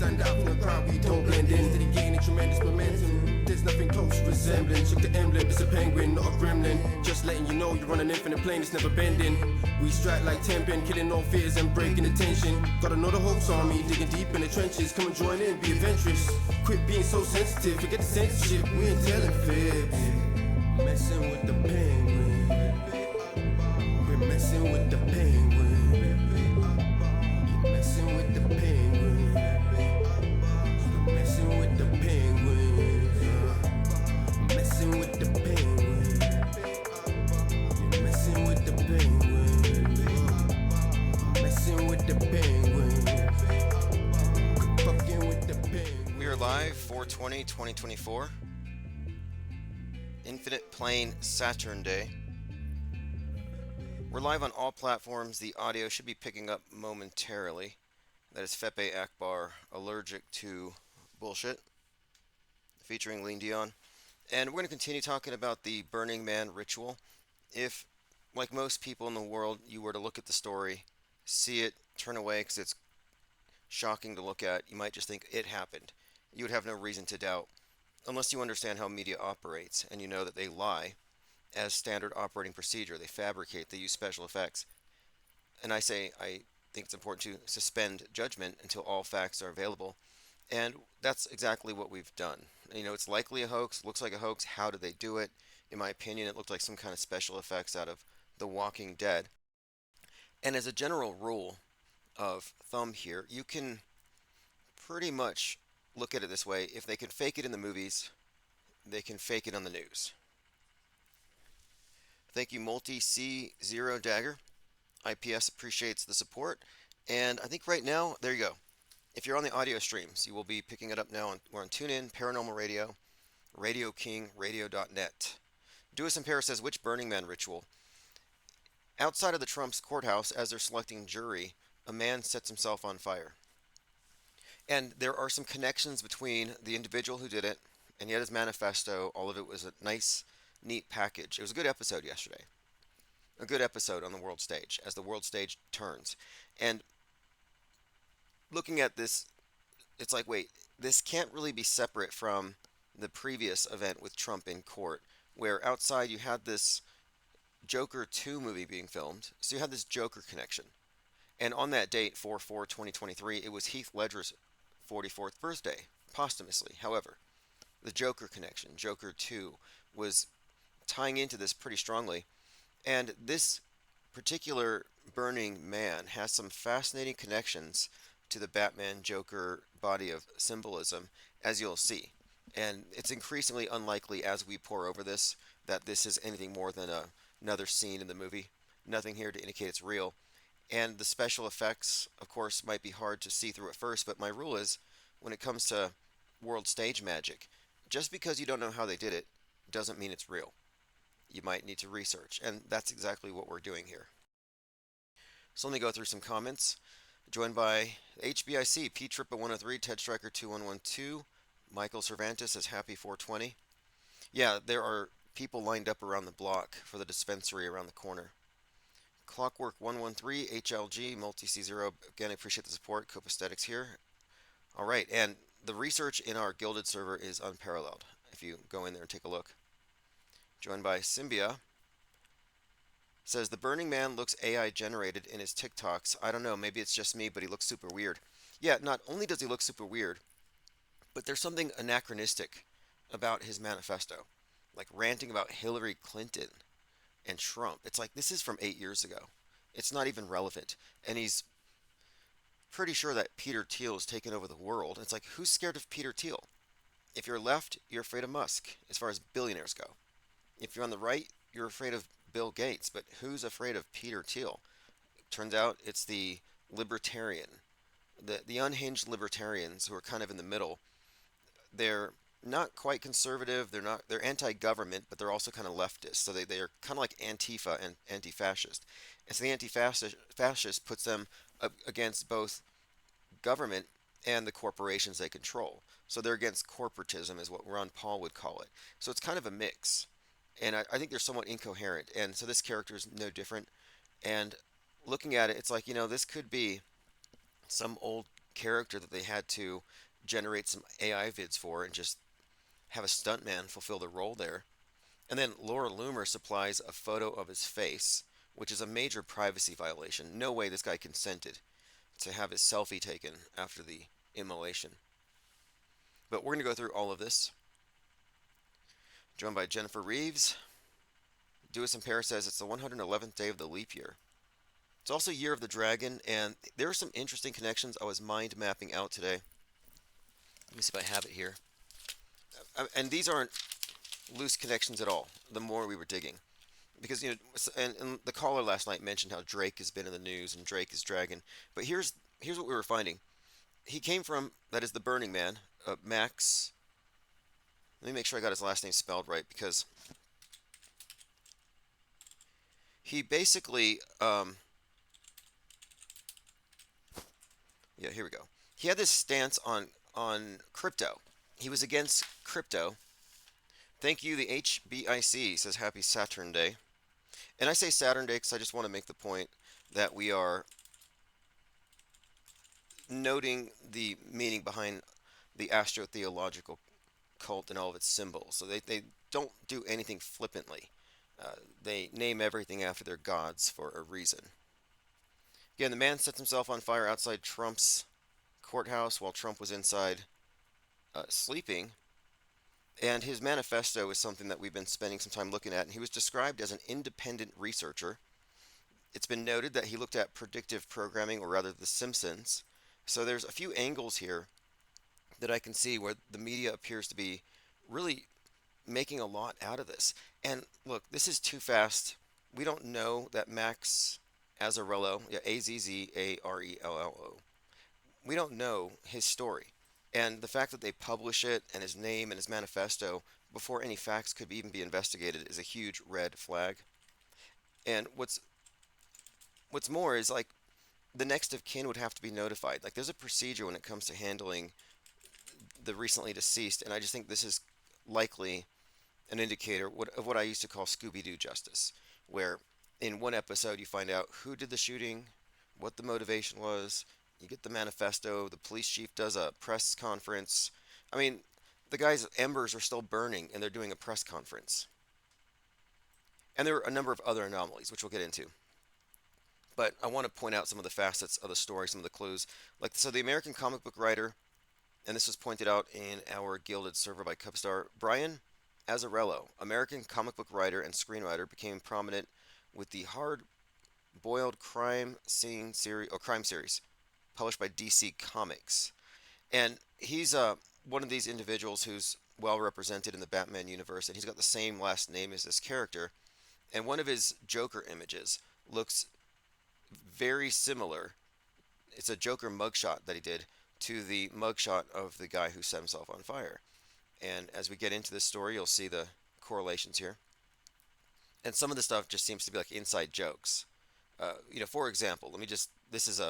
stand out from the crowd, we don't blend in. Steady gaining tremendous momentum. There's nothing close to resembling. Check the emblem, it's a penguin, not a gremlin. Just letting you know you're on an infinite plane, it's never bending. We strike like temping, killing all fears and breaking the tension. Gotta know the Hoax army, digging deep in the trenches. Come and join in, be adventurous. Quit being so sensitive, forget the censorship. We ain't telling fibs. Messing with the penguin. We're messing with the penguin. You're messing with the penguin. You're messing with the penguin. Messing with the penguin. You're messing with the penguin. Messing with the penguin. Fucking with the penguin. We are live 4/20/2024. Infinite Plane Saturnday. We're live on all platforms. The audio should be picking up momentarily. That is Fepe Akbar, Allergic to Bullshit, featuring Lean Dion. And we're going to continue talking about the Burning Man ritual. If, like most people in the world, you were to look at the story, see it, turn away because it's shocking to look at, you might just think it happened. You would have no reason to doubt, unless you understand how media operates and you know that they lie as standard operating procedure. They fabricate, they use special effects. And I think it's important to suspend judgment until all facts are available. And that's exactly what we've done. You know, it's likely a hoax, looks like a hoax. How did they do it? In my opinion, it looked like some kind of special effects out of The Walking Dead. And as a general rule of thumb here, you can pretty much look at it this way. If they can fake it in the movies, they can fake it on the news. Thank you, Multi-C0 Dagger. IPS appreciates the support. And I think right now, there you go. If you're on the audio streams, you will be picking it up now. We're on TuneIn, Paranormal Radio, Radio King, Radio.net. Dewis in Paris says, which Burning Man ritual? Outside of the Trump's courthouse, as they're selecting jury, a man sets himself on fire. And there are some connections between the individual who did it and yet his manifesto. All of it was a nice, neat package. It was a good episode yesterday. A good episode on the world stage, as the world stage turns. And looking at this, it's like, wait, this can't really be separate from the previous event with Trump in court, where outside you had this Joker 2 movie being filmed. So you had this Joker connection. And on that date, 4/4/2023, it was Heath Ledger's 44th birthday, posthumously. However, the Joker connection, Joker 2, was tying into this pretty strongly. And this particular Burning Man has some fascinating connections to the Batman Joker body of symbolism, as you'll see. And it's increasingly unlikely as we pour over this that this is anything more than another scene in the movie. Nothing here to indicate it's real. And the special effects, of course, might be hard to see through at first, but my rule is, when it comes to world stage magic, just because you don't know how they did it, doesn't mean it's real. You might need to research, and that's exactly what we're doing here. So let me go through some comments. Joined by HBIC, P Trippa 103, Ted Striker 2112, Michael Cervantes says happy 420. Yeah, there are people lined up around the block for the dispensary around the corner. Clockwork 113, HLG, Multi-C0, again, I appreciate the support. Copaesthetics here. All right, and the research in our Gilded server is unparalleled, if you go in there and take a look. Joined by Symbia, says, the Burning Man looks AI generated in his TikToks. I don't know, maybe it's just me, but he looks super weird. Yeah, not only does he look super weird, but there's something anachronistic about his manifesto. Like ranting about Hillary Clinton and Trump. It's like, this is from 8 years ago. It's not even relevant. And he's pretty sure that Peter Thiel has taken over the world. It's like, who's scared of Peter Thiel? If you're left, you're afraid of Musk, as far as billionaires go. If you're on the right, you're afraid of Bill Gates. But who's afraid of Peter Thiel? Turns out it's the libertarian, the unhinged libertarians who are kind of in the middle. They're not quite conservative. They're anti-government, but they're also kind of leftist. So they are kind of like Antifa and anti-fascist. And so the anti-fascist puts them up against both government and the corporations they control. So they're against corporatism, is what Ron Paul would call it. So it's kind of a mix. And I think they're somewhat incoherent. And so this character is no different. And looking at it, it's like, this could be some old character that they had to generate some AI vids for and just have a stuntman fulfill the role there. And then Laura Loomer supplies a photo of his face, which is a major privacy violation. No way this guy consented to have his selfie taken after the immolation. But we're going to go through all of this. Joined by Jennifer Reeves. Dewis and Paris says it's the 111th day of the leap year. It's also Year of the Dragon, and there are some interesting connections I was mind mapping out today. Let me see if I have it here. And these aren't loose connections at all, the more we were digging. Because, and the caller last night mentioned how Drake has been in the news and Drake is dragon. But here's what we were finding. He came from, that is the Burning Man, Max. Let me make sure I got his last name spelled right, because he basically, yeah, here we go. He had this stance on crypto. He was against crypto. Thank you, the HBIC says happy Saturn Day. And I say Saturn Day because I just want to make the point that we are noting the meaning behind the astrotheological cult and all of its symbols. So they don't do anything flippantly. They name everything after their gods for a reason. Again, the man sets himself on fire outside Trump's courthouse while Trump was inside sleeping. And his manifesto is something that we've been spending some time looking at. And he was described as an independent researcher. It's been noted that he looked at predictive programming, or rather The Simpsons. So there's a few angles here that I can see where the media appears to be really making a lot out of this. And look, this is too fast. We don't know that Max Azzarello, yeah, Azzarello, we don't know his story. And the fact that they publish it and his name and his manifesto before any facts could even be investigated is a huge red flag. And what's more is, like, the next of kin would have to be notified. Like, there's a procedure when it comes to handling the recently deceased, and I just think this is likely an indicator of what I used to call Scooby-Doo justice, where in one episode you find out who did the shooting, what the motivation was, you get the manifesto, the police chief does a press conference. I mean, the guy's embers are still burning and they're doing a press conference. And there are a number of other anomalies, which we'll get into. But I want to point out some of the facets of the story, some of the clues. Like, so the American comic book writer, and this was pointed out in our Gilded server by Cubstar, Brian Azzarello, American comic book writer and screenwriter, became prominent with the hard-boiled crime series published by DC Comics. And he's one of these individuals who's well represented in the Batman universe, and he's got the same last name as this character. And one of his Joker images looks very similar. It's a Joker mugshot that he did to the mugshot of the guy who set himself on fire. And as we get into this story, you'll see the correlations here. And some of the stuff just seems to be like inside jokes. For example, this is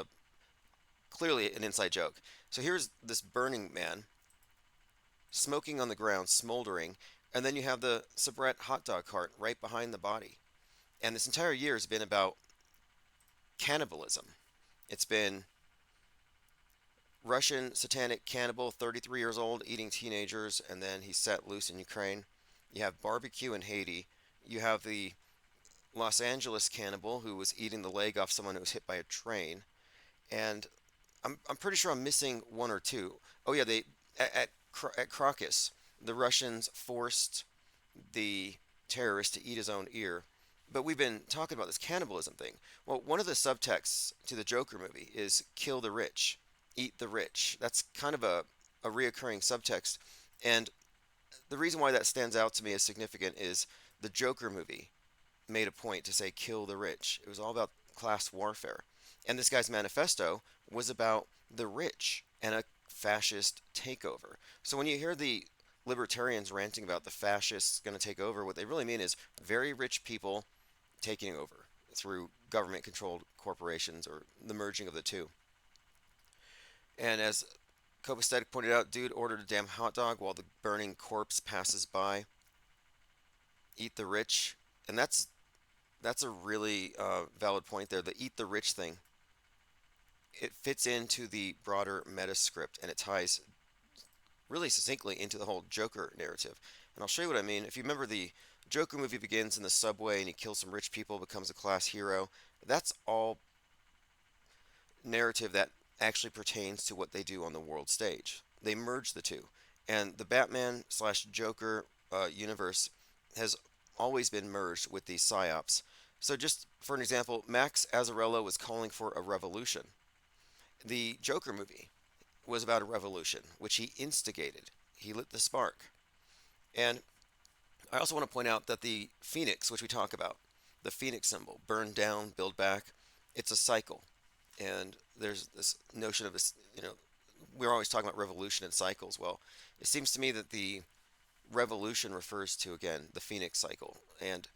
clearly an inside joke. So here's this burning man, smoking on the ground, smoldering, and then you have the Sabret hot dog cart right behind the body. And this entire year has been about cannibalism. It's been Russian satanic cannibal, 33 years old, eating teenagers, and then he's set loose in Ukraine. You have barbecue in Haiti. You have the Los Angeles cannibal who was eating the leg off someone who was hit by a train. And I'm pretty sure I'm missing one or two. Oh yeah, at Crocus, the Russians forced the terrorist to eat his own ear. But we've been talking about this cannibalism thing. Well, one of the subtexts to the Joker movie is kill the rich, eat the rich. That's kind of a reoccurring subtext. And the reason why that stands out to me as significant is the Joker movie made a point to say kill the rich. It was all about class warfare. And this guy's manifesto was about the rich and a fascist takeover. So when you hear the libertarians ranting about the fascists going to take over, what they really mean is very rich people taking over through government-controlled corporations, or the merging of the two. And as Copacetic pointed out, dude ordered a damn hot dog while the burning corpse passes by. Eat the rich. And that's a really valid point there, the eat the rich thing. it fits into the broader meta script and it ties really succinctly into the whole Joker narrative. And I'll show you what I mean. If you remember, the Joker movie begins in the subway and he kills some rich people, becomes a class hero. That's all narrative that actually pertains to what they do on the world stage. They merge the two. And the Batman slash Joker universe has always been merged with these psyops. So, just for an example, Max Azzarello was calling for a revolution. The Joker movie was about a revolution, which he instigated. He lit the spark. And I also want to point out that the phoenix, which we talk about, the phoenix symbol, burn down, build back, it's a cycle. And there's this notion of this, we're always talking about revolution and cycles. Well, it seems to me that the revolution refers to, again, the phoenix cycle. And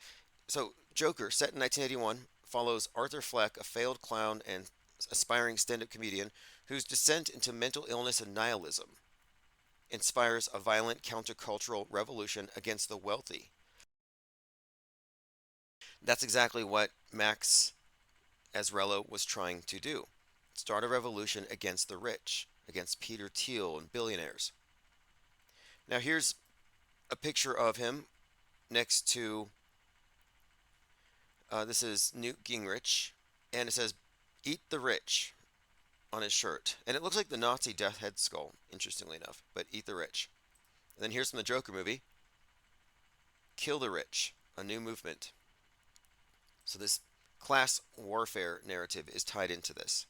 so, Joker, set in 1981, follows Arthur Fleck, a failed clown and aspiring stand up comedian whose descent into mental illness and nihilism inspires a violent countercultural revolution against the wealthy. That's exactly what Max Azzarello was trying to do: start a revolution against the rich, against Peter Thiel and billionaires. Now, here's a picture of him next to this is Newt Gingrich, and it says "Eat the Rich" on his shirt. And it looks like the Nazi death head skull, interestingly enough, but eat the rich. And then here's from the Joker movie, Kill the Rich, a new movement. So this class warfare narrative is tied into this.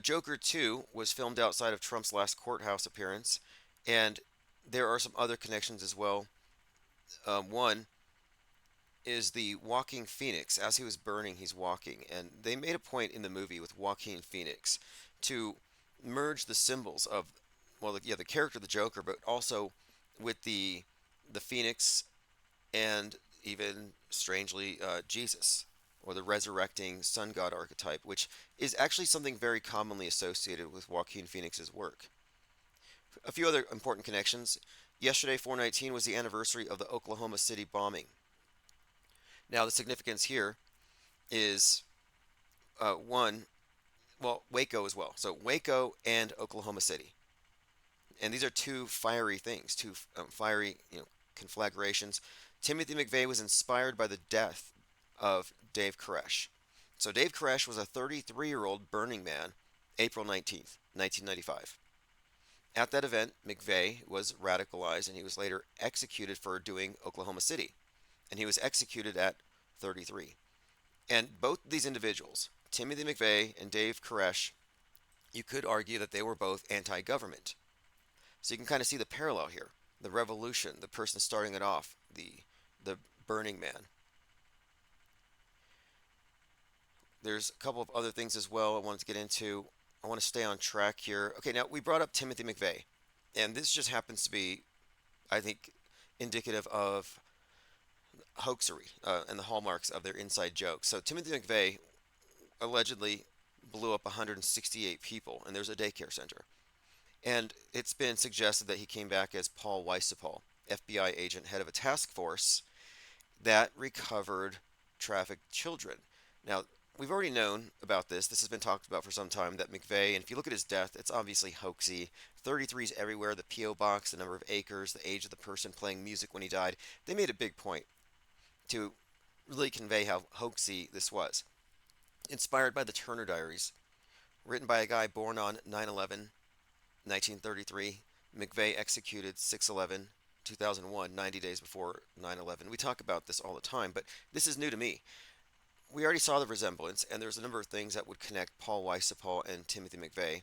Joker 2 was filmed outside of Trump's last courthouse appearance, and there are some other connections as well. One is the walking phoenix. As he was burning, he's walking, and they made a point in the movie with Joaquin Phoenix to merge the symbols of, well, the character of the Joker, but also with the phoenix and even strangely Jesus, or the resurrecting sun god archetype, which is actually something very commonly associated with Joaquin Phoenix's work. A few other important connections. Yesterday, 4/19, was the anniversary of the Oklahoma City bombing. Now, the significance here is one, well, Waco as well. So Waco and Oklahoma City, and these are two fiery things, two fiery, conflagrations. Timothy McVeigh was inspired by the death of Dave Koresh. So Dave Koresh was a 33-year-old Burning Man, April 19th, 1995. At that event, McVeigh was radicalized and he was later executed for doing Oklahoma City. And he was executed at 33. And both these individuals, Timothy McVeigh and Dave Koresh, you could argue that they were both anti-government. So you can kind of see the parallel here. The revolution, the person starting it off, the Burning Man. There's a couple of other things as well I wanted to get into. I want to stay on track here. Okay, now we brought up Timothy McVeigh, and this just happens to be, I think, indicative of hoaxery and the hallmarks of their inside jokes. So Timothy McVeigh allegedly blew up 168 people, and there's a daycare center. And it's been suggested that he came back as Paul Weissapal, FBI agent, head of a task force that recovered trafficked children. Now, we've already known about this. This has been talked about for some time, that McVeigh, and if you look at his death, it's obviously hoaxy. 33s everywhere, the P.O. box, the number of acres, the age of the person playing music when he died. They made a big point to really convey how hoaxy this was. Inspired by the Turner Diaries, written by a guy born on 9/11, 1933. McVeigh executed 6/11, 2001, 90 days before 9/11. We talk about this all the time, but this is new to me. We already saw the resemblance, and there's a number of things that would connect Paul Weissapal and Timothy McVeigh.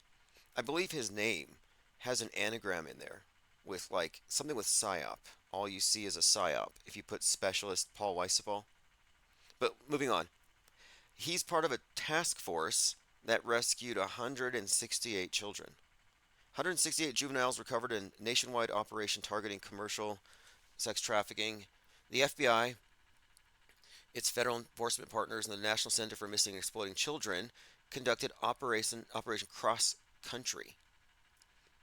I believe his name has an anagram in there with like something with psyop. All you see is a psyop if you put specialist Paul Weissapal. But moving on, he's part of a task force that rescued 168 children. 168 juveniles recovered in nationwide operation targeting commercial sex trafficking. The FBI, its federal enforcement partners, and the National Center for Missing and Exploiting Children conducted Operation Cross Country.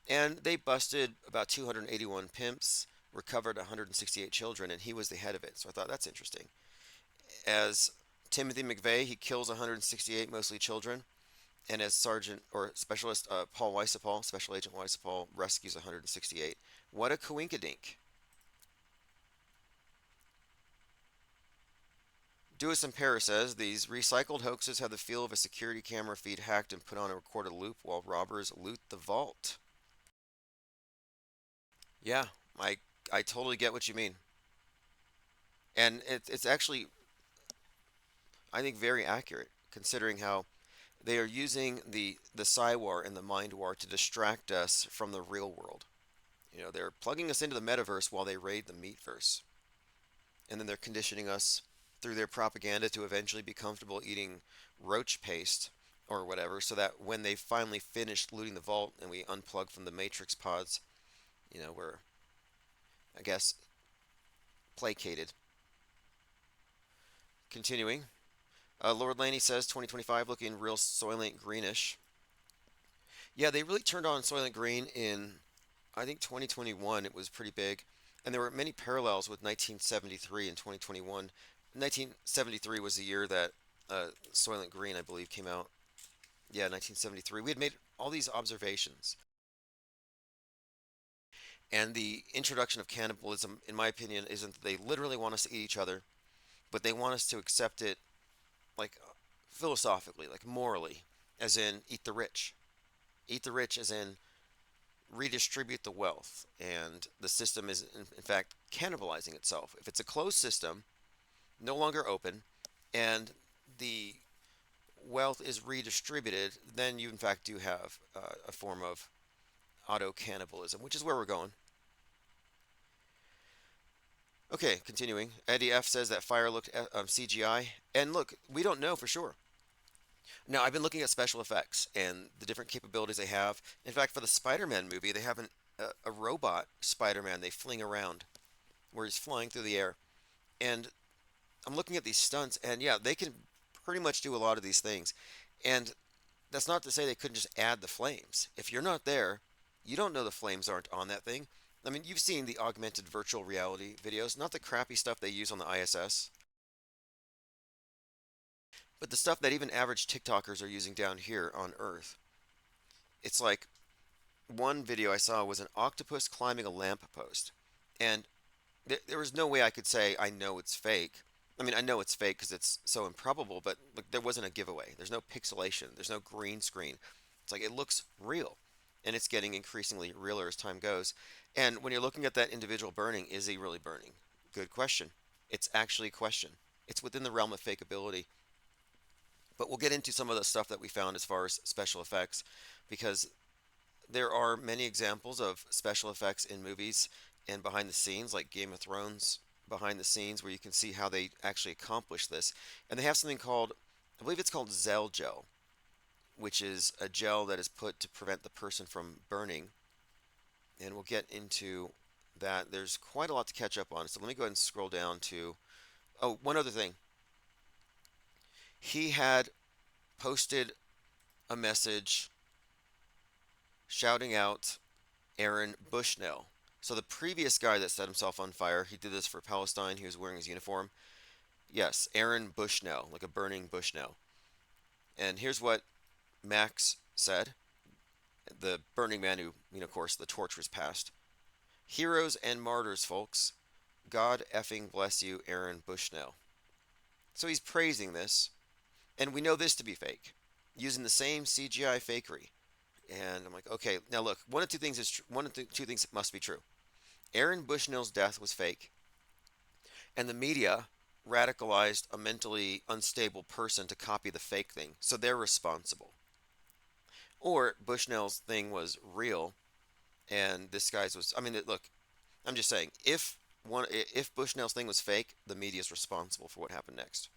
And they busted about 281 pimps, recovered 168 children, and he was the head of it. So I thought that's interesting. As Timothy McVeigh, he kills 168, mostly children, And as Sergeant or Specialist Paul Weissapal, Special Agent Weissapal, rescues 168. What a coinkadink. Dewis and Paris says these recycled hoaxes have the feel of a security camera feed hacked and put on a recorded loop while robbers loot the vault. Yeah, I I totally get what you mean, and it's actually I think very accurate considering how they are using the Psy War and the Mind War to distract us from the real world. You know, they're plugging us into the metaverse while they raid the meatverse, and then they're conditioning us through their propaganda to eventually be comfortable eating roach paste or whatever, so that when they finally finish looting the vault and we unplug from the matrix pods, we're, I guess, placated. Continuing, Lord Laney says 2025 looking real Soylent Greenish. Yeah, they really turned on Soylent Green in, I think, 2021. It was pretty big. And there were many parallels with 1973 and 2021. 1973 was the year that Soylent Green, I believe, came out. Yeah, 1973. We had made all these observations. And the introduction of cannibalism, in my opinion, isn't that they literally want us to eat each other, but they want us to accept it like philosophically, like morally, as in eat the rich. Eat the rich as in redistribute the wealth. And the system is, in fact, cannibalizing itself. If it's a closed system, no longer open, and the wealth is redistributed, then you, in fact, do have a form of auto cannibalism, which is where we're going. Okay, continuing. Eddie F says that fire looked CGI. And look, we don't know for sure. Now, I've been looking at special effects and the different capabilities they have. In fact, for the Spider-Man movie, they have a robot Spider-Man they fling around where he's flying through the air. And I'm looking at these stunts, and yeah, they can pretty much do a lot of these things. And that's not to say they couldn't just add the flames. If you're not there, you don't know the flames aren't on that thing. I mean, you've seen the augmented virtual reality videos, not the crappy stuff they use on the ISS, but the stuff that even average TikTokers are using down here on Earth. It's like one video I saw was an octopus climbing a lamppost, and there was no way I could say I know it's fake. I mean, I know it's fake because it's so improbable, but like there wasn't a giveaway. There's no pixelation. There's no green screen. It's like it looks real, and it's getting increasingly realer as time goes. And when you're looking at that individual burning, is he really burning? Good question. It's actually a question. It's within the realm of fakeability. But we'll get into some of the stuff that we found as far as special effects, because there are many examples of special effects in movies and behind the scenes, like Game of Thrones behind the scenes, where you can see how they actually accomplish this. And they have something called, I believe it's called Zell gel, which is a gel that is put to prevent the person from burning. And we'll get into that. There's quite a lot to catch up on. So let me go ahead and scroll down to, oh, one other thing. He had posted a message shouting out Aaron Bushnell. So the previous guy that set himself on fire, he did this for Palestine. He was wearing his uniform. Yes, Aaron Bushnell, like a burning Bushnell. And here's what Max said, the Burning Man who, of course, the torch was passed. Heroes and martyrs, folks. God effing bless you, Aaron Bushnell. So he's praising this, and we know this to be fake, using the same CGI fakery. And I'm like, okay, now look, one of two things is one of two things must be true. Aaron Bushnell's death was fake, and the media radicalized a mentally unstable person to copy the fake thing, so they're responsible. Or Bushnell's thing was real, and this guy's was. I mean, look, I'm just saying, if Bushnell's thing was fake, the media's responsible for what happened next.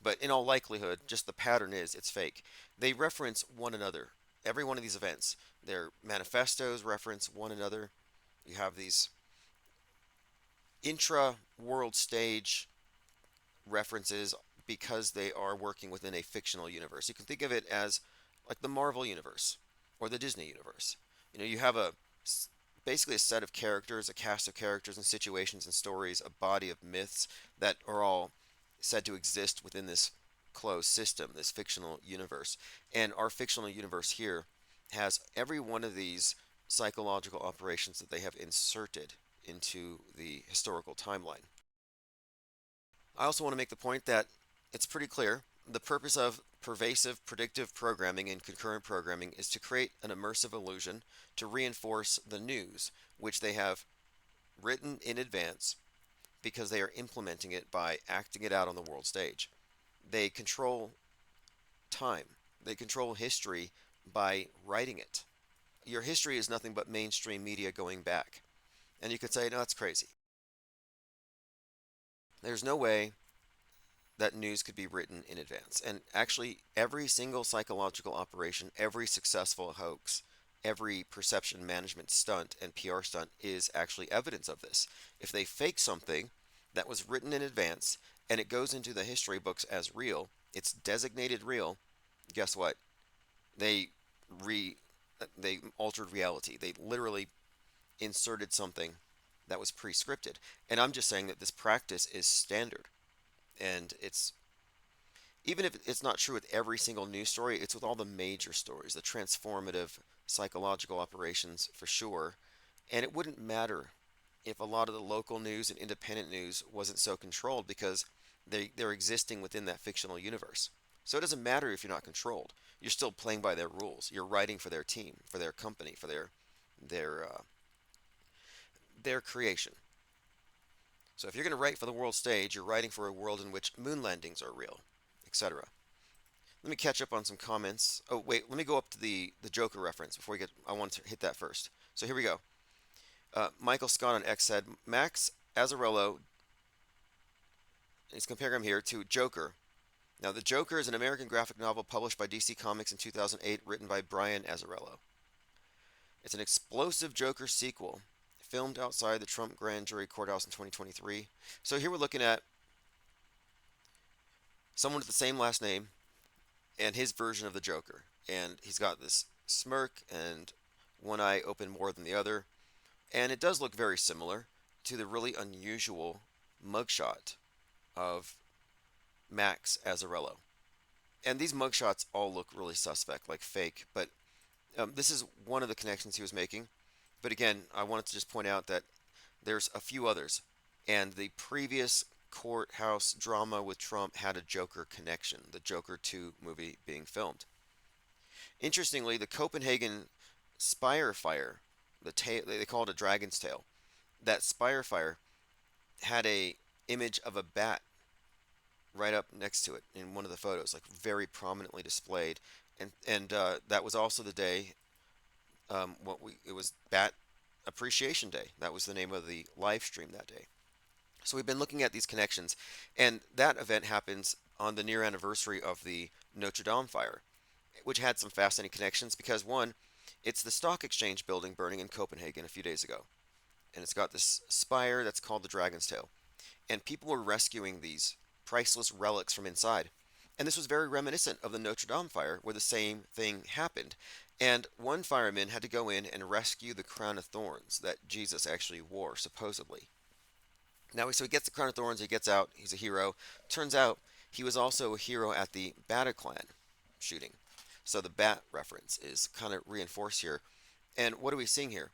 But in all likelihood, just the pattern is it's fake. They reference one another. Every one of these events, their manifestos reference one another. You have these intra-world stage references because they are working within a fictional universe. You can think of it as like the Marvel universe or the Disney universe. You have basically a set of characters, a cast of characters and situations and stories, a body of myths that are all said to exist within this closed system, this fictional universe. And our fictional universe here has every one of these psychological operations that they have inserted into the historical timeline. I also want to make the point that it's pretty clear the purpose of pervasive predictive programming and concurrent programming is to create an immersive illusion to reinforce the news, which they have written in advance because they are implementing it by acting it out on the world stage. They control time, they control history by writing it. Your history is nothing but mainstream media going back. And you could say, no, that's crazy. There's no way that news could be written in advance. And actually, every single psychological operation, every successful hoax, every perception management stunt and PR stunt is actually evidence of this. If they fake something that was written in advance and it goes into the history books as real, it's designated real, guess what? They re they altered reality. They literally inserted something that was pre-scripted. And I'm just saying that this practice is standard. And it's even if it's not true with every single news story, it's with all the major stories, the transformative psychological operations for sure. And it wouldn't matter if a lot of the local news and independent news wasn't so controlled because they're existing within that fictional universe. So it doesn't matter if you're not controlled. You're still playing by their rules. You're writing for their team, for their company, for their their creation. So if you're going to write for the world stage, you're writing for a world in which moon landings are real, etc. Let me catch up on some comments. Oh, wait, let me go up to the Joker reference before we get. I want to hit that first. So here we go. Michael Scott on X said, Max Azzarello, he's comparing him here to Joker. Now, The Joker is an American graphic novel published by DC Comics in 2008, written by Brian Azzarello. It's an explosive Joker sequel, filmed outside the Trump grand jury courthouse in 2023. So here we're looking at someone with the same last name and his version of the Joker. And he's got this smirk and one eye open more than the other. And it does look very similar to the really unusual mugshot of Max Azzarello. And these mugshots all look really suspect, like fake, but this is one of the connections he was making. But again, I wanted to just point out that there's a few others, and the previous courthouse drama with Trump had a Joker connection, the Joker 2 movie being filmed. Interestingly, the Copenhagen Spire Fire, they call it a dragon's tail. That Spire Fire had a image of a bat right up next to it in one of the photos, like very prominently displayed. And that was also the day it was Bat Appreciation Day. That was the name of the live stream that day. So we've been looking at these connections, and that event happens on the near anniversary of the Notre Dame fire, which had some fascinating connections because one, it's the stock exchange building burning in Copenhagen a few days ago, and it's got this spire that's called the Dragon's Tail, and people were rescuing these priceless relics from inside. And this was very reminiscent of the Notre Dame fire, where the same thing happened. And one fireman had to go in and rescue the crown of thorns that Jesus actually wore, supposedly. Now, so he gets the crown of thorns, he gets out, he's a hero. Turns out he was also a hero at the Bataclan shooting. So the bat reference is kind of reinforced here. And what are we seeing here?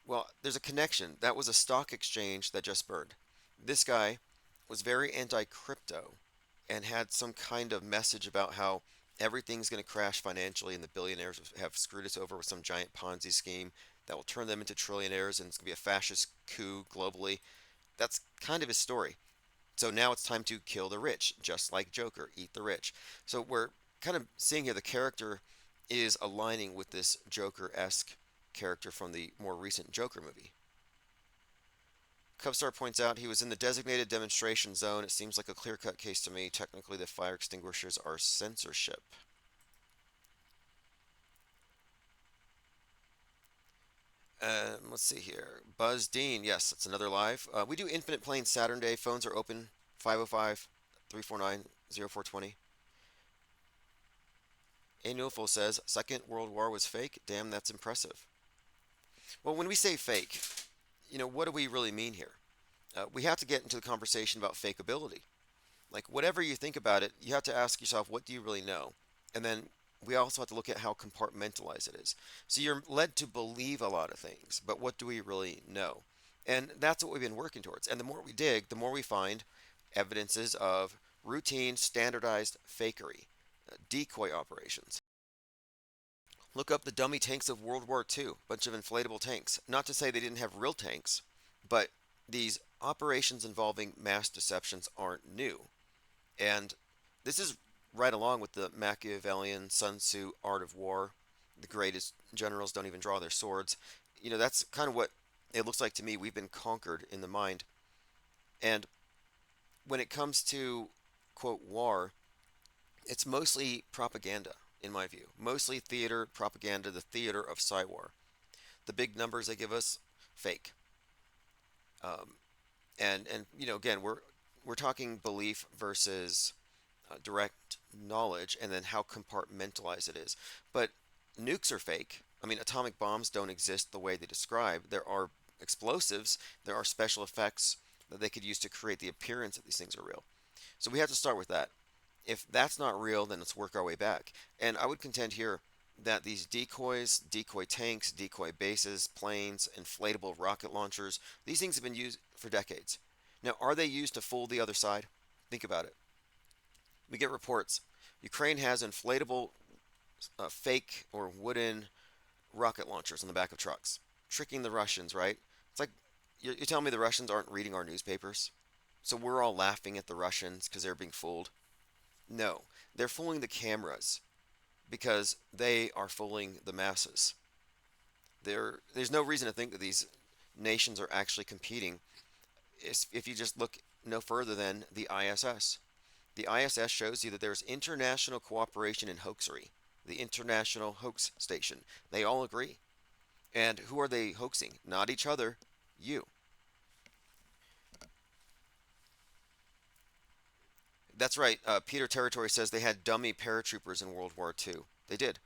Well, there's a connection. That was a stock exchange that just burned. This guy was very anti-crypto and had some kind of message about how everything's going to crash financially and the billionaires have screwed us over with some giant Ponzi scheme that will turn them into trillionaires and it's going to be a fascist coup globally. That's kind of his story. So now it's time to kill the rich, just like Joker, eat the rich. So we're kind of seeing here the character is aligning with this Joker-esque character from the more recent Joker movie. Cubstar points out he was in the designated demonstration zone. It seems like a clear-cut case to me. Technically, the fire extinguishers are censorship. Let's see here. Buzz Dean, yes, it's another live. We do infinite plane Saturday. Phones are open 505-349-0420. Anulfo says, Second World War was fake? Damn, that's impressive. Well, when we say fake, what do we really mean here? We have to get into the conversation about fakeability. Like, whatever you think about it, you have to ask yourself, what do you really know? And then we also have to look at how compartmentalized it is. So you're led to believe a lot of things, but what do we really know? And that's what we've been working towards. And the more we dig, the more we find evidences of routine, standardized fakery, decoy operations. Look up the dummy tanks of World War II, bunch of inflatable tanks. Not to say they didn't have real tanks, but these operations involving mass deceptions aren't new. And this is right along with the Machiavellian Sun Tzu art of war. The greatest generals don't even draw their swords. That's kind of what it looks like to me. We've been conquered in the mind. And when it comes to, quote, war, it's mostly propaganda, in my view. Mostly theater propaganda, the theater of war. The big numbers they give us, fake. Um, and again, we're talking belief versus direct knowledge, and then how compartmentalized it is. But nukes are fake. I mean, atomic bombs don't exist the way they describe. There are explosives, there are special effects that they could use to create the appearance that these things are real. So we have to start with that. If that's not real, then let's work our way back. And I would contend here that these decoys, decoy tanks, decoy bases, planes, inflatable rocket launchers, these things have been used for decades. Now, are they used to fool the other side? Think about it. We get reports. Ukraine has inflatable, fake or wooden rocket launchers on the back of trucks, tricking the Russians, right? It's like you're telling me the Russians aren't reading our newspapers? So we're all laughing at the Russians because they're being fooled? No, they're fooling the cameras because they are fooling the masses. There's no reason to think that these nations are actually competing if you just look no further than the ISS. The ISS shows you that there's international cooperation in hoaxery, the International Hoax Station. They all agree. And who are they hoaxing? Not each other, you. That's right. Peter Territory says they had dummy paratroopers in World War II. They did.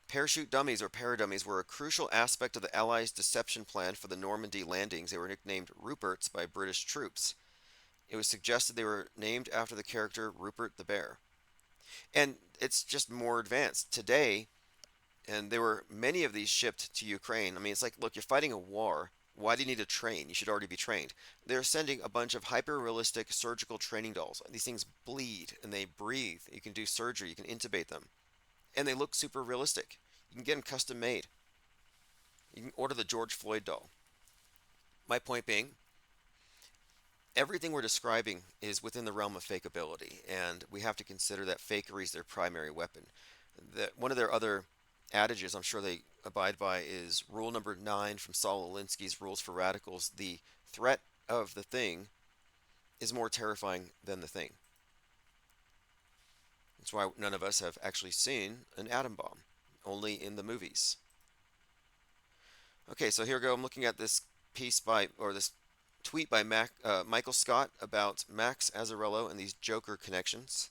Parachute dummies or paradummies were a crucial aspect of the Allies' deception plan for the Normandy landings. They were nicknamed Ruperts by British troops. It was suggested they were named after the character Rupert the Bear. And it's just more advanced. Today, and there were many of these shipped to Ukraine. I mean, it's like, look, you're fighting a war. Why do you need to train? You should already be trained. They're sending a bunch of hyper-realistic surgical training dolls. These things bleed and they breathe. You can do surgery. You can intubate them. And they look super realistic. You can get them custom made. You can order the George Floyd doll. My point being, everything we're describing is within the realm of fakeability, and we have to consider that fakery is their primary weapon. One of their other adages I'm sure they abide by is rule number 9 from Saul Alinsky's Rules for Radicals. The threat of the thing is more terrifying than the thing. That's why none of us have actually seen an atom bomb, only in the movies. Okay, so here we go. I'm looking at this piece this tweet by Michael Scott about Max Azzarello and these Joker connections.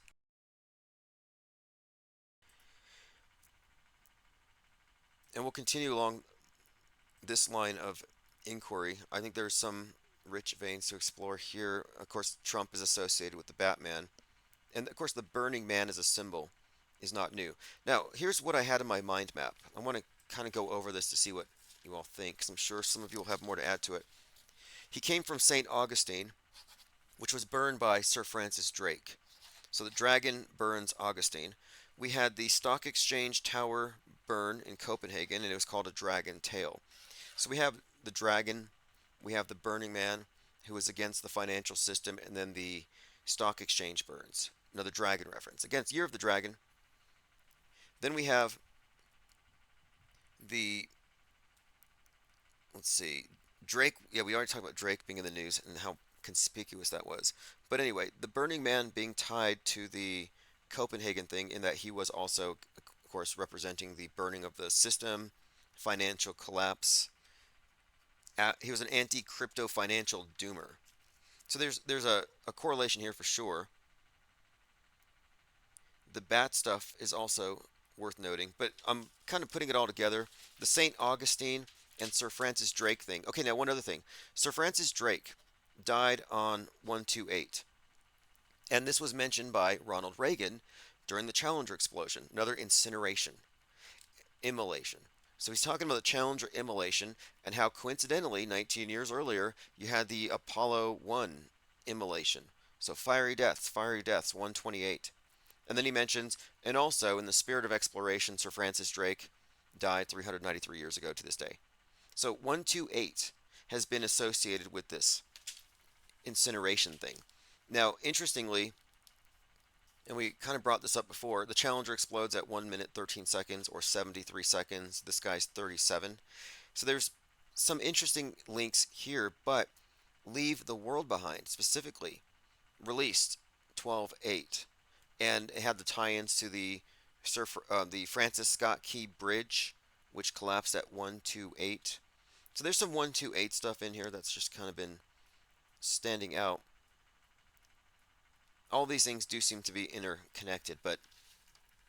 And we'll continue along this line of inquiry. I think there's some rich veins to explore here. Of course, Trump is associated with the Batman. And of course, the Burning Man as a symbol is not new. Now, here's what I had in my mind map. I want to kind of go over this to see what you all think, because I'm sure some of you will have more to add to it. He came from St. Augustine, which was burned by Sir Francis Drake. So the dragon burns Augustine. We had the Stock Exchange Tower burn in Copenhagen, and it was called a dragon tail. So we have the dragon, we have the Burning Man, who is against the financial system, and then the Stock Exchange burns. Another dragon reference. Again, it's Year of the Dragon. Then we have the, let's see, Drake. Yeah, we already talked about Drake being in the news and how conspicuous that was. But anyway, the Burning Man being tied to the Copenhagen thing in that he was also, of course, representing the burning of the system, financial collapse. He was an anti-crypto financial doomer. So there's a correlation here for sure. The bat stuff is also worth noting, but I'm kind of putting it all together. The St. Augustine and Sir Francis Drake thing. Okay, now one other thing. Sir Francis Drake died on 128. And this was mentioned by Ronald Reagan during the Challenger explosion, another incineration, immolation. So he's talking about the Challenger immolation and how coincidentally, 19 years earlier, you had the Apollo 1 immolation. So fiery deaths, 128. And then he mentions, and also in the spirit of exploration, Sir Francis Drake died 393 years ago to this day. So 128 has been associated with this incineration thing. Now, interestingly, and we kind of brought this up before, the Challenger explodes at 1 minute 13 seconds or 73 seconds. This guy's 37. So there's some interesting links here, but Leave the World Behind specifically released 12/8, and it had the tie-ins to the Francis Scott Key Bridge, which collapsed at 128. So there's some 128 stuff in here that's just kind of been standing out. All these things do seem to be interconnected, but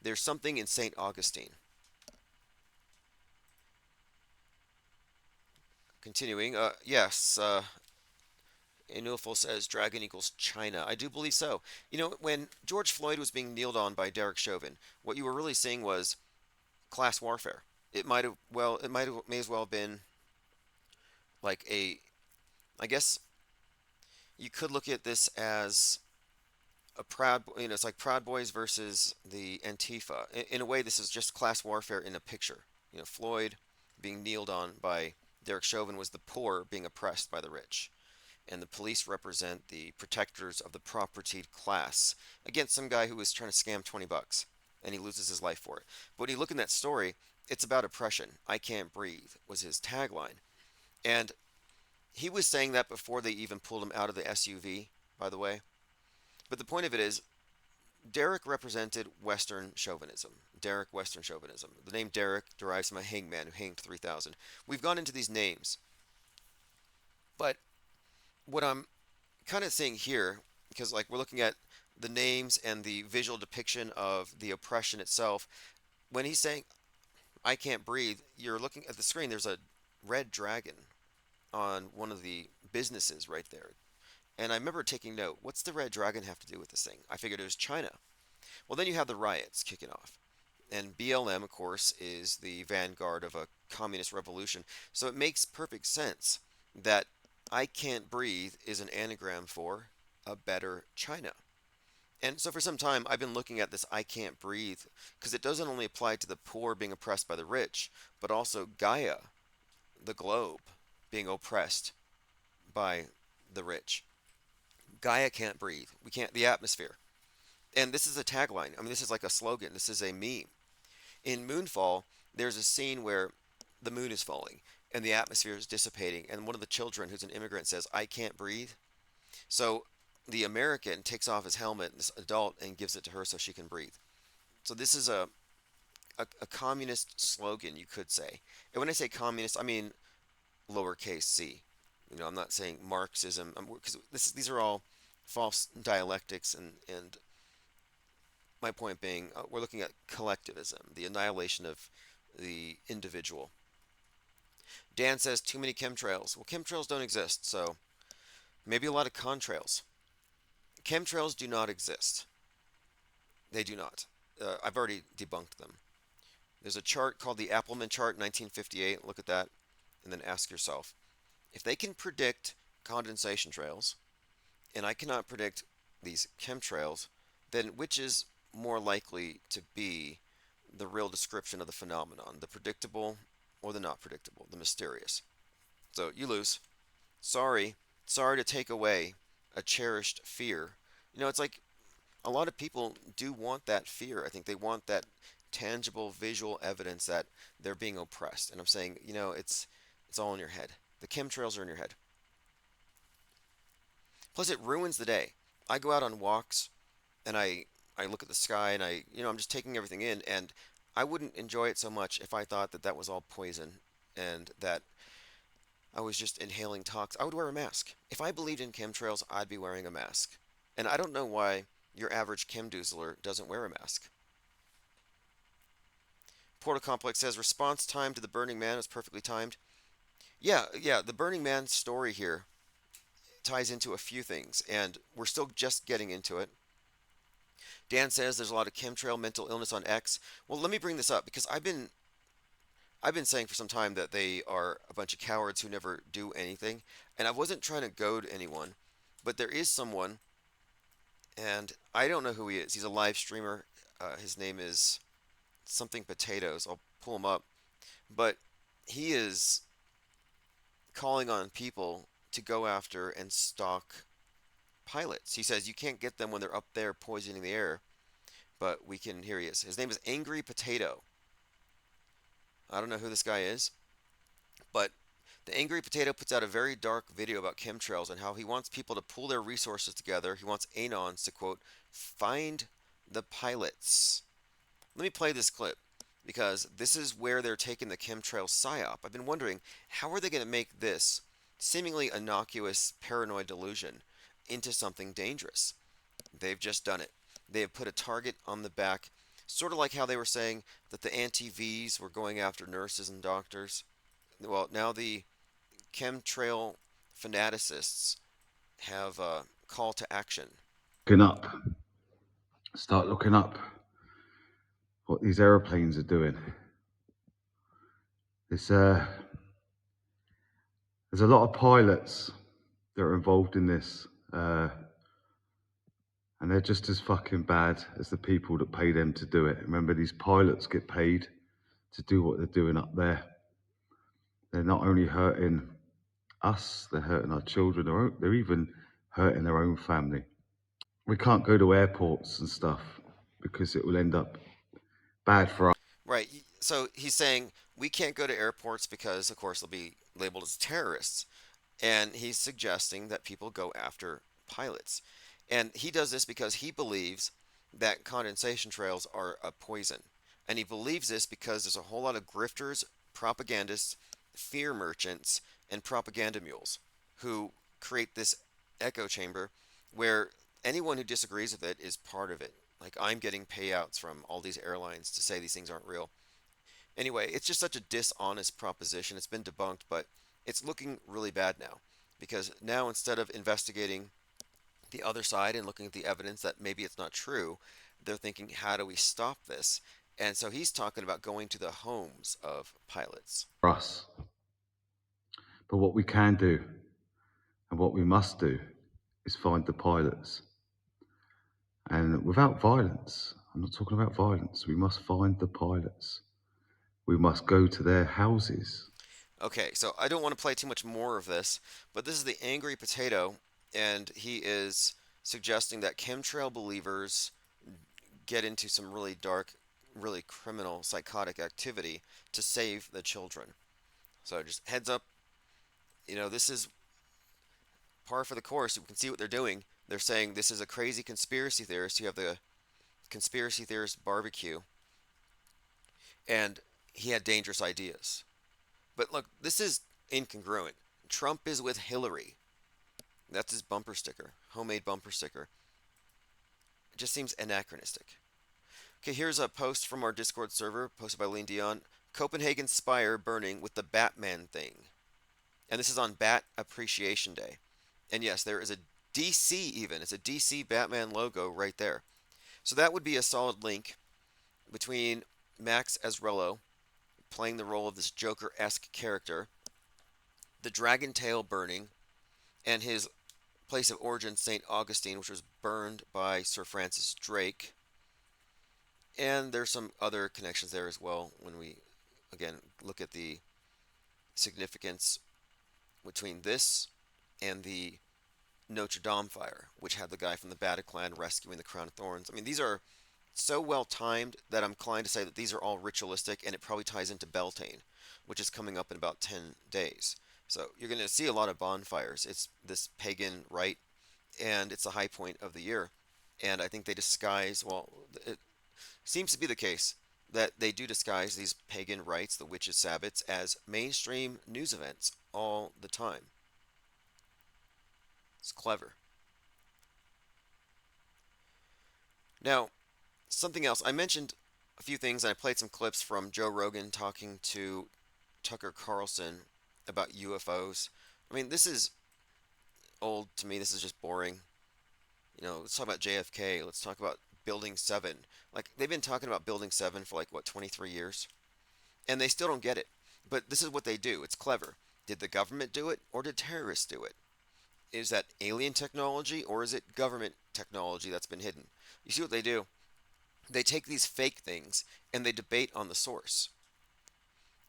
there's something in St. Augustine. Continuing, yes, Enulful says Dragon equals China. I do believe so. You know, when George Floyd was being kneeled on by Derek Chauvin, what you were really seeing was class warfare. May as well have been like I guess you could look at this as it's like Proud Boys versus the Antifa. In a way, this is just class warfare in a picture. You know, Floyd being kneeled on by Derek Chauvin was the poor being oppressed by the rich, and the police represent the protectors of the propertied class against some guy who was trying to scam $20 and he loses his life for it. But when you look in that story, it's about oppression. I can't breathe was his tagline, and he was saying that before they even pulled him out of the SUV, by the way. But the point of it is, Derek represented Western chauvinism. Derek Western chauvinism. The name Derek derives from a hangman who hanged 3,000. We've gone into these names. But what I'm kind of saying here, because like we're looking at the names and the visual depiction of the oppression itself, when he's saying, I can't breathe, you're looking at the screen, there's a red dragon on one of the businesses right there. And I remember taking note, what's the red dragon have to do with this thing? I figured it was China. Well, then you have the riots kicking off. And BLM, of course, is the vanguard of a communist revolution. So it makes perfect sense that I can't breathe is an anagram for a better China. And so for some time, I've been looking at this I can't breathe because it doesn't only apply to the poor being oppressed by the rich, but also Gaia, the globe, being oppressed by the rich. Gaia can't breathe. We can't, the atmosphere. And this is a tagline. I mean, this is like a slogan. This is a meme. In Moonfall, there's a scene where the moon is falling and the atmosphere is dissipating. And one of the children, who's an immigrant, says, I can't breathe. So the American takes off his helmet, this adult, and gives it to her so she can breathe. So this is a communist slogan, you could say. And when I say communist, I mean lowercase c. You know, I'm not saying Marxism, because these are all false dialectics, and my point being, we're looking at collectivism, the annihilation of the individual. Dan says too many chemtrails. Well, chemtrails don't exist, so maybe a lot of contrails. Chemtrails do not exist. They do not. I've already debunked them. There's a chart called the Appleman chart, 1958. Look at that, and then ask yourself, if they can predict condensation trails, and I cannot predict these chemtrails, then which is more likely to be the real description of the phenomenon, the predictable or the not predictable, the mysterious? So you lose. Sorry to take away a cherished fear. You know, it's like a lot of people do want that fear. I think they want that tangible visual evidence that they're being oppressed. And I'm saying, you know, it's all in your head. The chemtrails are in your head. Plus, it ruins the day. I go out on walks, and I look at the sky, and I'm just taking everything in, and I wouldn't enjoy it so much if I thought that was all poison, and that I was just inhaling toxins. I would wear a mask. If I believed in chemtrails, I'd be wearing a mask. And I don't know why your average chemdoozler doesn't wear a mask. Portal Complex says response time to the Burning Man is perfectly timed. Yeah, the Burning Man story here ties into a few things, and we're still just getting into it. Dan says there's a lot of chemtrail mental illness on X. Well, let me bring this up because I've been saying for some time that they are a bunch of cowards who never do anything, and I wasn't trying to goad anyone, but there is someone, and I don't know who he is. He's a live streamer. His name is something potatoes. I'll pull him up, but he is calling on people to go after and stalk pilots. He says you can't get them when they're up there poisoning the air, but we can. Here he is. His name is Angry Potato. I don't know who this guy is, but the Angry Potato puts out a very dark video about chemtrails and how he wants people to pool their resources together. He wants anons to, quote, find the pilots. Let me play this clip because this is where they're taking the chemtrail psyop. I've been wondering, how are they going to make this seemingly innocuous paranoid delusion into something dangerous? They've just done it. They have put a target on the back, sort of like how they were saying that the anti-Vs were going after nurses and doctors. Well, now the chemtrail fanaticists have a call to action. Looking up, start looking up what these aeroplanes are doing. There's a lot of pilots that are involved in this, and they're just as fucking bad as the people that pay them to do it. Remember, these pilots get paid to do what they're doing up there. They're not only hurting us, they're hurting our children, they're even hurting their own family. We can't go to airports and stuff because it will end up bad for us. Right. So he's saying we can't go to airports because, of course, they'll be labeled as terrorists. And he's suggesting that people go after pilots. And he does this because he believes that condensation trails are a poison. And he believes this because there's a whole lot of grifters, propagandists, fear merchants, and propaganda mules who create this echo chamber where anyone who disagrees with it is part of it. Like, I'm getting payouts from all these airlines to say these things aren't real. Anyway, it's just such a dishonest proposition. It's been debunked, but it's looking really bad now because now instead of investigating the other side and looking at the evidence that maybe it's not true, they're thinking, how do we stop this? And so he's talking about going to the homes of pilots. But what we can do and what we must do is find the pilots. And without violence, I'm not talking about violence, we must find the pilots. We must go to their houses. Okay, so I don't want to play too much more of this, but this is the Angry Potato, and he is suggesting that chemtrail believers get into some really dark, really criminal, psychotic activity to save the children. So just heads up, this is par for the course. You can see what they're doing. They're saying this is a crazy conspiracy theorist. You have the conspiracy theorist barbecue, and he had dangerous ideas. But look, this is incongruent. Trump is with Hillary. That's his bumper sticker, homemade bumper sticker. It just seems anachronistic. Okay, here's a post from our Discord server, posted by Lean Dion. Copenhagen Spire burning with the Batman thing. And this is on Bat Appreciation Day. And yes, there is a DC even. It's a DC Batman logo right there. So that would be a solid link between Max Azarello playing the role of this Joker-esque character, the dragon tail burning, and his place of origin, St. Augustine, which was burned by Sir Francis Drake. And there's some other connections there as well when we, again, look at the significance between this and the Notre Dame fire, which had the guy from the Bataclan rescuing the Crown of Thorns. I mean, these are so well timed that I'm inclined to say that these are all ritualistic, and it probably ties into Beltane, which is coming up in about 10 days. So you're going to see a lot of bonfires. It's this pagan rite, and it's a high point of the year. And I think they disguise, well, it seems to be the case that they do disguise these pagan rites, the witches' sabbats, as mainstream news events all the time. It's clever. Now, something else. I mentioned a few things, and I played some clips from Joe Rogan talking to Tucker Carlson about UFOs. I mean, this is old to me. This is just boring. Let's talk about JFK. Let's talk about Building 7. Like, they've been talking about Building 7 for like, what, 23 years? And they still don't get it. But this is what they do. It's clever. Did the government do it, or did terrorists do it? Is that alien technology, or is it government technology that's been hidden? You see what they do? They take these fake things and they debate on the source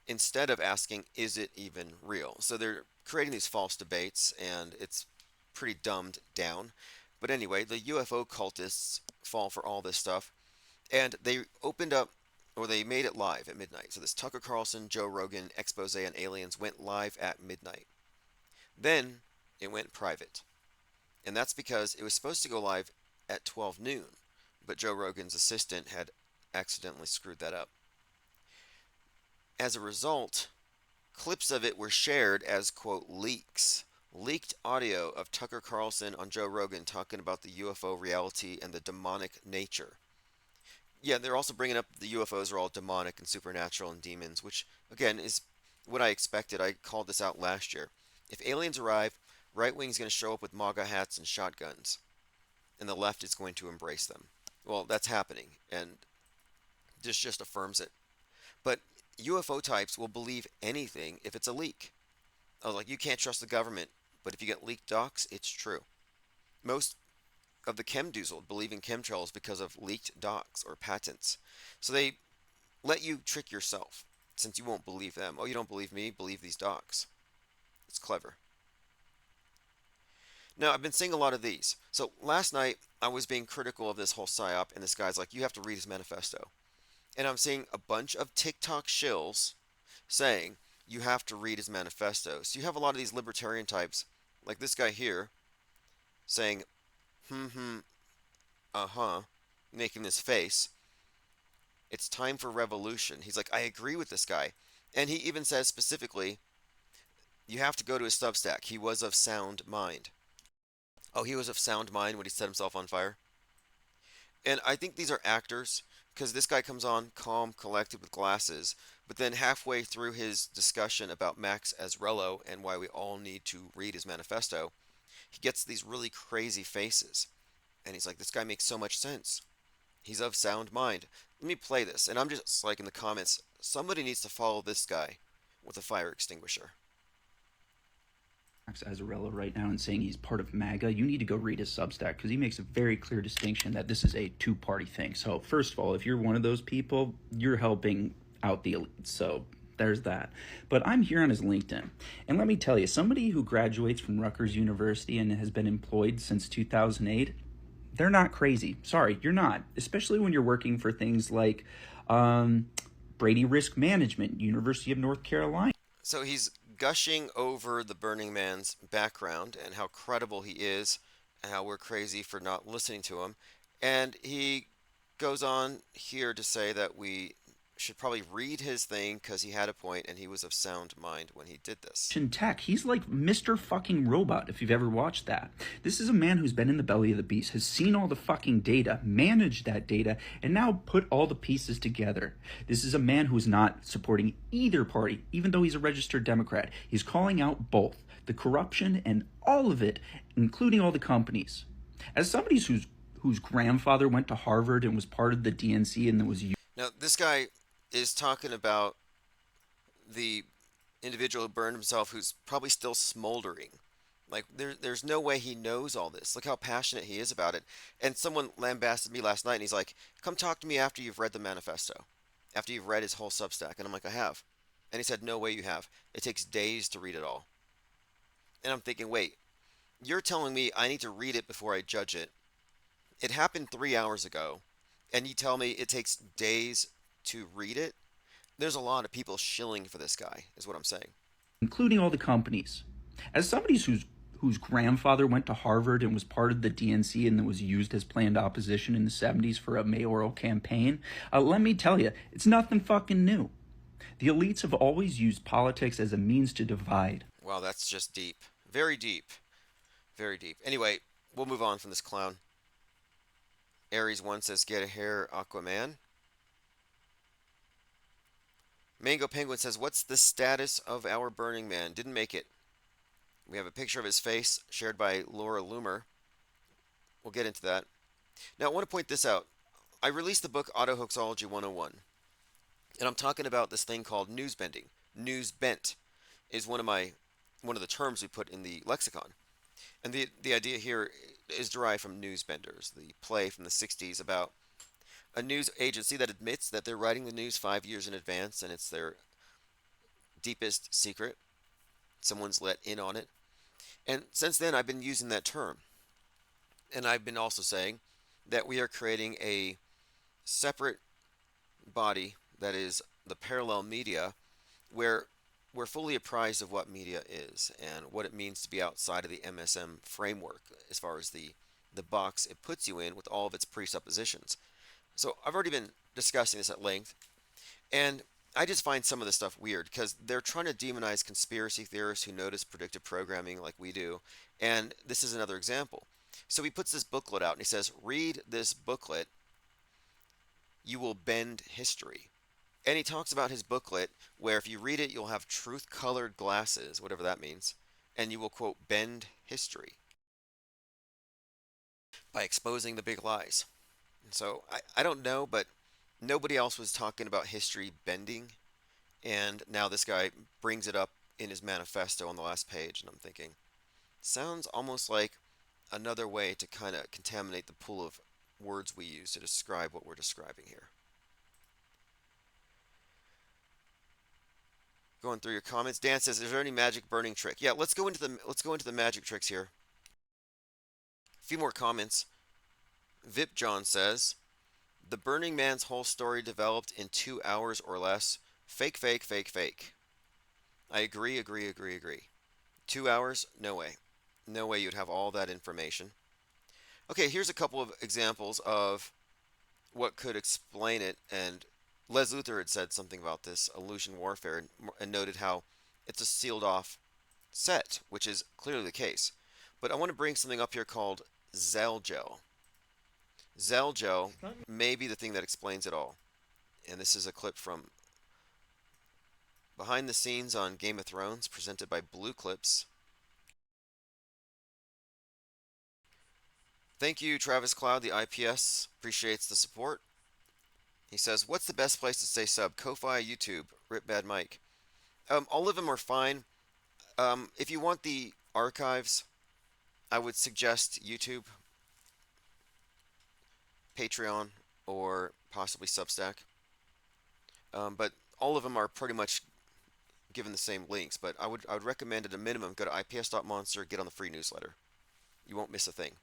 instead of asking, is it even real? So they're creating these false debates, and it's pretty dumbed down. But anyway, the UFO cultists fall for all this stuff, and they opened up, or they made it live at midnight. So this Tucker Carlson, Joe Rogan expose on aliens went live at midnight. Then it went private. And that's because it was supposed to go live at 12 noon, but Joe Rogan's assistant had accidentally screwed that up. As a result, clips of it were shared as, quote, leaks. Leaked audio of Tucker Carlson on Joe Rogan talking about the UFO reality and the demonic nature. Yeah, they're also bringing up the UFOs are all demonic and supernatural and demons, which, again, is what I expected. I called this out last year. If aliens arrive, right wing is going to show up with MAGA hats and shotguns, and the left is going to embrace them. Well, that's happening, and this just affirms it. But UFO types will believe anything if it's a leak. I was like, you can't trust the government, but if you get leaked docs, it's true. Most of the chemdoozled believe in chemtrails because of leaked docs or patents. So they let you trick yourself, since you won't believe them. Oh, you don't believe me? Believe these docs. It's clever. Now, I've been seeing a lot of these. So last night, I was being critical of this whole psyop, and this guy's like, you have to read his manifesto. And I'm seeing a bunch of TikTok shills saying, you have to read his manifesto. So you have a lot of these libertarian types, like this guy here, saying, making this face. It's time for revolution. He's like, I agree with this guy. And he even says specifically, you have to go to his Substack. He was of sound mind. Oh, he was of sound mind when he set himself on fire? And I think these are actors, because this guy comes on calm, collected with glasses, but then halfway through his discussion about Max Azarello and why we all need to read his manifesto, he gets these really crazy faces. And he's like, this guy makes so much sense. He's of sound mind. Let me play this. And I'm just like in the comments, somebody needs to follow this guy with a fire extinguisher. Max Azarello right now and saying he's part of MAGA, you need to go read his Substack, because he makes a very clear distinction that this is a two-party thing. So first of all, if you're one of those people, you're helping out the elites. So there's that. But I'm here on his LinkedIn. And let me tell you, somebody who graduates from Rutgers University and has been employed since 2008, they're not crazy. Sorry, you're not. Especially when you're working for things like Brady Risk Management, University of North Carolina. So he's gushing over the Burning Man's background and how credible he is and how we're crazy for not listening to him. And he goes on here to say that we should probably read his thing because he had a point and he was of sound mind when he did this. Tech. He's like Mr. fucking Robot, if you've ever watched that. This is a man who's been in the belly of the beast, has seen all the fucking data, managed that data, and now put all the pieces together. This is a man who's not supporting either party, even though he's a registered Democrat. He's calling out both the corruption and all of it, including all the companies. As somebody whose grandfather went to Harvard and was part of the DNC and was... Now, this guy is talking about the individual who burned himself who's probably still smoldering. Like, there's no way he knows all this. Look how passionate he is about it. And someone lambasted me last night, and he's like, come talk to me after you've read the manifesto, after you've read his whole Substack. And I'm like, I have. And he said, no way you have. It takes days to read it all. And I'm thinking, wait, you're telling me I need to read it before I judge it. It happened 3 hours ago, and you tell me it takes days to read it? There's a lot of people shilling for this guy, is what I'm saying. Including all the companies. As somebody whose grandfather went to Harvard and was part of the DNC and was used as planned opposition in the 70s for a mayoral campaign, let me tell you, it's nothing fucking new. The elites have always used politics as a means to divide. Wow, that's just deep. Very deep. Very deep. Anyway, we'll move on from this clown. Aries 1 says, get a hair, Aquaman. Mango Penguin says, what's the status of our Burning Man? Didn't make it. We have a picture of his face shared by Laura Loomer. We'll get into that. Now, I want to point this out. I released the book AUTOHOAXology 101, and I'm talking about this thing called news bending. News bent is one of the terms we put in the lexicon. And the idea here is derived from Newsbenders, the play from the 60s about a news agency that admits that they're writing the news 5 years in advance and it's their deepest secret. Someone's let in on it. And since then, I've been using that term. And I've been also saying that we are creating a separate body that is the parallel media, where we're fully apprised of what media is and what it means to be outside of the MSM framework as far as the box it puts you in with all of its presuppositions. So I've already been discussing this at length, and I just find some of this stuff weird because they're trying to demonize conspiracy theorists who notice predictive programming like we do, and this is another example. So he puts this booklet out and he says, read this booklet, you will bend history. And he talks about his booklet where if you read it, you'll have truth-colored glasses, whatever that means, and you will, quote, bend history by exposing the big lies. And so I don't know, but nobody else was talking about history bending, and now this guy brings it up in his manifesto on the last page, and I'm thinking, sounds almost like another way to kind of contaminate the pool of words we use to describe what we're describing here. Going through your comments, Dan says, "Is there any magic burning trick?" Yeah, let's go into the magic tricks here. A few more comments. Vip John says, "The Burning Man's whole story developed in 2 hours or less. Fake, fake, fake, fake." I agree, agree, agree, agree. 2 hours? No way. No way you'd have all that information. Okay, here's a couple of examples of what could explain it, and Les Luthor had said something about this illusion warfare and noted how it's a sealed off set, which is clearly the case. But I want to bring something up here called Zell Gel. Zell Gel may be the thing that explains it all. And this is a clip from behind the scenes on Game of Thrones presented by Blue Clips. Thank you, Travis Cloud, the IPS. Appreciates the support. He says, "What's the best place to stay sub? Ko-Fi, YouTube, Rip Bad Mike." All of them are fine. If you want the archives, I would suggest YouTube, Patreon, or possibly Substack. But all of them are pretty much given the same links. But I would recommend at a minimum go to ips.monster, get on the free newsletter. You won't miss a thing.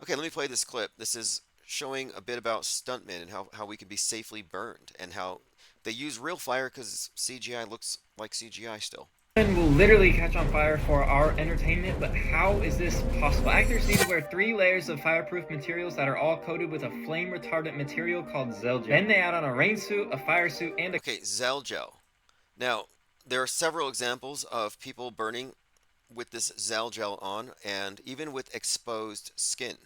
Okay, let me play this clip. This is showing a bit about stuntmen and how we can be safely burned and how they use real fire because CGI looks like CGI still. And will literally catch on fire for our entertainment, but how is this possible? Actors need to wear 3 layers of fireproof materials that are all coated with a flame retardant material called Zell Gel. Then they add on a rain suit, a fire suit, and a... Okay, Zell Gel. Now, there are several examples of people burning with this Zell Gel on, and even with exposed skin.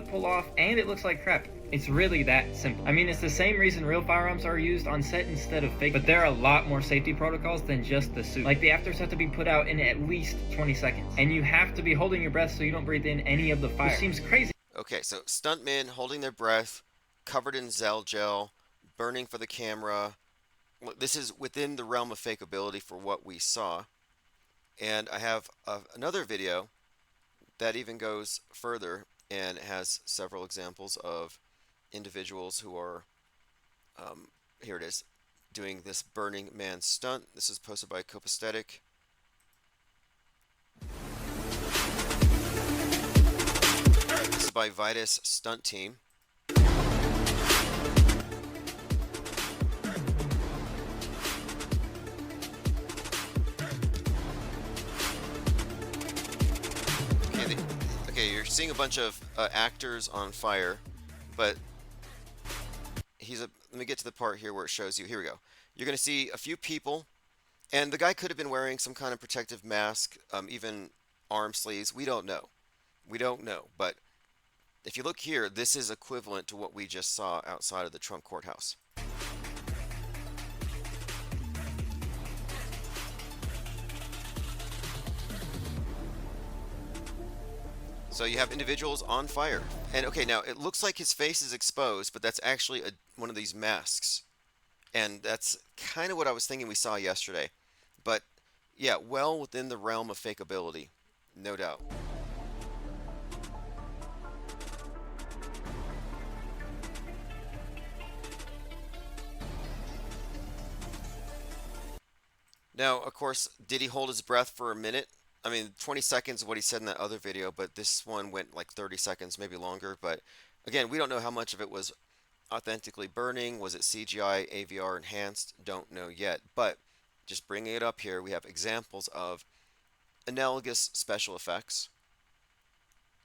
Pull off, and it looks like crap. It's really that simple. I mean, it's the same reason real firearms are used on set instead of fake, but there are a lot more safety protocols than just the suit. Like, the afters have to be put out in at least 20 seconds, and you have to be holding your breath so you don't breathe in any of the fire. Which seems crazy. Okay, so stuntmen holding their breath, covered in Zell Gel, burning for the camera. This is within the realm of fakeability for what we saw. And I have another video that even goes further and has several examples of individuals who are, here it is, doing this Burning Man stunt. This is posted by Copaesthetic. This is by Vitus Stunt Team. Okay, you're seeing a bunch of actors on fire, but let me get to the part here where it shows you. Here we go. You're going to see a few people, and the guy could have been wearing some kind of protective mask, even arm sleeves. We don't know. We don't know, but if you look here, this is equivalent to what we just saw outside of the Trump courthouse. So you have individuals on fire. And okay, now it looks like his face is exposed, but that's actually one of these masks. And that's kind of what I was thinking we saw yesterday. But yeah, well within the realm of fakeability, no doubt. Now, of course, did he hold his breath for a minute? I mean, 20 seconds is what he said in that other video, but this one went like 30 seconds, maybe longer. But again, we don't know how much of it was authentically burning. Was it CGI, AVR enhanced? Don't know yet. But just bringing it up here, we have examples of analogous special effects.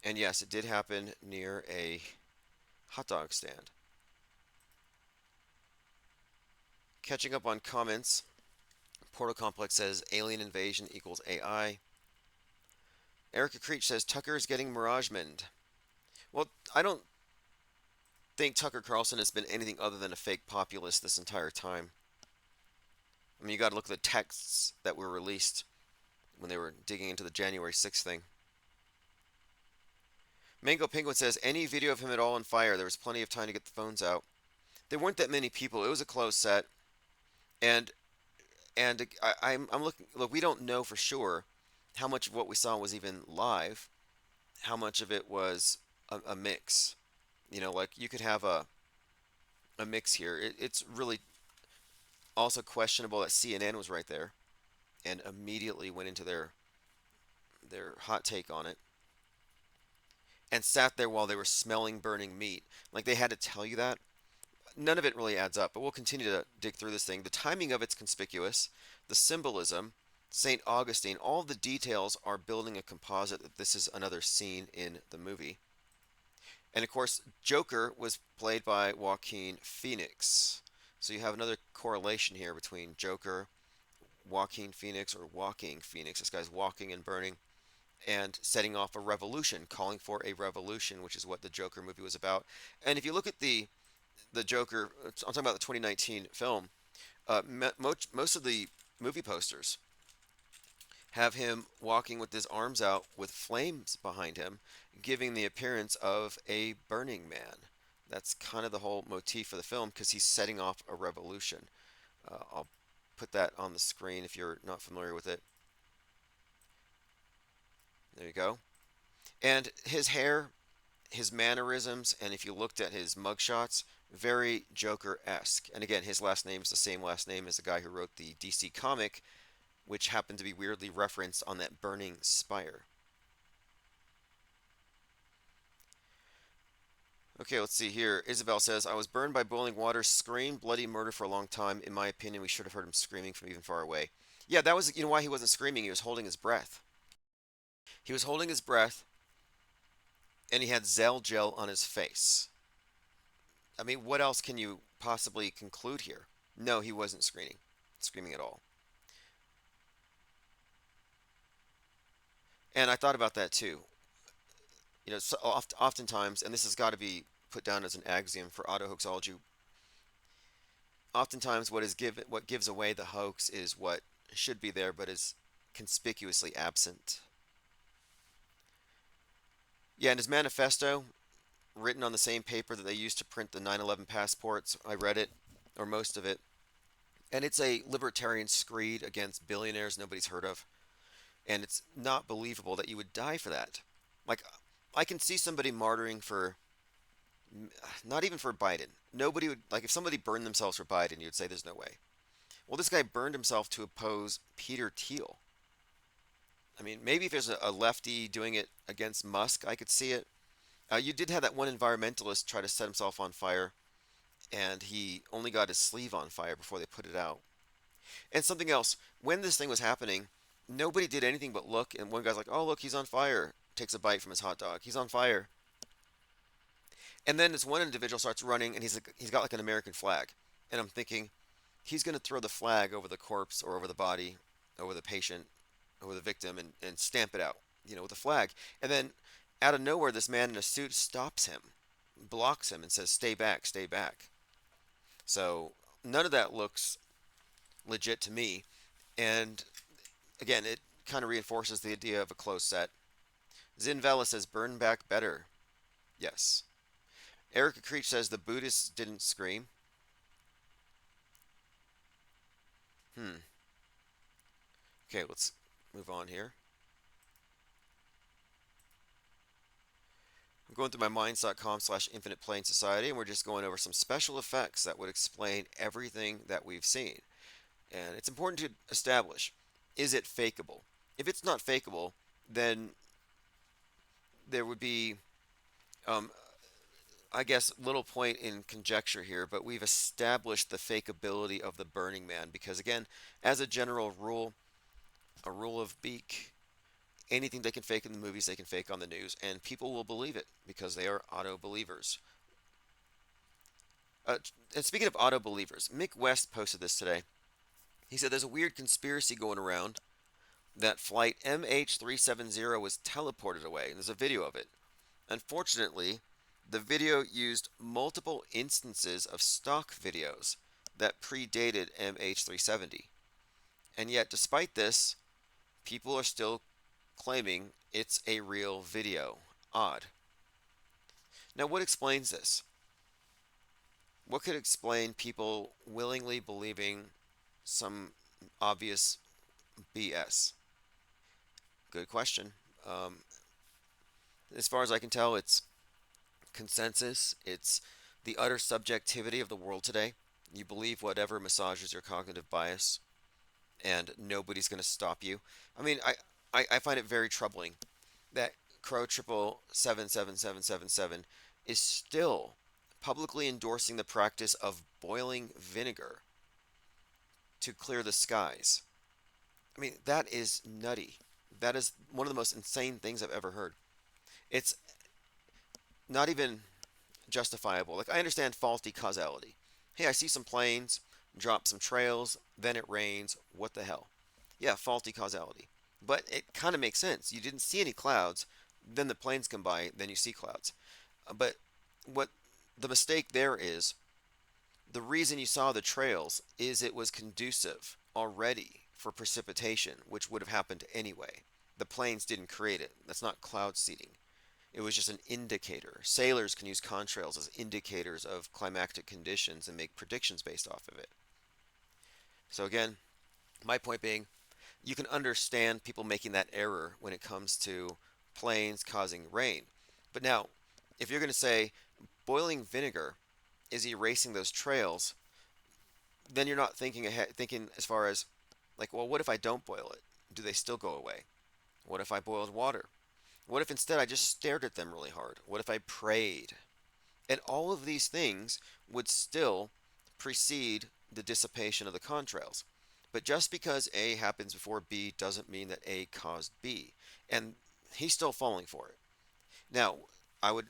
And yes, it did happen near a hot dog stand. Catching up on comments, Portal Complex says alien invasion equals AI. Erica Creech says Tucker is getting mirage-mined. Well, I don't think Tucker Carlson has been anything other than a fake populist this entire time. I mean, you got to look at the texts that were released when they were digging into the January 6th thing. Mango Penguin says any video of him at all on fire. There was plenty of time to get the phones out. There weren't that many people. It was a closed set, and I'm looking. Look, we don't know for sure how much of what we saw was even live, how much of it was a mix. You know, like you could have a mix here. It's really also questionable that CNN was right there and immediately went into their hot take on it and sat there while they were smelling burning meat. Like they had to tell you that. None of it really adds up, but we'll continue to dig through this thing. The timing of it's conspicuous. The symbolism, St. Augustine, all the details are building a composite that this is another scene in the movie. And of course, Joker was played by Joaquin Phoenix. So you have another correlation here between Joker, Joaquin Phoenix, or Walking Phoenix. This guy's walking and burning and setting off a revolution, calling for a revolution, which is what the Joker movie was about. And if you look at the Joker, I'm talking about the 2019 film, most of the movie posters have him walking with his arms out with flames behind him, giving the appearance of a burning man. That's kind of the whole motif of the film because he's setting off a revolution. I'll put that on the screen if you're not familiar with it. There you go. And his hair, his mannerisms, and if you looked at his mugshots, very Joker-esque. And again, his last name is the same last name as the guy who wrote the DC comic, which happened to be weirdly referenced on that burning spire. Okay, let's see here. Isabel says, I was burned by boiling water, screamed bloody murder for a long time. In my opinion, we should have heard him screaming from even far away. Yeah, that was, why he wasn't screaming. He was holding his breath. He was holding his breath, and he had Zell gel on his face. I mean, what else can you possibly conclude here? No, he wasn't screaming at all. And I thought about that too. So oftentimes, and this has got to be put down as an axiom for autohoaxology, oftentimes what gives away the hoax is what should be there but is conspicuously absent. Yeah, and his manifesto, written on the same paper that they used to print the 9/11 passports, I read it, or most of it, and it's a libertarian screed against billionaires nobody's heard of, and it's not believable that you would die for that. Like, I can see somebody martyring for, not even for Biden. Nobody would, like if somebody burned themselves for Biden, you'd say there's no way. Well, this guy burned himself to oppose Peter Thiel. I mean, maybe if there's a lefty doing it against Musk, I could see it. You did have that one environmentalist try to set himself on fire, and he only got his sleeve on fire before they put it out. And something else, when this thing was happening, nobody did anything but look, and one guy's like, oh, look, he's on fire. Takes a bite from his hot dog. He's on fire. And then this one individual starts running, and he's got like an American flag. And I'm thinking, he's going to throw the flag over the corpse or over the body, over the patient, over the victim, and stamp it out, with a flag. And then out of nowhere, this man in a suit stops him, blocks him, and says, stay back, stay back. So none of that looks legit to me. And again, it kind of reinforces the idea of a closed set. Zinvella says burn back better. Yes. Erica Creech says the Buddhists didn't scream. Okay, let's move on here. I'm going through my minds.com/infinite plane society, and we're just going over some special effects that would explain everything that we've seen. And it's important to establish, is it fakeable? If it's not fakeable, then there would be, um, I guess, little point in conjecture here, but we've established the fakeability of the Burning Man because, again, as a general rule, a rule of beak, anything they can fake in the movies, they can fake on the news, and people will believe it because they are auto believers. And speaking of auto believers, Mick West posted this today. He said there's a weird conspiracy going around that flight MH370 was teleported away, and there's a video of it. Unfortunately, the video used multiple instances of stock videos that predated MH370. And yet, despite this, people are still claiming it's a real video. Odd. Now, what explains this? What could explain people willingly believing some obvious BS? Good question. As far as I can tell, it's consensus. It's the utter subjectivity of the world today. You believe whatever massages your cognitive bias, and nobody's going to stop you. I mean, I find it very troubling that Crow 7777777 is still publicly endorsing the practice of boiling vinegar to clear the skies. I mean, that is nutty. That is one of the most insane things I've ever heard. It's not even justifiable. Like, I understand faulty causality. Hey, I see some planes, drop some trails, then it rains. What the hell? Yeah, faulty causality. But it kind of makes sense. You didn't see any clouds, then the planes come by, then you see clouds. But what the mistake there is, the reason you saw the trails is it was conducive already for precipitation, which would have happened anyway. The planes didn't create it. That's not cloud seeding. It was just an indicator. Sailors can use contrails as indicators of climatic conditions and make predictions based off of it. So again, my point being, you can understand people making that error when it comes to planes causing rain. But now, if you're going to say boiling vinegar is erasing those trails, then you're not thinking ahead, thinking as far as like, well, what if I don't boil it? Do they still go away? What if I boiled water? What if instead I just stared at them really hard? What if I prayed? And all of these things would still precede the dissipation of the contrails. But just because A happens before B doesn't mean that A caused B. And he's still falling for it. Now, I would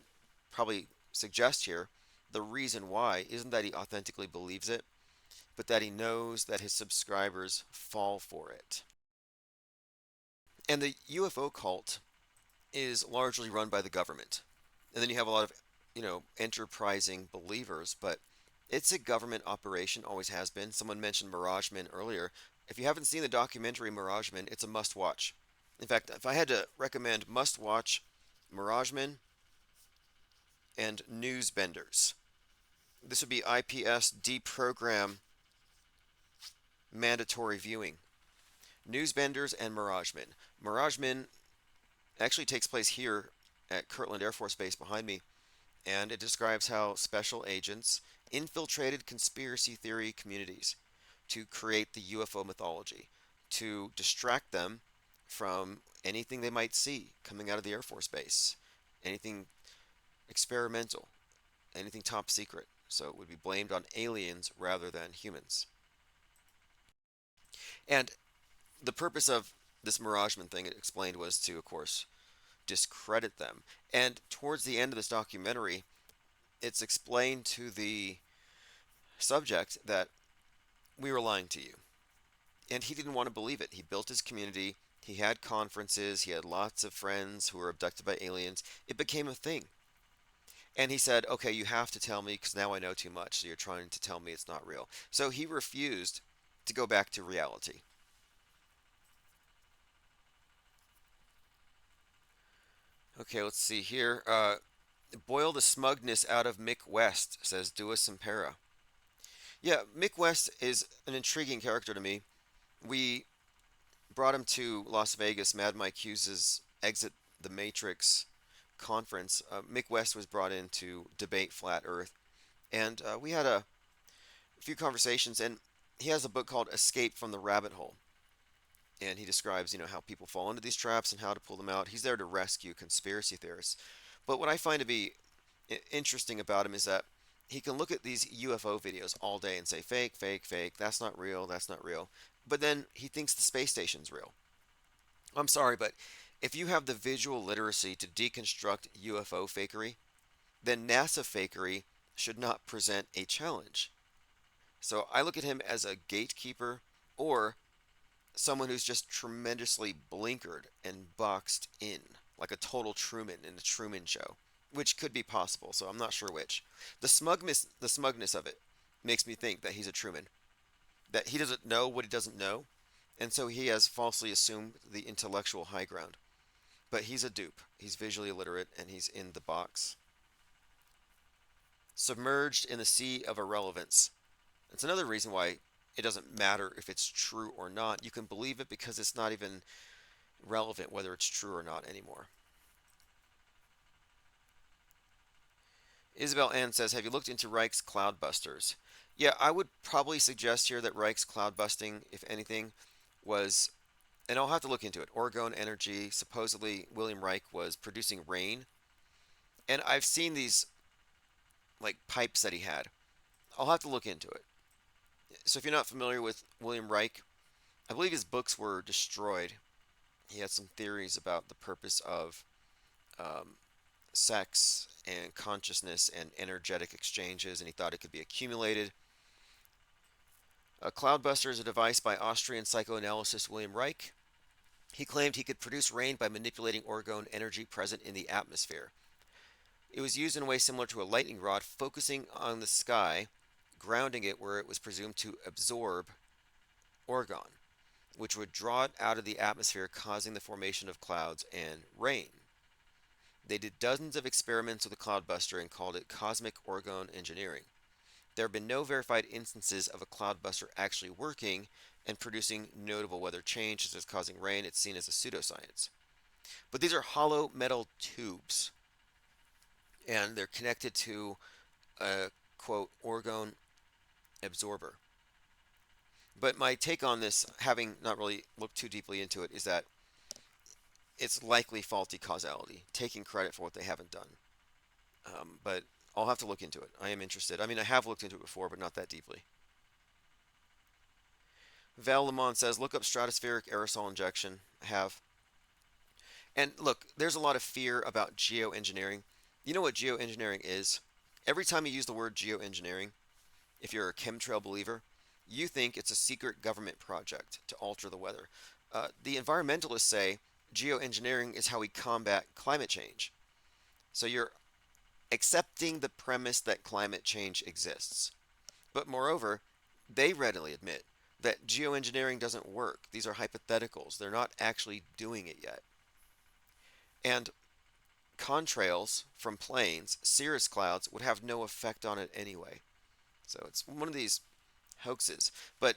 probably suggest here the reason why isn't that he authentically believes it, but that he knows that his subscribers fall for it. And the UFO cult is largely run by the government. And then you have a lot of, enterprising believers, but it's a government operation, always has been. Someone mentioned Mirage Men earlier. If you haven't seen the documentary Mirage Men, it's a must watch. In fact, if I had to recommend must watch Mirage Men and Newsbenders, this would be IPS deprogram mandatory viewing. Newsbenders and Mirage Men. Mirage Men actually takes place here at Kirtland Air Force Base behind me, and it describes how special agents infiltrated conspiracy theory communities to create the UFO mythology, to distract them from anything they might see coming out of the Air Force Base, anything experimental, anything top secret. So it would be blamed on aliens rather than humans. And the purpose of this Mirageman thing, it explained, was to, of course, discredit them. And towards the end of this documentary, it's explained to the subject that we were lying to you. And he didn't want to believe it. He built his community. He had conferences. He had lots of friends who were abducted by aliens. It became a thing. And he said, okay, you have to tell me because now I know too much. So you're trying to tell me it's not real. So he refused to go back to reality. Okay, let's see here. Boil the smugness out of Mick West, says Dua Simpera. Yeah, Mick West is an intriguing character to me. We brought him to Las Vegas, Mad Mike Hughes's Exit the Matrix conference. Mick West was brought in to debate flat Earth, and we had a few conversations. And he has a book called Escape from the Rabbit Hole, and he describes, how people fall into these traps and how to pull them out. He's there to rescue conspiracy theorists. But what I find to be interesting about him is that he can look at these UFO videos all day and say fake, fake, fake. That's not real. That's not real. But then he thinks the space station's real. I'm sorry, but if you have the visual literacy to deconstruct UFO fakery, then NASA fakery should not present a challenge. So I look at him as a gatekeeper or someone who's just tremendously blinkered and boxed in, like a total Truman in the Truman Show, which could be possible. So I'm not sure which. The smugness of it makes me think that he's a Truman, that he doesn't know what he doesn't know, and so he has falsely assumed the intellectual high ground. But he's a dupe. He's visually illiterate, and he's in the box. Submerged in the sea of irrelevance. It's another reason why it doesn't matter if it's true or not. You can believe it because it's not even relevant whether it's true or not anymore. Isabel Ann says, have you looked into Reich's cloudbusters? Yeah, I would probably suggest here that Reich's cloudbusting, if anything, was, and I'll have to look into it, Orgone Energy. Supposedly William Reich was producing rain. And I've seen these like pipes that he had. I'll have to look into it. So if you're not familiar with William Reich, I believe his books were destroyed. He had some theories about the purpose of sex and consciousness and energetic exchanges, and he thought it could be accumulated. A cloudbuster is a device by Austrian psychoanalyst William Reich. He claimed he could produce rain by manipulating orgone energy present in the atmosphere. It was used in a way similar to a lightning rod, focusing on the sky, grounding it where it was presumed to absorb orgone, which would draw it out of the atmosphere, causing the formation of clouds and rain. They did dozens of experiments with the cloudbuster and called it cosmic orgone engineering. There have been no verified instances of a cloudbuster actually working and producing notable weather change such as causing rain. It's seen as a pseudoscience. But these are hollow metal tubes, and they're connected to a, quote, orgone absorber. But my take on this, having not really looked too deeply into it, is that it's likely faulty causality, taking credit for what they haven't done. But I'll have to look into it. I am interested. I mean, I have looked into it before, but not that deeply. Val Lamont says, look up stratospheric aerosol injection. I have. And look, there's a lot of fear about geoengineering. You know what geoengineering is? Every time you use the word geoengineering, if you're a chemtrail believer, you think it's a secret government project to alter the weather. The environmentalists say geoengineering is how we combat climate change. So you're accepting the premise that climate change exists. But moreover, they readily admit that geoengineering doesn't work. These are hypotheticals. They're not actually doing it yet. And contrails from planes, cirrus clouds, would have no effect on it anyway. So it's one of these hoaxes. But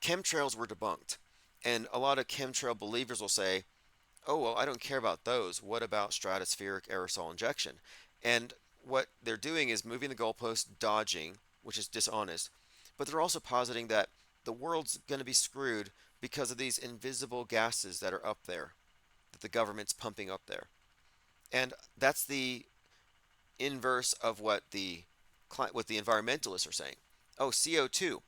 chemtrails were debunked. And a lot of chemtrail believers will say, oh, well, I don't care about those. What about stratospheric aerosol injection? And what they're doing is moving the goalpost, dodging, which is dishonest. But they're also positing that the world's going to be screwed because of these invisible gases that are up there, that the government's pumping up there. And that's the inverse of what the environmentalists are saying. Oh, CO2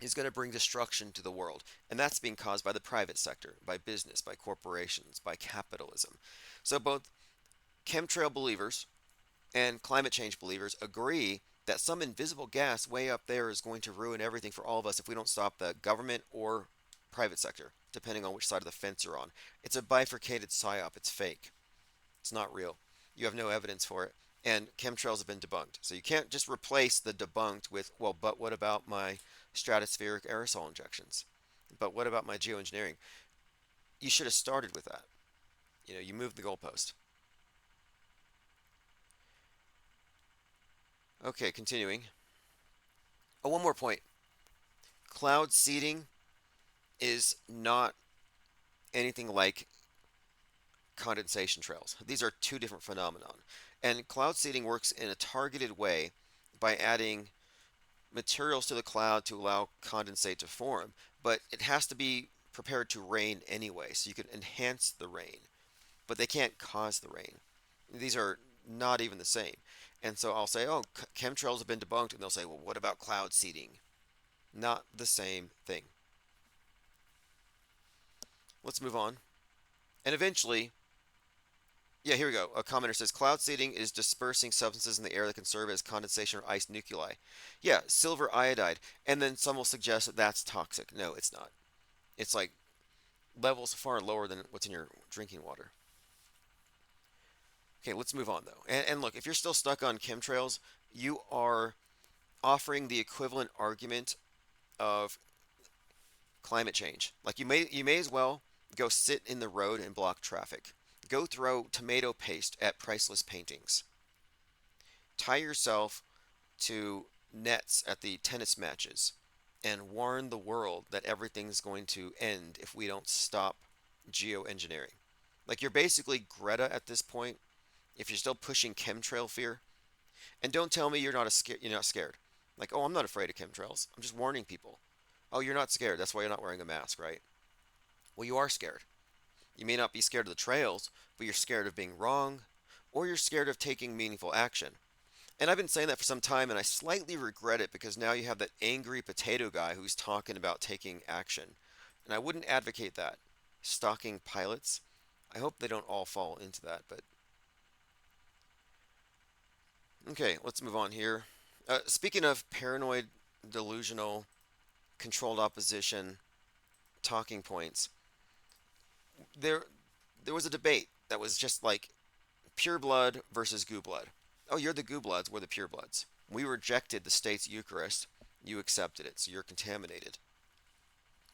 is going to bring destruction to the world. And that's being caused by the private sector, by business, by corporations, by capitalism. So both chemtrail believers and climate change believers agree that some invisible gas way up there is going to ruin everything for all of us if we don't stop the government or private sector, depending on which side of the fence you're on. It's a bifurcated psyop. It's fake. It's not real. You have no evidence for it. And chemtrails have been debunked. So you can't just replace the debunked with, well, but what about my stratospheric aerosol injections? But what about my geoengineering? You should have started with that. You moved the goalpost. Okay, continuing. Oh, one more point. Cloud seeding is not anything like condensation trails. These are two different phenomena. And cloud seeding works in a targeted way by adding materials to the cloud to allow condensate to form, but it has to be prepared to rain anyway, so you can enhance the rain, but they can't cause the rain. These are not even the same. And so I'll say, oh, chemtrails have been debunked, and they'll say, well, what about cloud seeding? Not the same thing. Let's move on. And eventually, yeah, here we go. A commenter says cloud seeding is dispersing substances in the air that can serve as condensation or ice nuclei. Yeah, silver iodide. And then some will suggest that that's toxic. No, it's not. It's like levels far lower than what's in your drinking water. Okay, let's move on though. And look, if you're still stuck on chemtrails, you are offering the equivalent argument of climate change. Like you may as well go sit in the road and block traffic. Go throw tomato paste at priceless paintings. Tie yourself to nets at the tennis matches and warn the world that everything's going to end if we don't stop geoengineering. Like you're basically Greta at this point if you're still pushing chemtrail fear. And don't tell me you're not scared. Like, oh, I'm not afraid of chemtrails. I'm just warning people. Oh, you're not scared. That's why you're not wearing a mask, right? Well, you are scared. You may not be scared of the trails, but you're scared of being wrong, or you're scared of taking meaningful action. And I've been saying that for some time, and I slightly regret it because now you have that angry potato guy who's talking about taking action. And I wouldn't advocate that. Stalking pilots. I hope they don't all fall into that, but okay, let's move on here. Speaking of paranoid, delusional, controlled opposition talking points, there there was a debate that was just like pure blood versus goo blood. Oh, you're the goo bloods, we're the pure bloods. We rejected the state's Eucharist, you accepted it, so you're contaminated.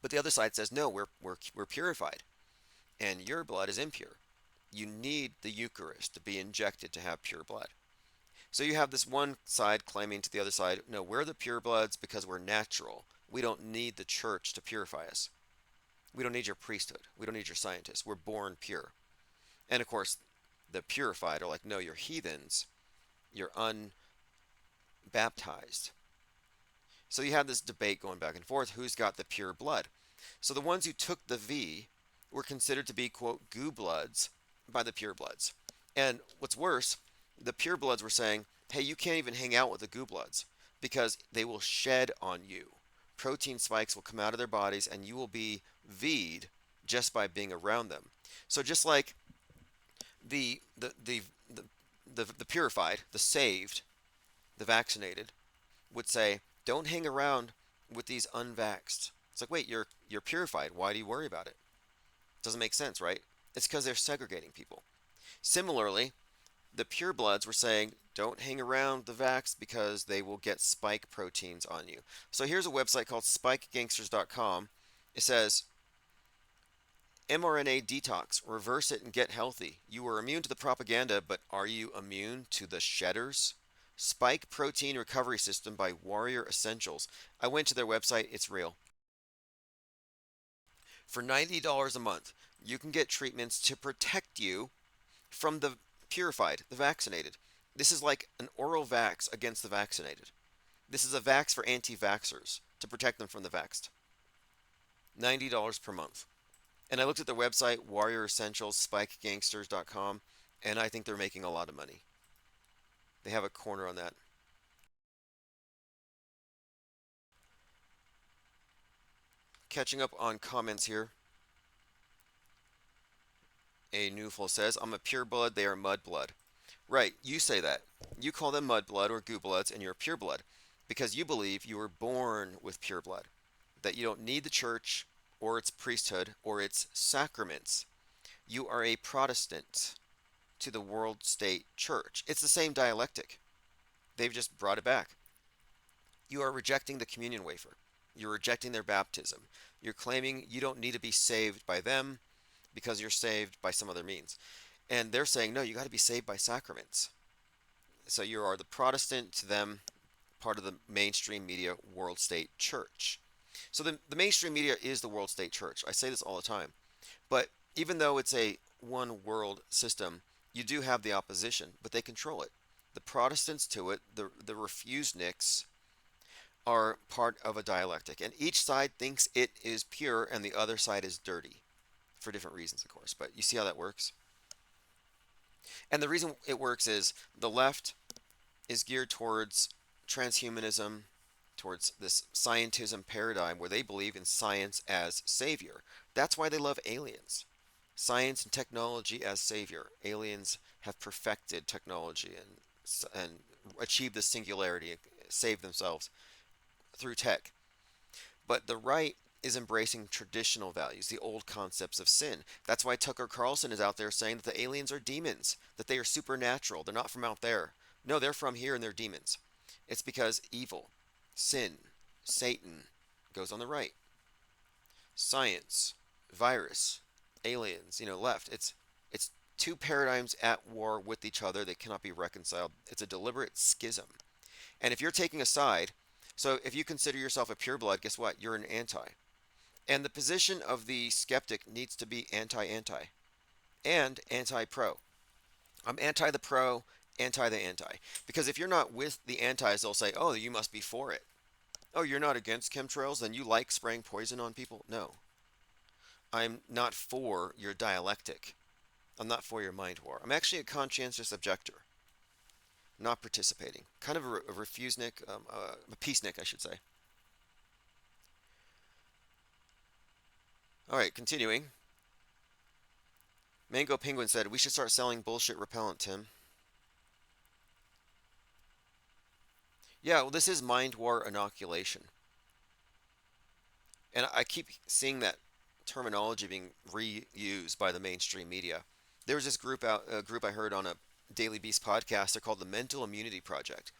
But the other side says no, we're purified, and your blood is impure. You need the Eucharist to be injected to have pure blood. So you have this one side claiming to the other side, no, we're the purebloods because we're natural. We don't need the church to purify us. We don't need your priesthood. We don't need your scientists. We're born pure. And of course, the purified are like, no, you're heathens. You're unbaptized. So you have this debate going back and forth. Who's got the pure blood? So the ones who took the V were considered to be, quote, goo bloods by the purebloods. And what's worse, the purebloods were saying, hey, you can't even hang out with the goo bloods because they will shed on you. Protein spikes will come out of their bodies and you will be V'd just by being around them. So just like the purified, the saved, the vaccinated would say, don't hang around with these unvaxxed. It's like, wait, you're purified. Why do you worry about it? Doesn't make sense, right? It's because they're segregating people. Similarly, the purebloods were saying, don't hang around the vax because they will get spike proteins on you. So here's a website called spikegangsters.com. It says, mRNA detox, reverse it and get healthy. You are immune to the propaganda, but are you immune to the shedders? Spike Protein Recovery System by Warrior Essentials. I went to their website, it's real. For $90 a month, you can get treatments to protect you from the purified, the vaccinated. This is like an oral vax against the vaccinated. This is a vax for anti-vaxxers to protect them from the vaxxed. $90 per month. And I looked at their website, Warrior Essentials, spikegangsters.com, and I think they're making a lot of money. They have a corner on that. Catching up on comments here. A Newful says, I'm a pure blood, they are mud blood. Right, you say that. You call them mud blood or goo bloods, and you're pure blood because you believe you were born with pure blood, that you don't need the church or its priesthood or its sacraments. You are a Protestant to the world state church. It's the same dialectic. They've just brought it back. You are rejecting the communion wafer. You're rejecting their baptism. You're claiming you don't need to be saved by them because you're saved by some other means. And they're saying, no, you got to be saved by sacraments. So you are the Protestant to them, part of the mainstream media world state church. So the mainstream media is the world state church. I say this all the time. But even though it's a one world system, you do have the opposition, but they control it. The Protestants to it, the refuseniks, are part of a dialectic, and each side thinks it is pure and the other side is dirty for different reasons, of course. But you see how that works? And the reason it works is the left is geared towards transhumanism, towards this scientism paradigm where they believe in science as savior. That's why they love aliens. Science and technology as savior. Aliens have perfected technology and achieved the singularity, saved themselves through tech. But the right is embracing traditional values, the old concepts of sin. That's why Tucker Carlson is out there saying that the aliens are demons, that they are supernatural. They're not from out there. No, they're from here and they're demons. It's because evil, sin, Satan goes on the right. Science, virus, aliens, left. It's two paradigms at war with each other. They cannot be reconciled. It's a deliberate schism. And if you're taking a side, so if you consider yourself a pureblood, guess what? You're an anti. And the position of the skeptic needs to be anti-anti and anti-pro. I'm anti the pro, anti the anti. Because if you're not with the antis, they'll say, oh, you must be for it. Oh, you're not against chemtrails? Then you like spraying poison on people? No. I'm not for your dialectic. I'm not for your mind war. I'm actually a conscientious objector. Not participating. Kind of a refusenik, a peacenik, I should say. All right, continuing. Mango Penguin said, we should start selling bullshit repellent, Tim. Yeah, well, this is mind war inoculation. And I keep seeing that terminology being reused by the mainstream media. There was this group I heard on a Daily Beast podcast. They're called the Mental Immunity Project.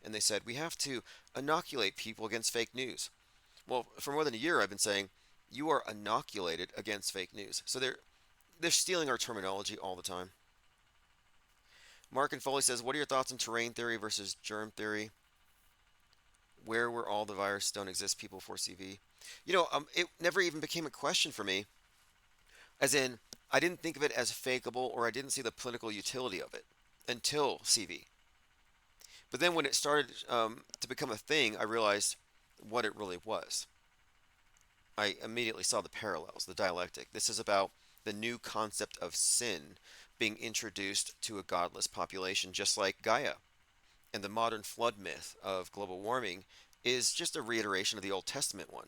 And they said, we have to inoculate people against fake news. Well, for more than a year, I've been saying, you are inoculated against fake news. So they're stealing our terminology all the time. Mark and Foley says, what are your thoughts on terrain theory versus germ theory? Where all the viruses don't exist, people for CV? It never even became a question for me. As in, I didn't think of it as fakeable, or I didn't see the political utility of it until CV. But then when it started to become a thing, I realized what it really was. I immediately saw the parallels, the dialectic. This is about the new concept of sin being introduced to a godless population, just like Gaia. And the modern flood myth of global warming is just a reiteration of the Old Testament one,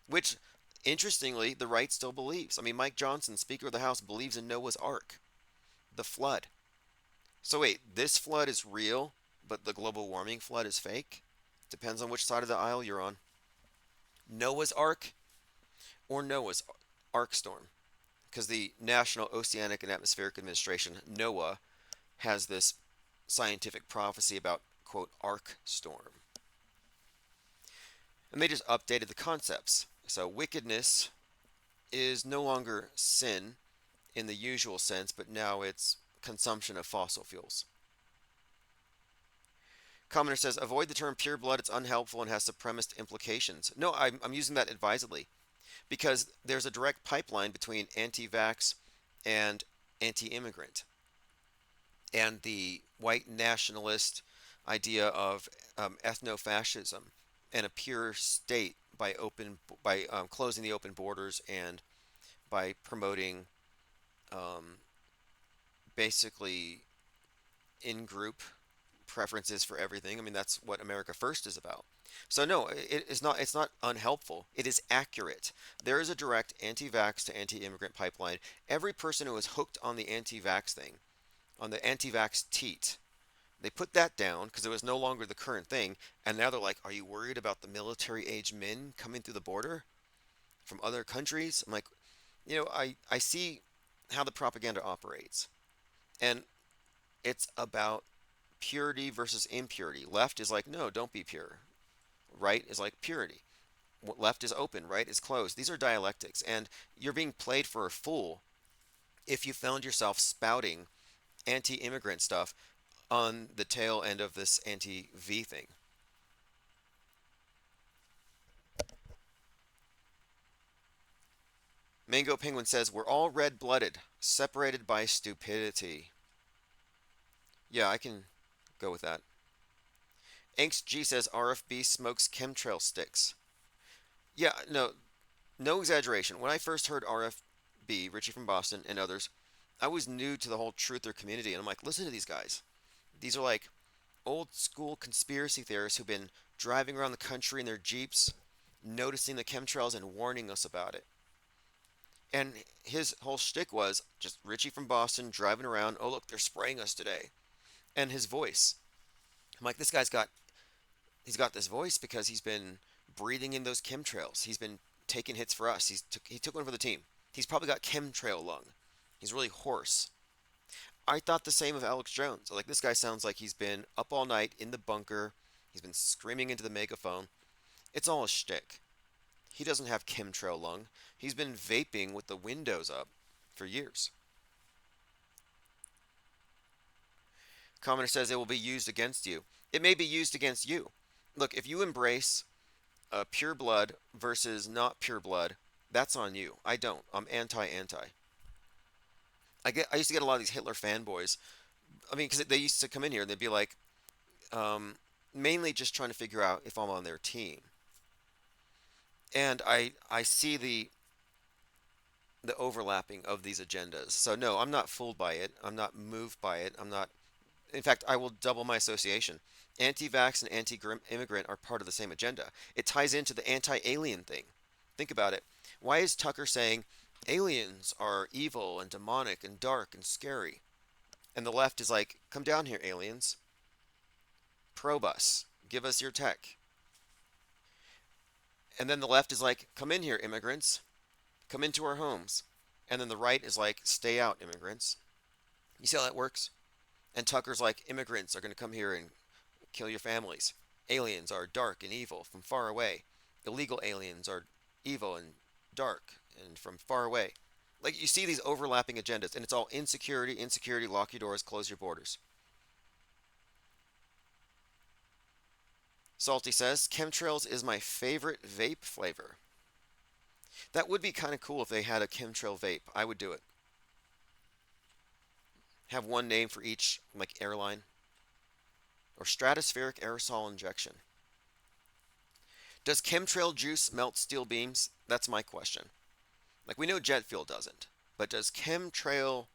which, interestingly, the right still believes. I mean, Mike Johnson, Speaker of the House, believes in Noah's Ark, the flood. So wait, this flood is real, but the global warming flood is fake? Depends on which side of the aisle you're on. Noah's Ark or Noah's Ark storm? Because the National Oceanic and Atmospheric Administration, NOAA, has this scientific prophecy about, quote, arc storm. And they just updated the concepts. So wickedness is no longer sin in the usual sense, but now it's consumption of fossil fuels. Commenter says, avoid the term pure blood. It's unhelpful and has supremacist implications. No, I'm using that advisedly because there's a direct pipeline between anti-vax and anti-immigrant. And the white nationalist idea of ethno-fascism and a pure state by closing the open borders and by promoting basically in-group preferences for everything. I mean, that's what America First is about. So no, it's not unhelpful. It is accurate. There is a direct anti-vax to anti-immigrant pipeline. Every person who is hooked on the anti-vax thing, on the anti-vax teat, they put that down because it was no longer the current thing, and now they're like, are you worried about the military-age men coming through the border from other countries? I'm like, I see how the propaganda operates, and it's about purity versus impurity. Left is like, no, don't be pure. Right is like purity. Left is open, right is closed. These are dialectics, and you're being played for a fool if you found yourself spouting anti-immigrant stuff on the tail end of this anti-V thing. Mango Penguin says, we're all red-blooded, separated by stupidity. Yeah, I can go with that. Angst G says, RFB smokes chemtrail sticks. Yeah, no exaggeration. When I first heard RFB, Richie from Boston, and others, I was new to the whole truther community, and I'm like, listen to these guys. These are like old school conspiracy theorists who've been driving around the country in their Jeeps, noticing the chemtrails and warning us about it. And his whole shtick was just Richie from Boston driving around. Oh, look, they're spraying us today. And his voice. I'm like, this guy's he's got this voice because he's been breathing in those chemtrails. He's been taking hits for us. He took one for the team. He's probably got chemtrail lung. He's really hoarse. I thought the same of Alex Jones. Like, this guy sounds like he's been up all night in the bunker. He's been screaming into the megaphone. It's all a shtick. He doesn't have chemtrail lung. He's been vaping with the windows up for years. Commenter says it will be used against you. It may be used against you. Look, if you embrace pure blood versus not pure blood, that's on you. I don't. I'm anti-anti. I used to get a lot of these Hitler fanboys. I mean, because they used to come in here and they'd be like, mainly just trying to figure out if I'm on their team. And I see the overlapping of these agendas. So no, I'm not fooled by it. I'm not moved by it. I'm not. In fact, I will double my association. Anti-vax and anti-immigrant are part of the same agenda. It ties into the anti-alien thing. Think about it. Why is Tucker saying aliens are evil and demonic and dark and scary? And the left is like, come down here, aliens. Probe us. Give us your tech. And then the left is like, come in here, immigrants. Come into our homes. And then the right is like, stay out, immigrants. You see how that works? And Tucker's like, immigrants are going to come here and kill your families. Aliens are dark and evil from far away. Illegal aliens are evil and dark and from far away. Like, you see these overlapping agendas, and it's all insecurity, insecurity, lock your doors, close your borders. Salty says, chemtrails is my favorite vape flavor. That would be kind of cool if they had a chemtrail vape. I would do it. Have one name for each, like, airline. Or stratospheric aerosol injection. Does chemtrail juice melt steel beams? That's my question. Like, we know jet fuel doesn't. But does chemtrail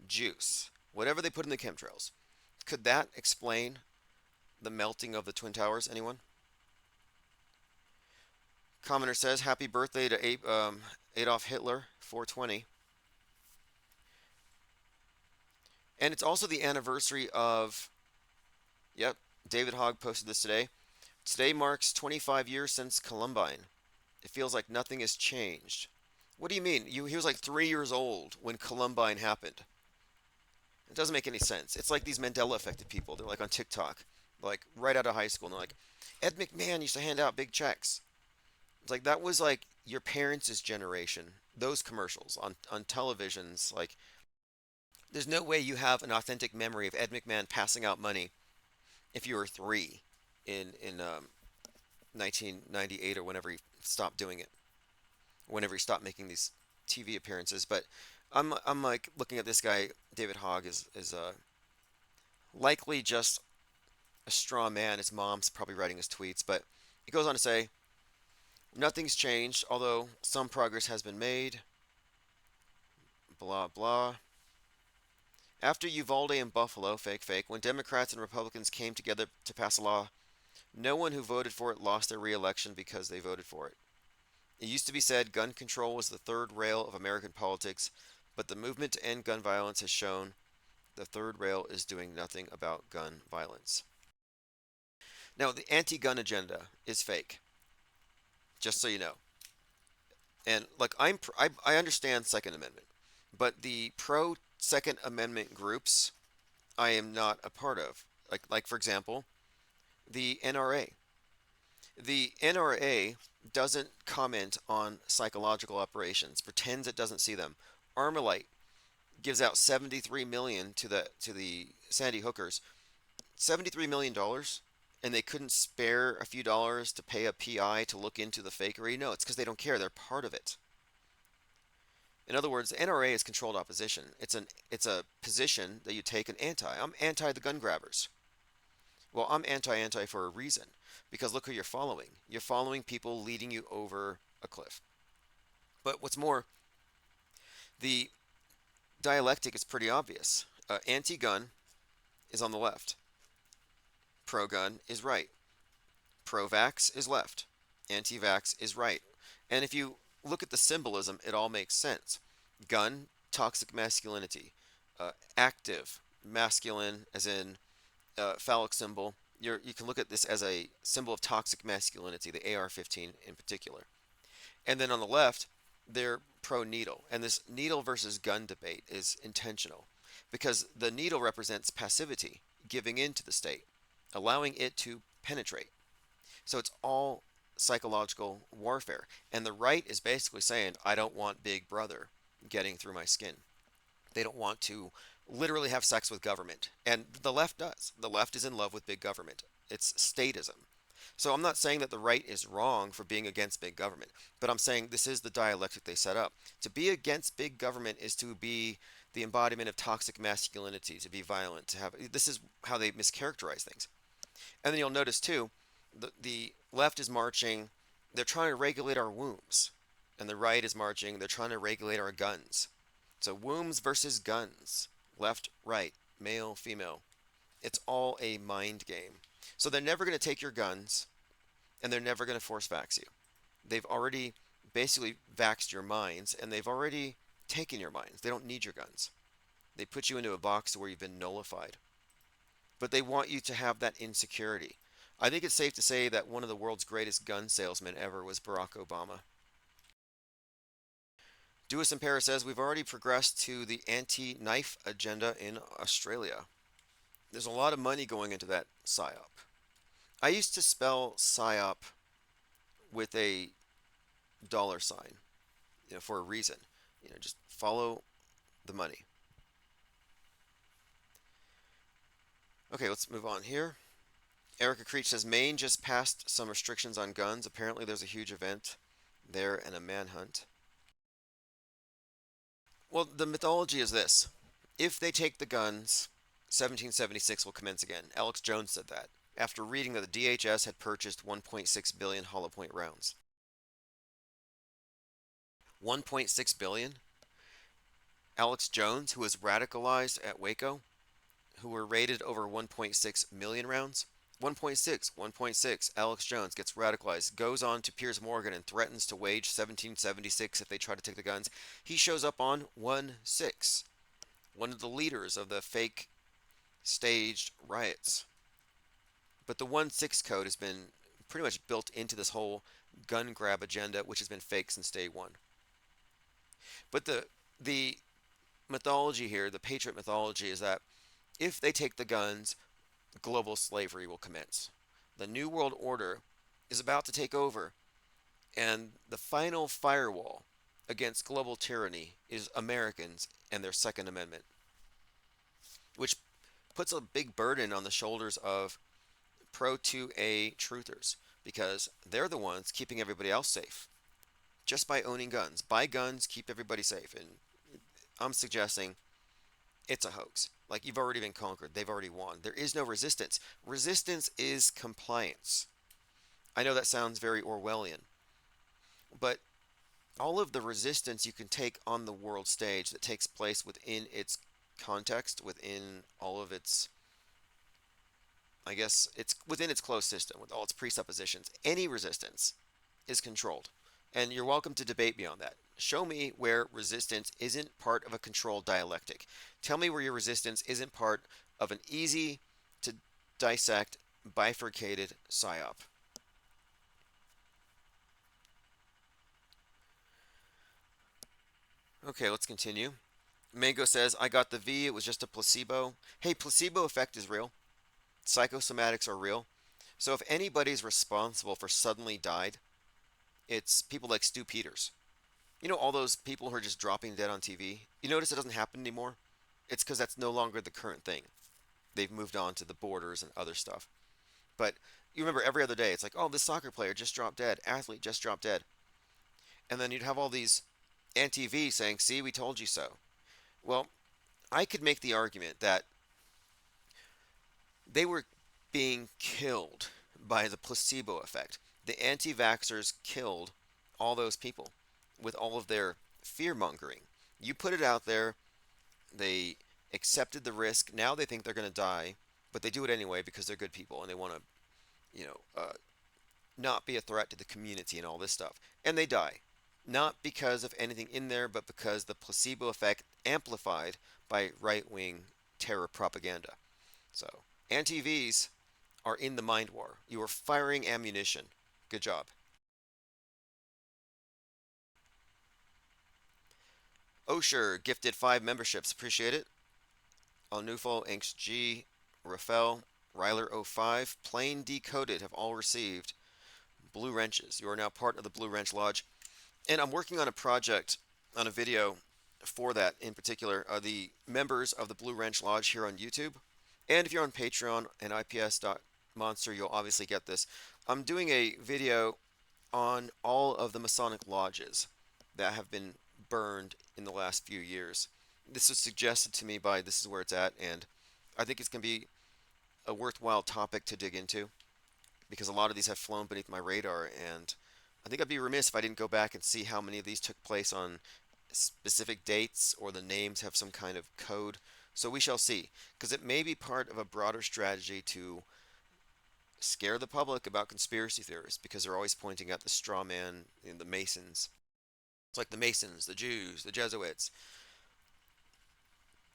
juice, whatever they put in the chemtrails, could that explain the melting of the Twin Towers? Anyone? Commenter says, happy birthday to Adolf Hitler, 420. And it's also the anniversary of, yep, David Hogg posted this today. Today marks 25 years since Columbine. It feels like nothing has changed. What do you mean? He was like 3 years old when Columbine happened. It doesn't make any sense. It's like these Mandela affected people. They're like on TikTok, like right out of high school. And they're like, Ed McMahon used to hand out big checks. It's like, that was like your parents' generation. Those commercials on televisions, like, there's no way you have an authentic memory of Ed McMahon passing out money if you were 3 in 1998 or whenever he stopped doing it, whenever he stopped making these TV appearances. But I'm like looking at this guy, David Hogg, is likely just a straw man. His mom's probably writing his tweets, but he goes on to say, nothing's changed, although some progress has been made. Blah blah. After Uvalde and Buffalo, fake, when Democrats and Republicans came together to pass a law, no one who voted for it lost their re-election because they voted for it. It used to be said gun control was the third rail of American politics, but the movement to end gun violence has shown the third rail is doing nothing about gun violence. Now, the anti-gun agenda is fake, just so you know. And like, I understand Second Amendment, but the pro Second Amendment groups I am not a part of. Like for example, the NRA. The NRA doesn't comment on psychological operations, pretends it doesn't see them. Armalite gives out 73 million to the Sandy Hookers, $73 million dollars, and they couldn't spare a few dollars to pay a PI to look into the fakery? No, it's because they don't care. They're part of it. In other words, the NRA is controlled opposition. It's a position that you take an anti. I'm anti the gun grabbers. Well, I'm anti for a reason. Because look who you're following. You're following people leading you over a cliff. But what's more, the dialectic is pretty obvious. Anti-gun is on the left. Pro-gun is right. Pro-vax is left. Anti-vax is right. And if you look at the symbolism, it all makes sense. Gun, toxic masculinity. Active, masculine, as in phallic symbol. You can look at this as a symbol of toxic masculinity, the AR-15 in particular. And then on the left, they're pro-needle. And this needle versus gun debate is intentional because the needle represents passivity, giving in to the state, allowing it to penetrate. So it's all psychological warfare. And the right is basically saying, I don't want Big Brother getting through my skin. They don't want to literally have sex with government. And the left does. The left is in love with big government. It's statism. So I'm not saying that the right is wrong for being against big government, but I'm saying this is the dialectic they set up. To be against big government is to be the embodiment of toxic masculinity, to be violent, to have this is how they mischaracterize things. And then you'll notice too, the left is marching, they're trying to regulate our wombs, and the right is marching, they're trying to regulate our guns. So wombs versus guns, left, right, male, female. It's all a mind game. So they're never going to take your guns, and they're never going to force vax you. They've already basically vaxxed your minds, and they've already taken your minds. They don't need your guns. They put you into a box where you've been nullified. But they want you to have that insecurity. I think it's safe to say that one of the world's greatest gun salesmen ever was Barack Obama. Dewis and Paris says, we've already progressed to the anti-knife agenda in Australia. There's a lot of money going into that PSYOP. I used to spell PSYOP with a dollar sign, for a reason. Just follow the money. Okay, let's move on here. Erica Creech says, Maine just passed some restrictions on guns. Apparently there's a huge event there and a manhunt. Well, the mythology is this. If they take the guns, 1776 will commence again. Alex Jones said that after reading that the DHS had purchased 1.6 billion hollow point rounds. 1.6 billion? Alex Jones, who was radicalized at Waco, who were rated over 1.6 million rounds. 1.6, Alex Jones gets radicalized, goes on to Piers Morgan and threatens to wage 1776 if they try to take the guns. He shows up on 1/6, one of the leaders of the fake staged riots. But the 1/6 code has been pretty much built into this whole gun grab agenda, which has been fake since day one. But the mythology here, the patriot mythology, is that if they take the guns, global slavery will commence. The New World Order is about to take over, and the final firewall against global tyranny is Americans and their Second Amendment, which puts a big burden on the shoulders of pro-2A truthers, because they're the ones keeping everybody else safe just by owning guns. Buy guns, keep everybody safe. And I'm suggesting it's a hoax. Like, you've already been conquered. They've already won. There is no resistance. Resistance is compliance. I know that sounds very Orwellian, but all of the resistance you can take on the world stage that takes place within its context, within all of its, I guess, it's within its closed system, with all its presuppositions, any resistance is controlled. And you're welcome to debate me on that. Show me where resistance isn't part of a controlled dialectic. Tell me where your resistance isn't part of an easy to dissect, bifurcated PSYOP. Okay, let's continue. Mango says, I got the V, it was just a placebo. Hey, placebo effect is real. Psychosomatics are real. So if anybody's responsible for suddenly died, it's people like Stu Peters. All those people who are just dropping dead on TV? You notice it doesn't happen anymore? It's because that's no longer the current thing. they've moved on to the borders and other stuff. But you remember every other day, it's like, oh, this soccer player just dropped dead, athlete just dropped dead. And then you'd have all these anti-V saying, see, we told you so. Well, I could make the argument that they were being killed by the placebo effect. The anti-vaxxers killed all those people with all of their fear mongering. You put it out there, they accepted the risk. Now they think they're going to die, but they do it anyway because they're good people and they want to, not be a threat to the community and all this stuff. And they die. Not because of anything in there, but because the placebo effect amplified by right-wing terror propaganda. So, anti-Vs are in the mind war. You are firing ammunition. Good job. Osher gifted 5 memberships. Appreciate it. Alnufal, Inks G, Rafael, Ryler05, Plain Decoded have all received blue wrenches. You are now part of the Blue Wrench Lodge. And I'm working on a project, on a video for that in particular. The members of the Blue Wrench Lodge here on YouTube. And if you're on Patreon and IPS.monster, you'll obviously get this. I'm doing a video on all of the Masonic lodges that have been burned in the last few years. This was suggested to me by This Is Where It's At, and I think it's going to be a worthwhile topic to dig into because a lot of these have flown beneath my radar, and I think I'd be remiss if I didn't go back and see how many of these took place on specific dates or the names have some kind of code. So we shall see, because it may be part of a broader strategy to scare the public about conspiracy theorists because they're always pointing at the straw man and the Masons. It's like the Masons, the Jews, the Jesuits.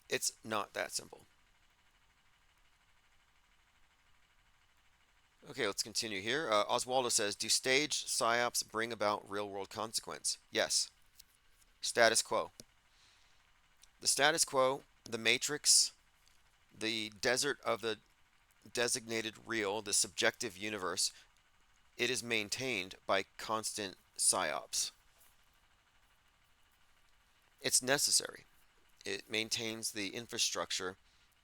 It's not that simple. Okay, let's continue here. Oswaldo says, do staged psyops bring about real-world consequence? Yes. Status quo. The status quo, the matrix, the desert of the designated real, the subjective universe, it is maintained by constant psyops. It's necessary. It maintains the infrastructure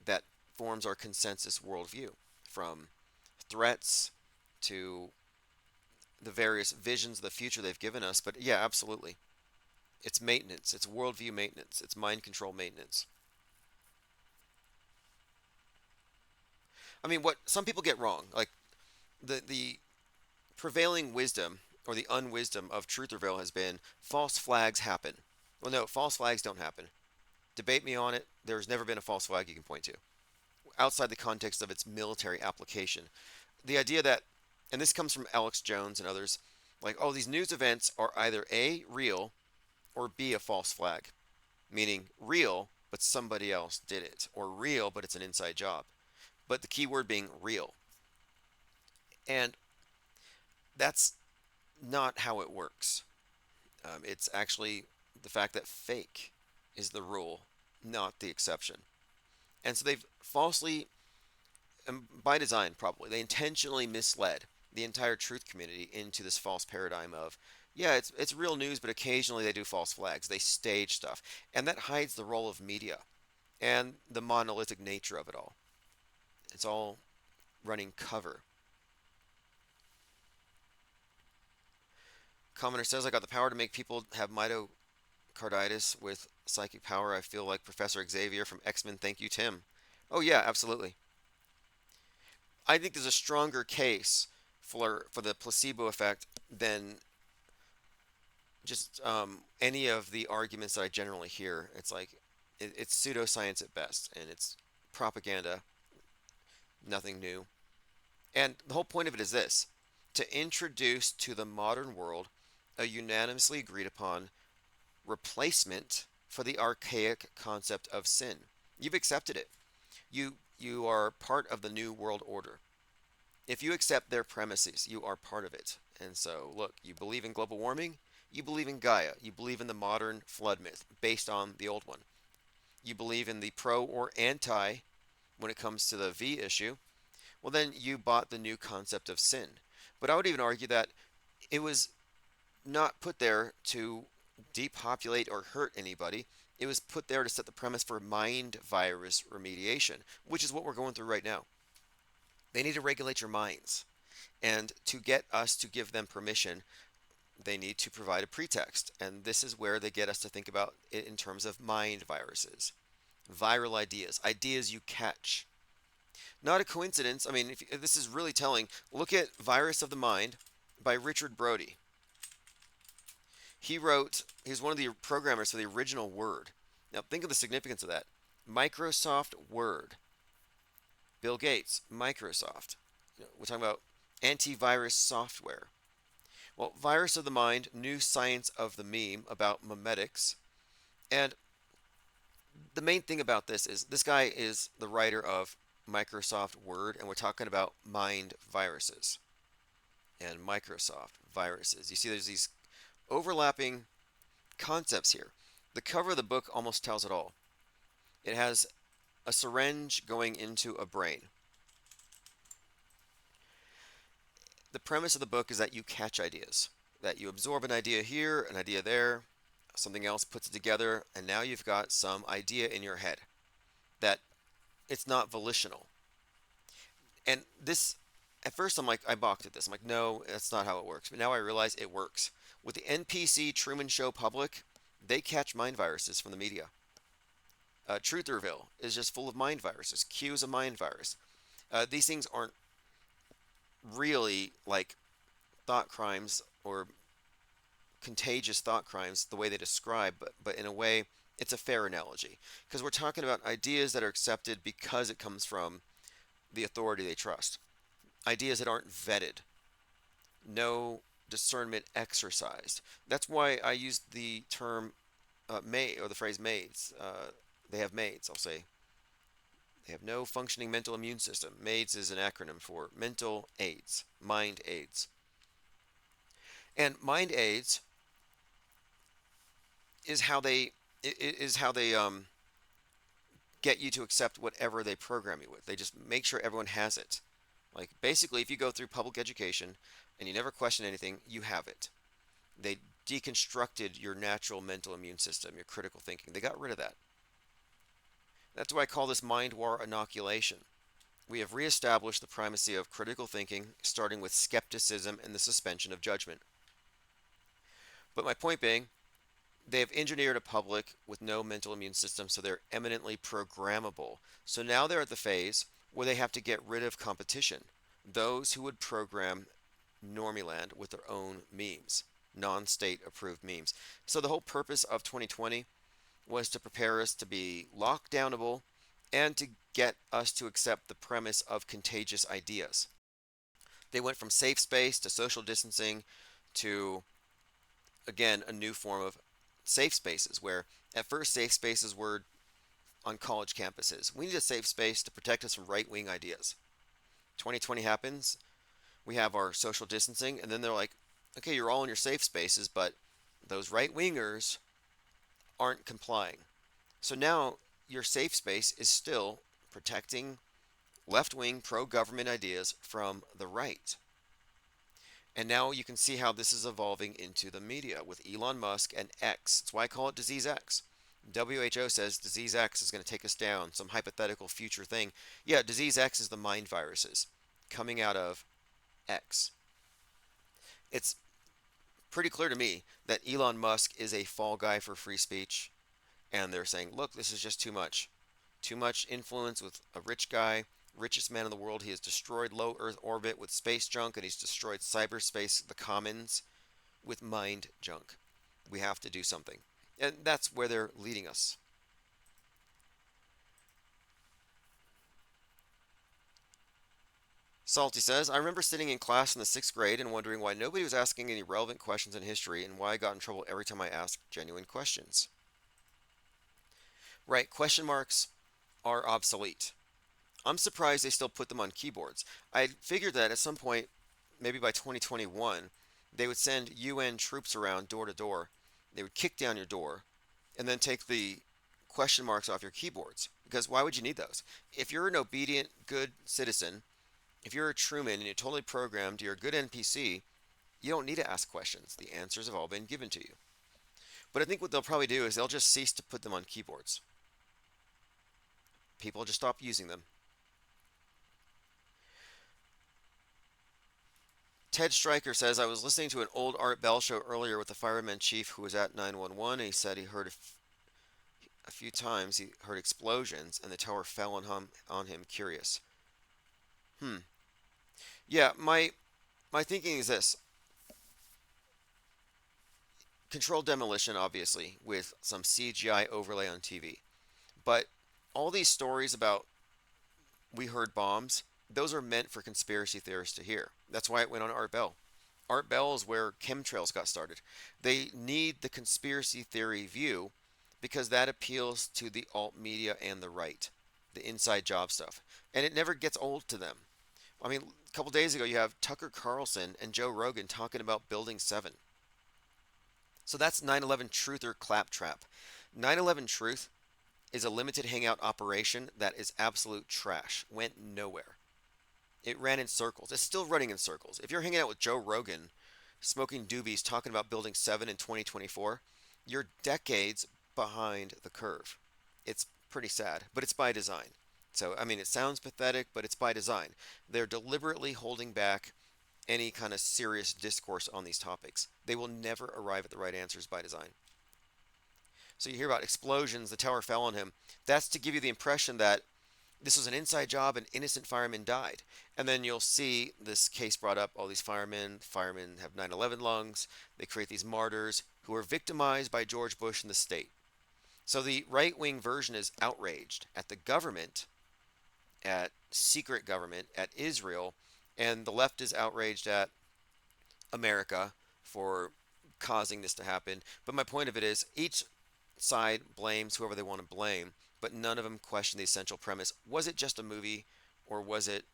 that forms our consensus worldview, from threats to the various visions of the future they've given us. But yeah, absolutely. It's maintenance. It's worldview maintenance. It's mind control maintenance. I mean, what some people get wrong, like the prevailing wisdom or the unwisdom of truth reveal has been false flags happen. Well, no, false flags don't happen. Debate me on it. There's never been a false flag you can point to outside the context of its military application. The idea that, and this comes from Alex Jones and others, like, oh, these news events are either A, real, or B, a false flag. Meaning real, but somebody else did it. Or real, but it's an inside job. But the key word being real. And that's not how it works. It's actually the fact that fake is the rule, not the exception. And so they've falsely, and by design probably, they intentionally misled the entire truth community into this false paradigm of, yeah, it's real news, but occasionally they do false flags. They stage stuff. And that hides the role of media and the monolithic nature of it all. It's all running cover. Commenter says, I got the power to make people have mitocarditis with psychic power. I feel like Professor Xavier from X-Men. Thank you, Tim. Oh yeah, absolutely. I think there's a stronger case for the placebo effect than just any of the arguments that I generally hear. It's like it's pseudoscience at best, and it's propaganda, nothing new. And the whole point of it is this: to introduce to the modern world a unanimously agreed upon replacement for the archaic concept of sin. You've accepted it. You are part of the new world order. If you accept their premises, you are part of it. And so, look, you believe in global warming, you believe in Gaia, you believe in the modern flood myth based on the old one. You believe in the pro or anti when it comes to the V issue. Well, then you bought the new concept of sin. But I would even argue that it was not put there to depopulate or hurt anybody. It was put there to set the premise for mind virus remediation, which is what we're going through right now. They need to regulate your minds. And to get us to give them permission, they need to provide a pretext. And this is where they get us to think about it in terms of mind viruses, viral ideas, ideas you catch. Not a coincidence. I mean, if this is really telling. Look at Virus of the Mind by Richard Brody. He's one of the programmers for the original Word. Now, think of the significance of that. Microsoft Word. Bill Gates, Microsoft. We're talking about antivirus software. Well, Virus of the Mind, New Science of the Meme about memetics. And the main thing about this is this guy is the writer of Microsoft Word, and we're talking about mind viruses and Microsoft viruses. You see, there's these overlapping concepts here. The cover of the book almost tells it all. It has a syringe going into a brain. The premise of the book is that you catch ideas, that you absorb an idea here, an idea there, something else puts it together, and now you've got some idea in your head that it's not volitional. And this, at first I'm like, I balked at this. I'm like, no, that's not how it works. But now I realize it works. With the NPC Truman Show public, they catch mind viruses from the media. Trutherville is just full of mind viruses. Q is a mind virus. These things aren't really like thought crimes or contagious thought crimes the way they describe, but in a way, it's a fair analogy. Because we're talking about ideas that are accepted because it comes from the authority they trust. Ideas that aren't vetted. No discernment exercised. That's why I used the term maid, or the phrase maids. They have maids, I'll say. They have no functioning mental immune system. MAIDS is an acronym for mental aids, mind aids. And mind aids is how they get you to accept whatever they program you with. They just make sure everyone has it. Like basically, if you go through public education and you never question anything, you have it. They deconstructed your natural mental immune system, your critical thinking. They got rid of that. That's why I call this mind war inoculation. We have reestablished the primacy of critical thinking, starting with skepticism and the suspension of judgment. But my point being, they have engineered a public with no mental immune system, so they're eminently programmable. So now they're at the phase where they have to get rid of competition. Those who would program Normieland with their own memes, non-state approved memes. So the whole purpose of 2020 was to prepare us to be lockdownable and to get us to accept the premise of contagious ideas. They went from safe space to social distancing to, again, a new form of safe spaces, where at first safe spaces were on college campuses. We need a safe space to protect us from right-wing ideas. 2020 happens, we have our social distancing, and then they're like, okay, you're all in your safe spaces, but those right-wingers aren't complying. So now your safe space is still protecting left-wing pro-government ideas from the right. And now you can see how this is evolving into the media with Elon Musk and X. That's why I call it Disease X. WHO says Disease X is going to take us down, some hypothetical future thing. Yeah, Disease X is the mind viruses coming out of X. It's pretty clear to me that Elon Musk is a fall guy for free speech, and they're saying, look, this is just too much. Too much influence with a rich guy, richest man in the world. He has destroyed low Earth orbit with space junk, and he's destroyed cyberspace, the commons, with mind junk. We have to do something. And that's where they're leading us. Salty says, I remember sitting in class in the 6th grade and wondering why nobody was asking any relevant questions in history and why I got in trouble every time I asked genuine questions. Right, question marks are obsolete. I'm surprised they still put them on keyboards. I figured that at some point, maybe by 2021, they would send UN troops around door to door. They would kick down your door and then take the question marks off your keyboards. Because why would you need those? If you're an obedient, good citizen, if you're a Truman and you're totally programmed, you're a good NPC, you don't need to ask questions. The answers have all been given to you. But I think what they'll probably do is they'll just cease to put them on keyboards. People just stop using them. Ted Stryker says, I was listening to an old Art Bell show earlier with the fireman chief who was at 911. And he said he heard a few times he heard explosions and the tower fell on him. Curious. Yeah, my thinking is this. Controlled demolition, obviously, with some CGI overlay on TV. But all these stories about we heard bombs, those are meant for conspiracy theorists to hear. That's why it went on Art Bell. Art Bell is where chemtrails got started. They need the conspiracy theory view because that appeals to the alt media and the right, the inside job stuff. And it never gets old to them. I mean, a couple days ago, you have Tucker Carlson and Joe Rogan talking about Building 7. So that's 9/11 Truth or Claptrap. 9/11 Truth is a limited hangout operation that is absolute trash. Went nowhere. It ran in circles. It's still running in circles. If you're hanging out with Joe Rogan, smoking doobies, talking about Building 7 in 2024, you're decades behind the curve. It's pretty sad, but it's by design. So, I mean, it sounds pathetic, but it's by design. They're deliberately holding back any kind of serious discourse on these topics. They will never arrive at the right answers by design. So you hear about explosions, the tower fell on him. That's to give you the impression that this was an inside job and innocent firemen died. And then you'll see this case brought up, all these firemen have 9/11 lungs. They create these martyrs who were victimized by George Bush and the state. So the right-wing version is outraged at the government, at secret government, at Israel, and the left is outraged at America for causing this to happen. But my point of it is each side blames whoever they want to blame, but none of them question the essential premise. Was it just a movie or was it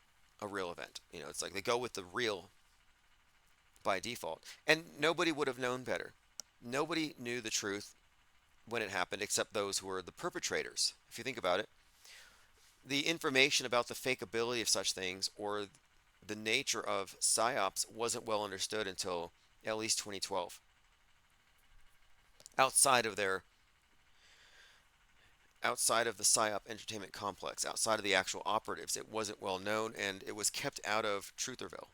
a real event? You know, it's like they go with the real by default. And nobody would have known better. Nobody knew the truth when it happened except those who were the perpetrators. If you think about it, the information about the fakeability of such things or the nature of psyops wasn't well understood until at least 2012. Outside of the psyop entertainment complex, outside of the actual operatives, it wasn't well known and it was kept out of Trutherville.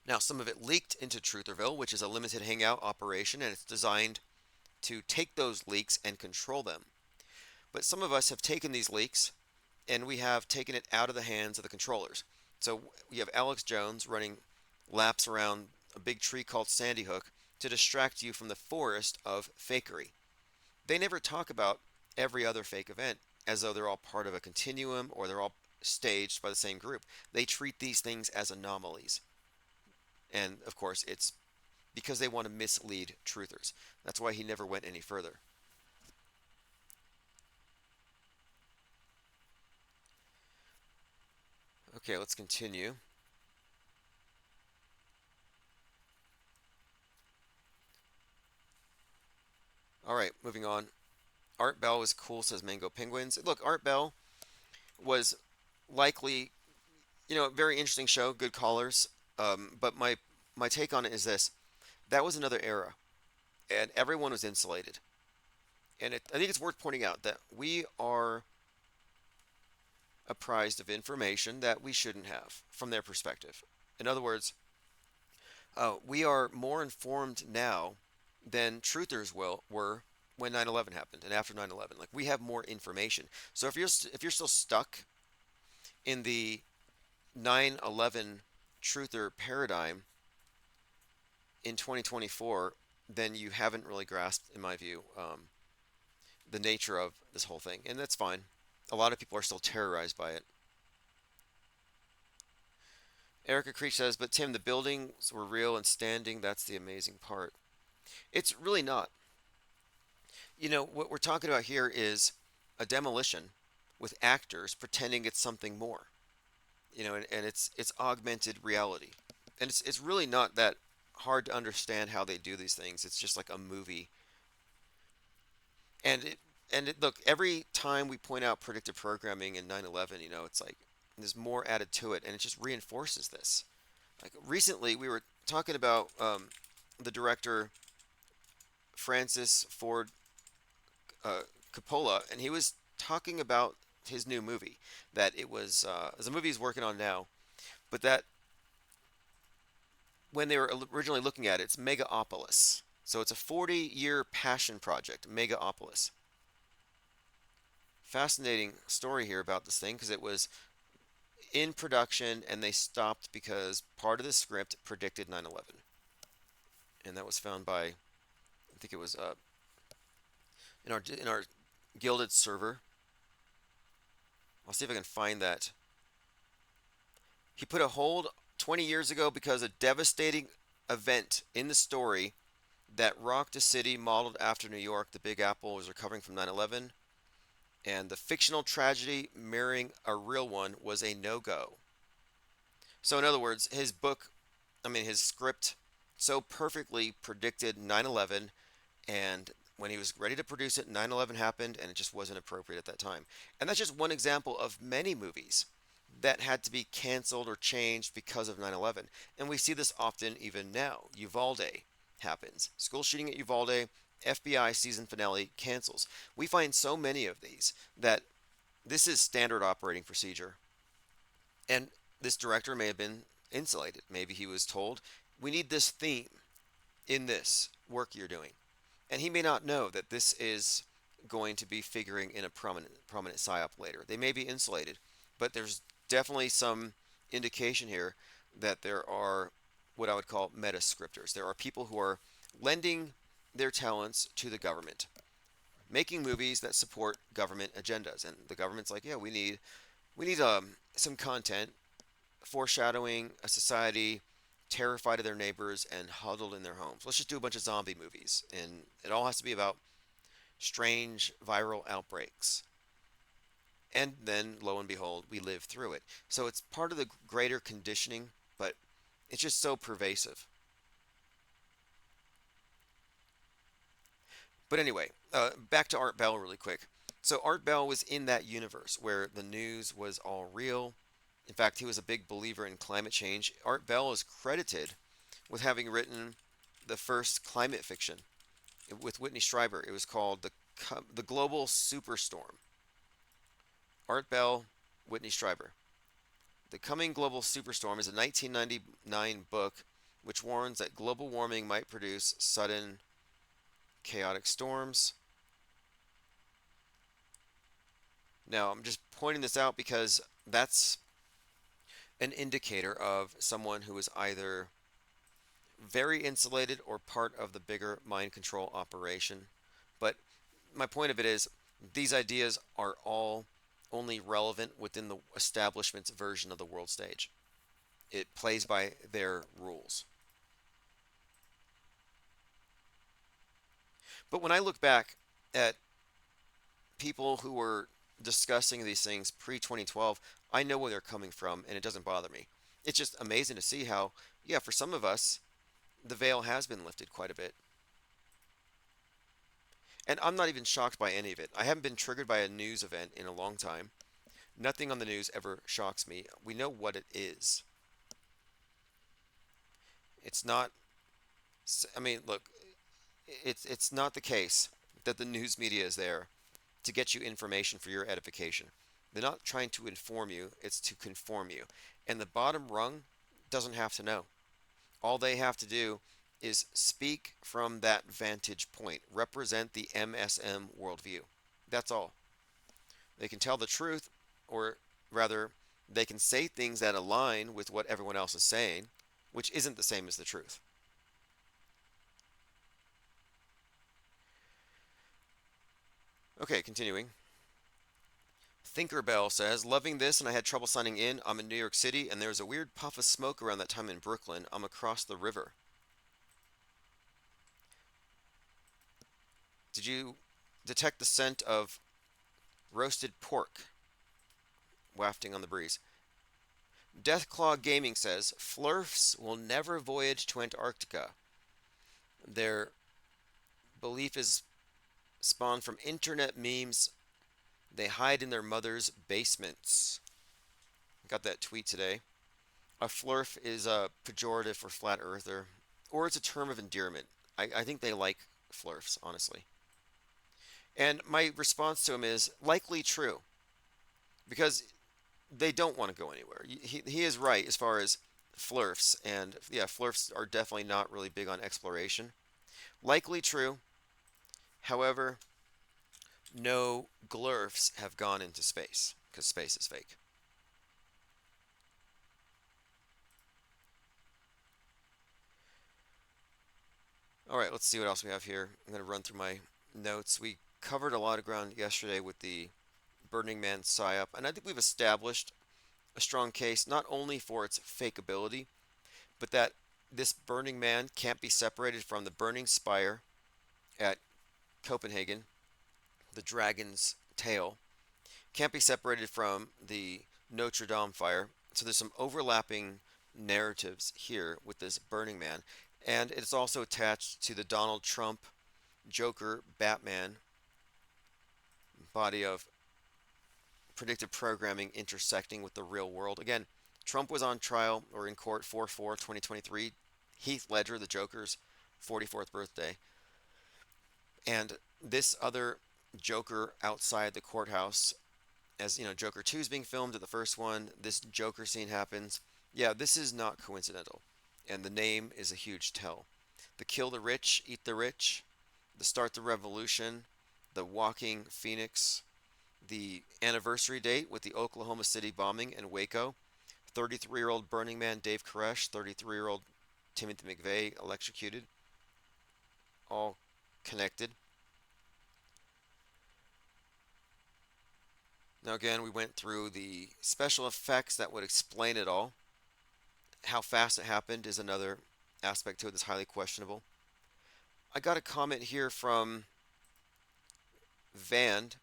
Now, some of it leaked into Trutherville, which is a limited hangout operation, and it's designed to take those leaks and control them. But some of us have taken these leaks and we have taken it out of the hands of the controllers. So we have Alex Jones running laps around a big tree called Sandy Hook to distract you from the forest of fakery. They never talk about every other fake event as though they're all part of a continuum or they're all staged by the same group. They treat these things as anomalies. And of course, it's because they want to mislead truthers. That's why he never went any further. Okay, let's continue. All right, moving on. Art Bell was cool, says Mango Penguins. Look, Art Bell was likely, a very interesting show, good callers. But my take on it is this. That was another era, and everyone was insulated. And I think it's worth pointing out that we are apprised of information that we shouldn't have from their perspective. In other words, we are more informed now than truthers were when 9/11 happened and after 9/11. Like we have more information. So if you're still stuck in the 9/11 truther paradigm in 2024, then you haven't really grasped, in my view, the nature of this whole thing, and that's fine. A lot of people are still terrorized by it. Erica Creech says, but Tim, the buildings were real and standing. That's the amazing part. It's really not. What we're talking about here is a demolition with actors pretending it's something more. And it's augmented reality. And it's really not that hard to understand how they do these things. It's just like a movie. Look, every time we point out predictive programming in 9/11, it's like there's more added to it, and it just reinforces this. Like recently, we were talking about the director Francis Ford Coppola, and he was talking about his new movie. That it was a movie he's working on now, but that when they were originally looking at it, it's Megaopolis. So it's a 40-year passion project, Megaopolis. Fascinating story here about this thing because it was in production and they stopped because part of the script predicted 9/11, and that was found by, I think it was in our Gilded server. I'll see if I can find that. He put a hold 20 years ago because a devastating event in the story that rocked a city modeled after New York, the Big Apple, was recovering from 9/11, and the fictional tragedy mirroring a real one was a no-go. So in other words, his script so perfectly predicted 9/11, and when he was ready to produce it, 9/11 happened, and it just wasn't appropriate at that time. And that's just one example of many movies that had to be canceled or changed because of 9/11. And we see this often even now. Uvalde happens. School shooting at Uvalde, FBI season finale cancels. We find so many of these that this is standard operating procedure. And this director may have been insulated. Maybe he was told, we need this theme in this work you're doing. And he may not know that this is going to be figuring in a prominent psyop later. They may be insulated, but there's definitely some indication here that there are what I would call meta scripters. There are people who are lending their talents to the government, making movies that support government agendas, and the government's like, yeah, we need some content foreshadowing a society terrified of their neighbors and huddled in their homes. Let's just do a bunch of zombie movies, and it all has to be about strange viral outbreaks. And then, lo and behold, we live through it. So it's part of the greater conditioning, but it's just so pervasive. But anyway, back to Art Bell really quick. So Art Bell was in that universe where the news was all real. In fact, he was a big believer in climate change. Art Bell is credited with having written the first climate fiction with Whitney Schreiber. It was called the Global Superstorm. Art Bell, Whitney Schreiber. The Coming Global Superstorm is a 1999 book which warns that global warming might produce sudden chaotic storms. Now, I'm just pointing this out because that's an indicator of someone who is either very insulated or part of the bigger mind control operation. But my point of it is, these ideas are all only relevant within the establishment's version of the world stage. It plays by their rules. But when I look back at people who were discussing these things pre-2012, I know where they're coming from, and it doesn't bother me. It's just amazing to see how, yeah, for some of us, the veil has been lifted quite a bit. And I'm not even shocked by any of it. I haven't been triggered by a news event in a long time. Nothing on the news ever shocks me. We know what it is. It's not, I mean, look, it's not the case that the news media is there to get you information for your edification. They're not trying to inform you, it's to conform you. And the bottom rung doesn't have to know. All they have to do is speak from that vantage point, represent the MSM worldview. That's all. They can tell the truth, or rather, they can say things that align with what everyone else is saying, which isn't the same as the truth. Okay, continuing. Thinkerbell says, loving this, and I had trouble signing in. I'm in New York City, and there was a weird puff of smoke around that time in Brooklyn. I'm across the river. Did you detect the scent of roasted pork wafting on the breeze? Deathclaw Gaming says, Flurfs will never voyage to Antarctica. Their belief is spawned from internet memes. They hide in their mother's basements. Got that tweet today. A flurf is a pejorative for flat earther, or it's a term of endearment. I think they like flurfs, honestly. And my response to him is likely true because they don't want to go anywhere. He is right as far as flurfs, and yeah, flurfs are definitely not really big on exploration. Likely true. However, no glurfs have gone into space because space is fake. All right, let's see what else we have here. I'm going to run through my notes. We covered a lot of ground yesterday with the Burning Man PSYOP, and I think we've established a strong case not only for its fakeability, but that this Burning Man can't be separated from the Burning Spire at Copenhagen, the Dragon's Tail, can't be separated from the Notre Dame fire. So there's some overlapping narratives here with this Burning Man, and it's also attached to the Donald Trump Joker Batman body of predictive programming intersecting with the real world. Again, Trump was on trial or in court 4/4/2023. Heath Ledger, the Joker's 44th birthday. And this other Joker outside the courthouse, as you know, Joker 2 is being filmed at the first one. This Joker scene happens. Yeah, this is not coincidental. And the name is a huge tell. The Kill the Rich, Eat the Rich, the Start the Revolution, the Walking Phoenix, the anniversary date with the Oklahoma City bombing and Waco, 33-year-old Burning Man Dave Koresh, 33-year-old Timothy McVeigh electrocuted, all connected. Now again, we went through the special effects that would explain it all. How fast it happened is another aspect to it that's highly questionable. I got a comment here from Vand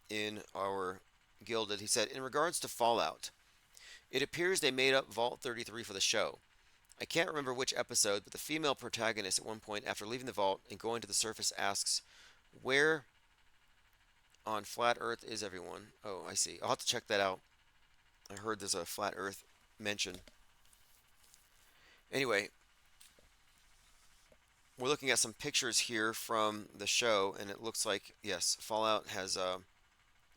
in our Gilded. He said, in regards to Fallout, it appears they made up Vault 33 for the show. I can't remember which episode, but the female protagonist at one point after leaving the vault and going to the surface asks, where on flat earth is everyone? Oh, I see. I'll have to check that out. I heard there's a flat earth mention. Anyway, we're looking at some pictures here from the show, and it looks like, yes, Fallout has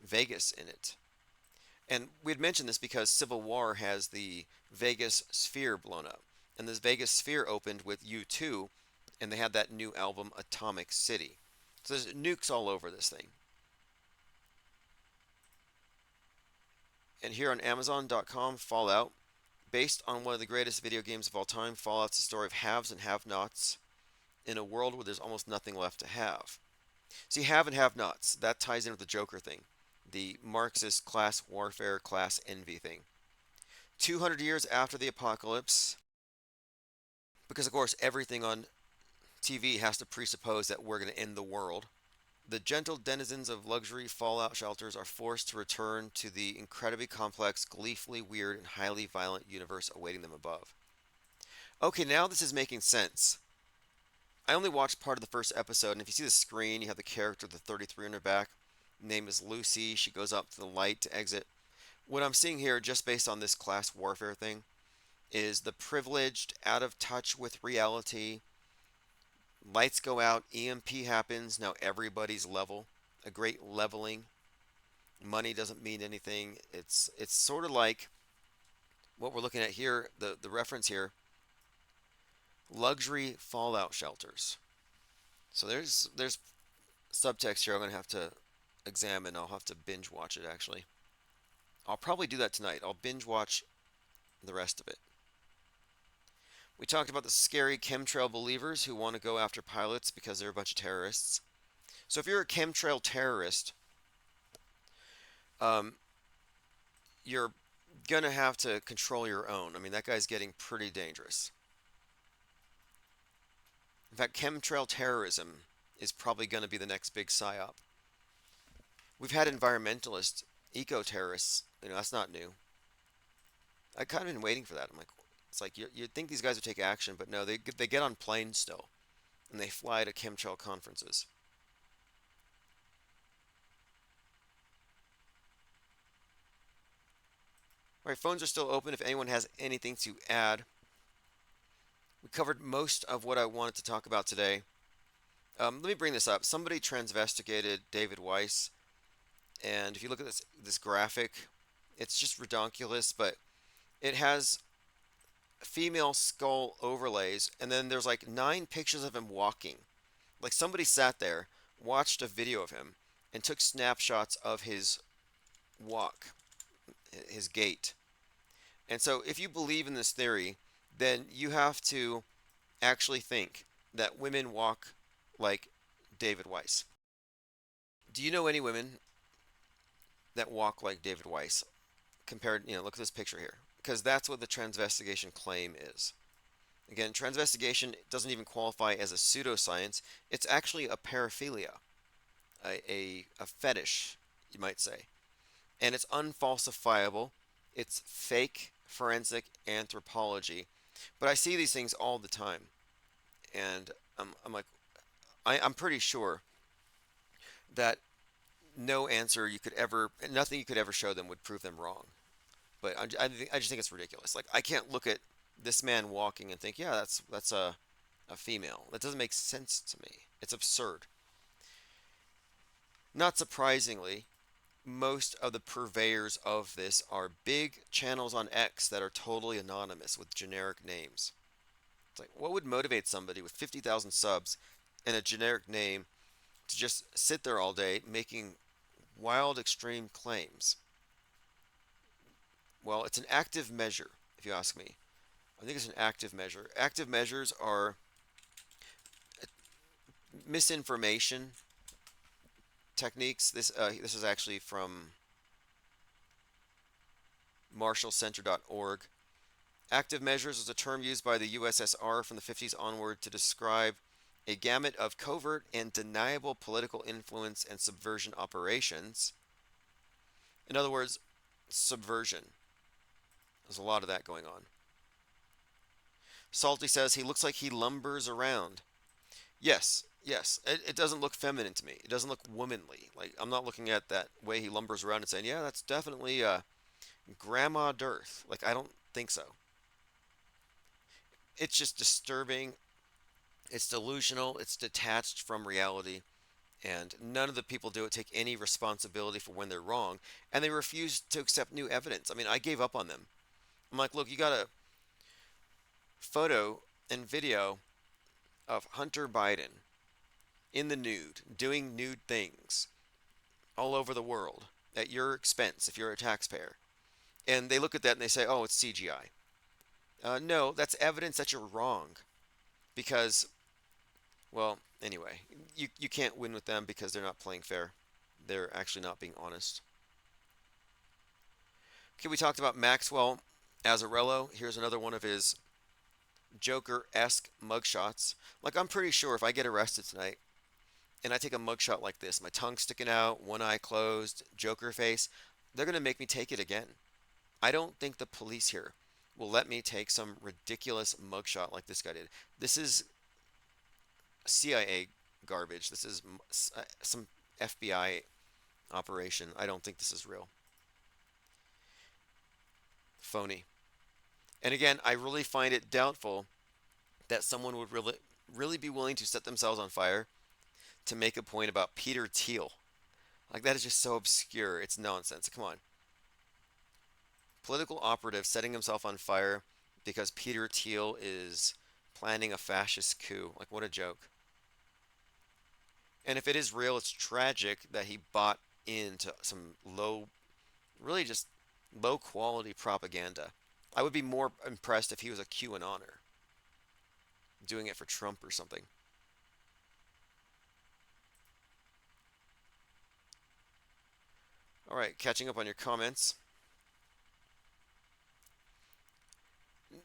Vegas in it. And we had mentioned this because Civil War has the Vegas sphere blown up. And this Vegas sphere opened with U2, and they had that new album, Atomic City. So there's nukes all over this thing. And here on Amazon.com, Fallout, based on one of the greatest video games of all time, Fallout's a story of haves and have-nots in a world where there's almost nothing left to have. See, have and have-nots, that ties in with the Joker thing, the Marxist class warfare, class envy thing. 200 years after the apocalypse, because of course everything on TV has to presuppose that we're going to end the world, the gentle denizens of luxury fallout shelters are forced to return to the incredibly complex, gleefully weird, and highly violent universe awaiting them above. Okay, now this is making sense. I only watched part of the first episode, and if you see the screen, you have the character, the 33 on her back. Name is Lucy. She goes up to the light to exit. What I'm seeing here, just based on this class warfare thing, is the privileged, out of touch with reality. Lights go out, EMP happens, now everybody's level. A great leveling. Money doesn't mean anything. It's sort of like what we're looking at here, the reference here. Luxury fallout shelters. So there's subtext here I'm going to have to examine. I'll have to binge watch it actually. I'll probably do that tonight. I'll binge watch the rest of it. We talked about the scary chemtrail believers who want to go after pilots because they're a bunch of terrorists. So if you're a chemtrail terrorist, you're going to have to control your own. I mean, that guy's getting pretty dangerous. In fact, chemtrail terrorism is probably going to be the next big psyop. We've had environmentalist eco-terrorists. You know, that's not new. I kind of been waiting for that. I'm like, it's like you'd think these guys would take action, but no, they get on planes still, and they fly to chemtrail conferences. All right, phones are still open if anyone has anything to add. We covered most of what I wanted to talk about today. Let me bring this up. Somebody transvestigated David Weiss, and if you look at this graphic, it's just redonkulous, but it has female skull overlays, and then there's like 9 pictures of him walking. Like somebody sat there, watched a video of him, and took snapshots of his walk, his gait. And so, if you believe in this theory, then you have to actually think that women walk like David Weiss. Do you know any women that walk like David Weiss? Compared, look at this picture here, because that's what the transvestigation claim is. Again, transvestigation doesn't even qualify as a pseudoscience. It's actually a paraphilia, a fetish, you might say. And it's unfalsifiable. It's fake forensic anthropology. But I see these things all the time. And I'm like, I'm pretty sure that nothing you could ever show them would prove them wrong. But I just think it's ridiculous. Like, I can't look at this man walking and think, yeah, that's a female. That doesn't make sense to me. It's absurd. Not surprisingly, most of the purveyors of this are big channels on X that are totally anonymous with generic names. It's like, what would motivate somebody with 50,000 subs and a generic name to just sit there all day making wild, extreme claims? Well, it's an active measure, if you ask me. I think it's an active measure. Active measures are misinformation techniques. This is actually from marshallcenter.org. Active measures was a term used by the USSR from the 50s onward to describe a gamut of covert and deniable political influence and subversion operations. In other words, subversion. There's a lot of that going on. Salty says he looks like he lumbers around. Yes, yes. It doesn't look feminine to me. It doesn't look womanly. Like, I'm not looking at that way he lumbers around and saying, yeah, that's definitely grandma dearth. Like, I don't think so. It's just disturbing. It's delusional. It's detached from reality. And none of the people do it take any responsibility for when they're wrong. And they refuse to accept new evidence. I mean, I gave up on them. I'm like, look, you got a photo and video of Hunter Biden in the nude, doing nude things all over the world at your expense if you're a taxpayer. And they look at that and they say, oh, it's CGI. No, that's evidence that you're wrong. Because, well, anyway, you can't win with them because they're not playing fair. They're actually not being honest. Okay, we talked about Maxwell Azzarello. Here's another one of his Joker-esque mugshots. Like, I'm pretty sure if I get arrested tonight and I take a mugshot like this, my tongue sticking out, one eye closed, Joker face, they're going to make me take it again. I don't think the police here will let me take some ridiculous mugshot like this guy did. This is CIA garbage. This is some FBI operation. I don't think this is real. Phony. And again, I really find it doubtful that someone would really be willing to set themselves on fire to make a point about Peter Thiel. Like, that is just so obscure. It's nonsense. Come on. Political operative setting himself on fire because Peter Thiel is planning a fascist coup. Like, what a joke. And if it is real, it's tragic that he bought into some really just low quality propaganda. I would be more impressed if he was a QAnoner, doing it for Trump or something. All right, catching up on your comments.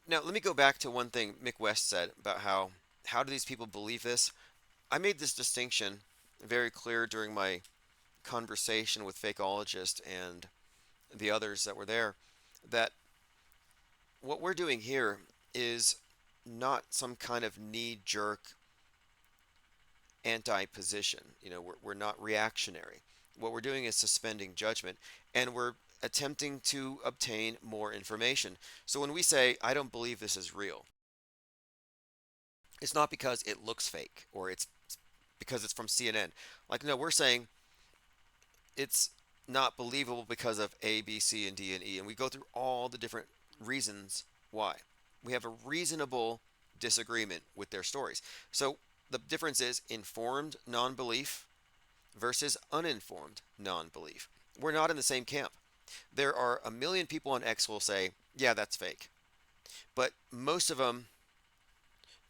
Now, let me go back to one thing Mick West said about how do these people believe this? I made this distinction very clear during my conversation with Fakeologist and the others that were there, that what we're doing here is not some kind of knee-jerk anti-position. We're not reactionary. What we're doing is suspending judgment, and we're attempting to obtain more information. So when we say, I don't believe this is real, it's not because it looks fake or it's because it's from CNN. Like, no, we're saying it's not believable because of A, B, C, and D, and E. And we go through all the different reasons why. We have a reasonable disagreement with their stories. So the difference is informed non belief versus uninformed non belief. We're not in the same camp. There are a million people on X who will say, yeah, that's fake. But most of them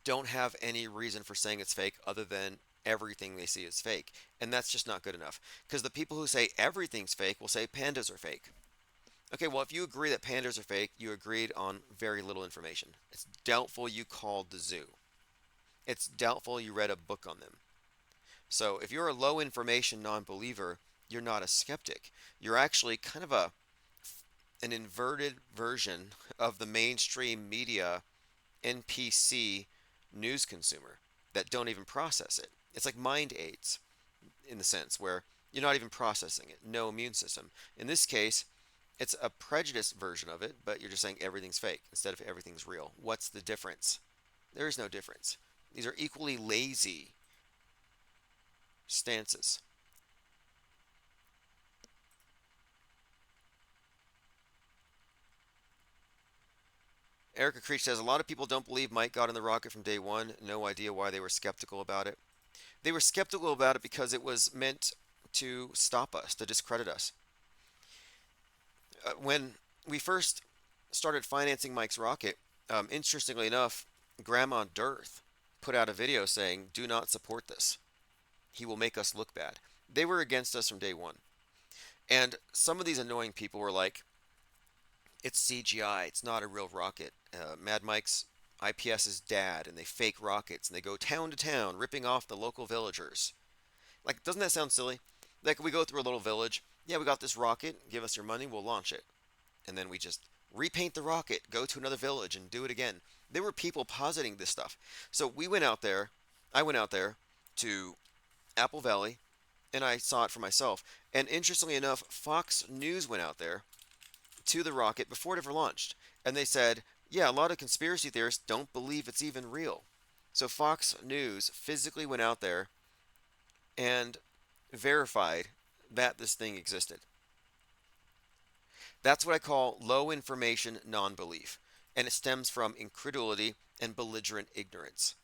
don't have any reason for saying it's fake other than everything they see is fake. And that's just not good enough. Because the people who say everything's fake will say pandas are fake. Okay, well, if you agree that pandas are fake, you agreed on very little information. It's doubtful you called the zoo. It's doubtful you read a book on them. So if you're a low information non-believer, you're not a skeptic. You're actually kind of an inverted version of the mainstream media NPC news consumer that don't even process it. It's like mind aids in the sense where you're not even processing it. No immune system. In this case, it's a prejudiced version of it, but you're just saying everything's fake instead of everything's real. What's the difference? There is no difference. These are equally lazy stances. Erica Creech says a lot of people don't believe Mike got in the rocket from day one. No idea why they were skeptical about it. They were skeptical about it because it was meant to stop us, to discredit us. When we first started financing Mike's rocket, interestingly enough, Grandma Dearth put out a video saying, do not support this. He will make us look bad. They were against us from day one. And some of these annoying people were like, it's CGI, it's not a real rocket. Mad Mike's IPS is dad, and they fake rockets, and they go town to town, ripping off the local villagers. Like, doesn't that sound silly? Like, we go through a little village, yeah, we got this rocket, give us your money, we'll launch it. And then we just repaint the rocket, go to another village, and do it again. There were people positing this stuff. So I went out there to Apple Valley, and I saw it for myself. And interestingly enough, Fox News went out there to the rocket before it ever launched. And they said, yeah, a lot of conspiracy theorists don't believe it's even real. So Fox News physically went out there and verified that this thing existed. That's what I call low information non-belief, and it stems from incredulity and belligerent ignorance.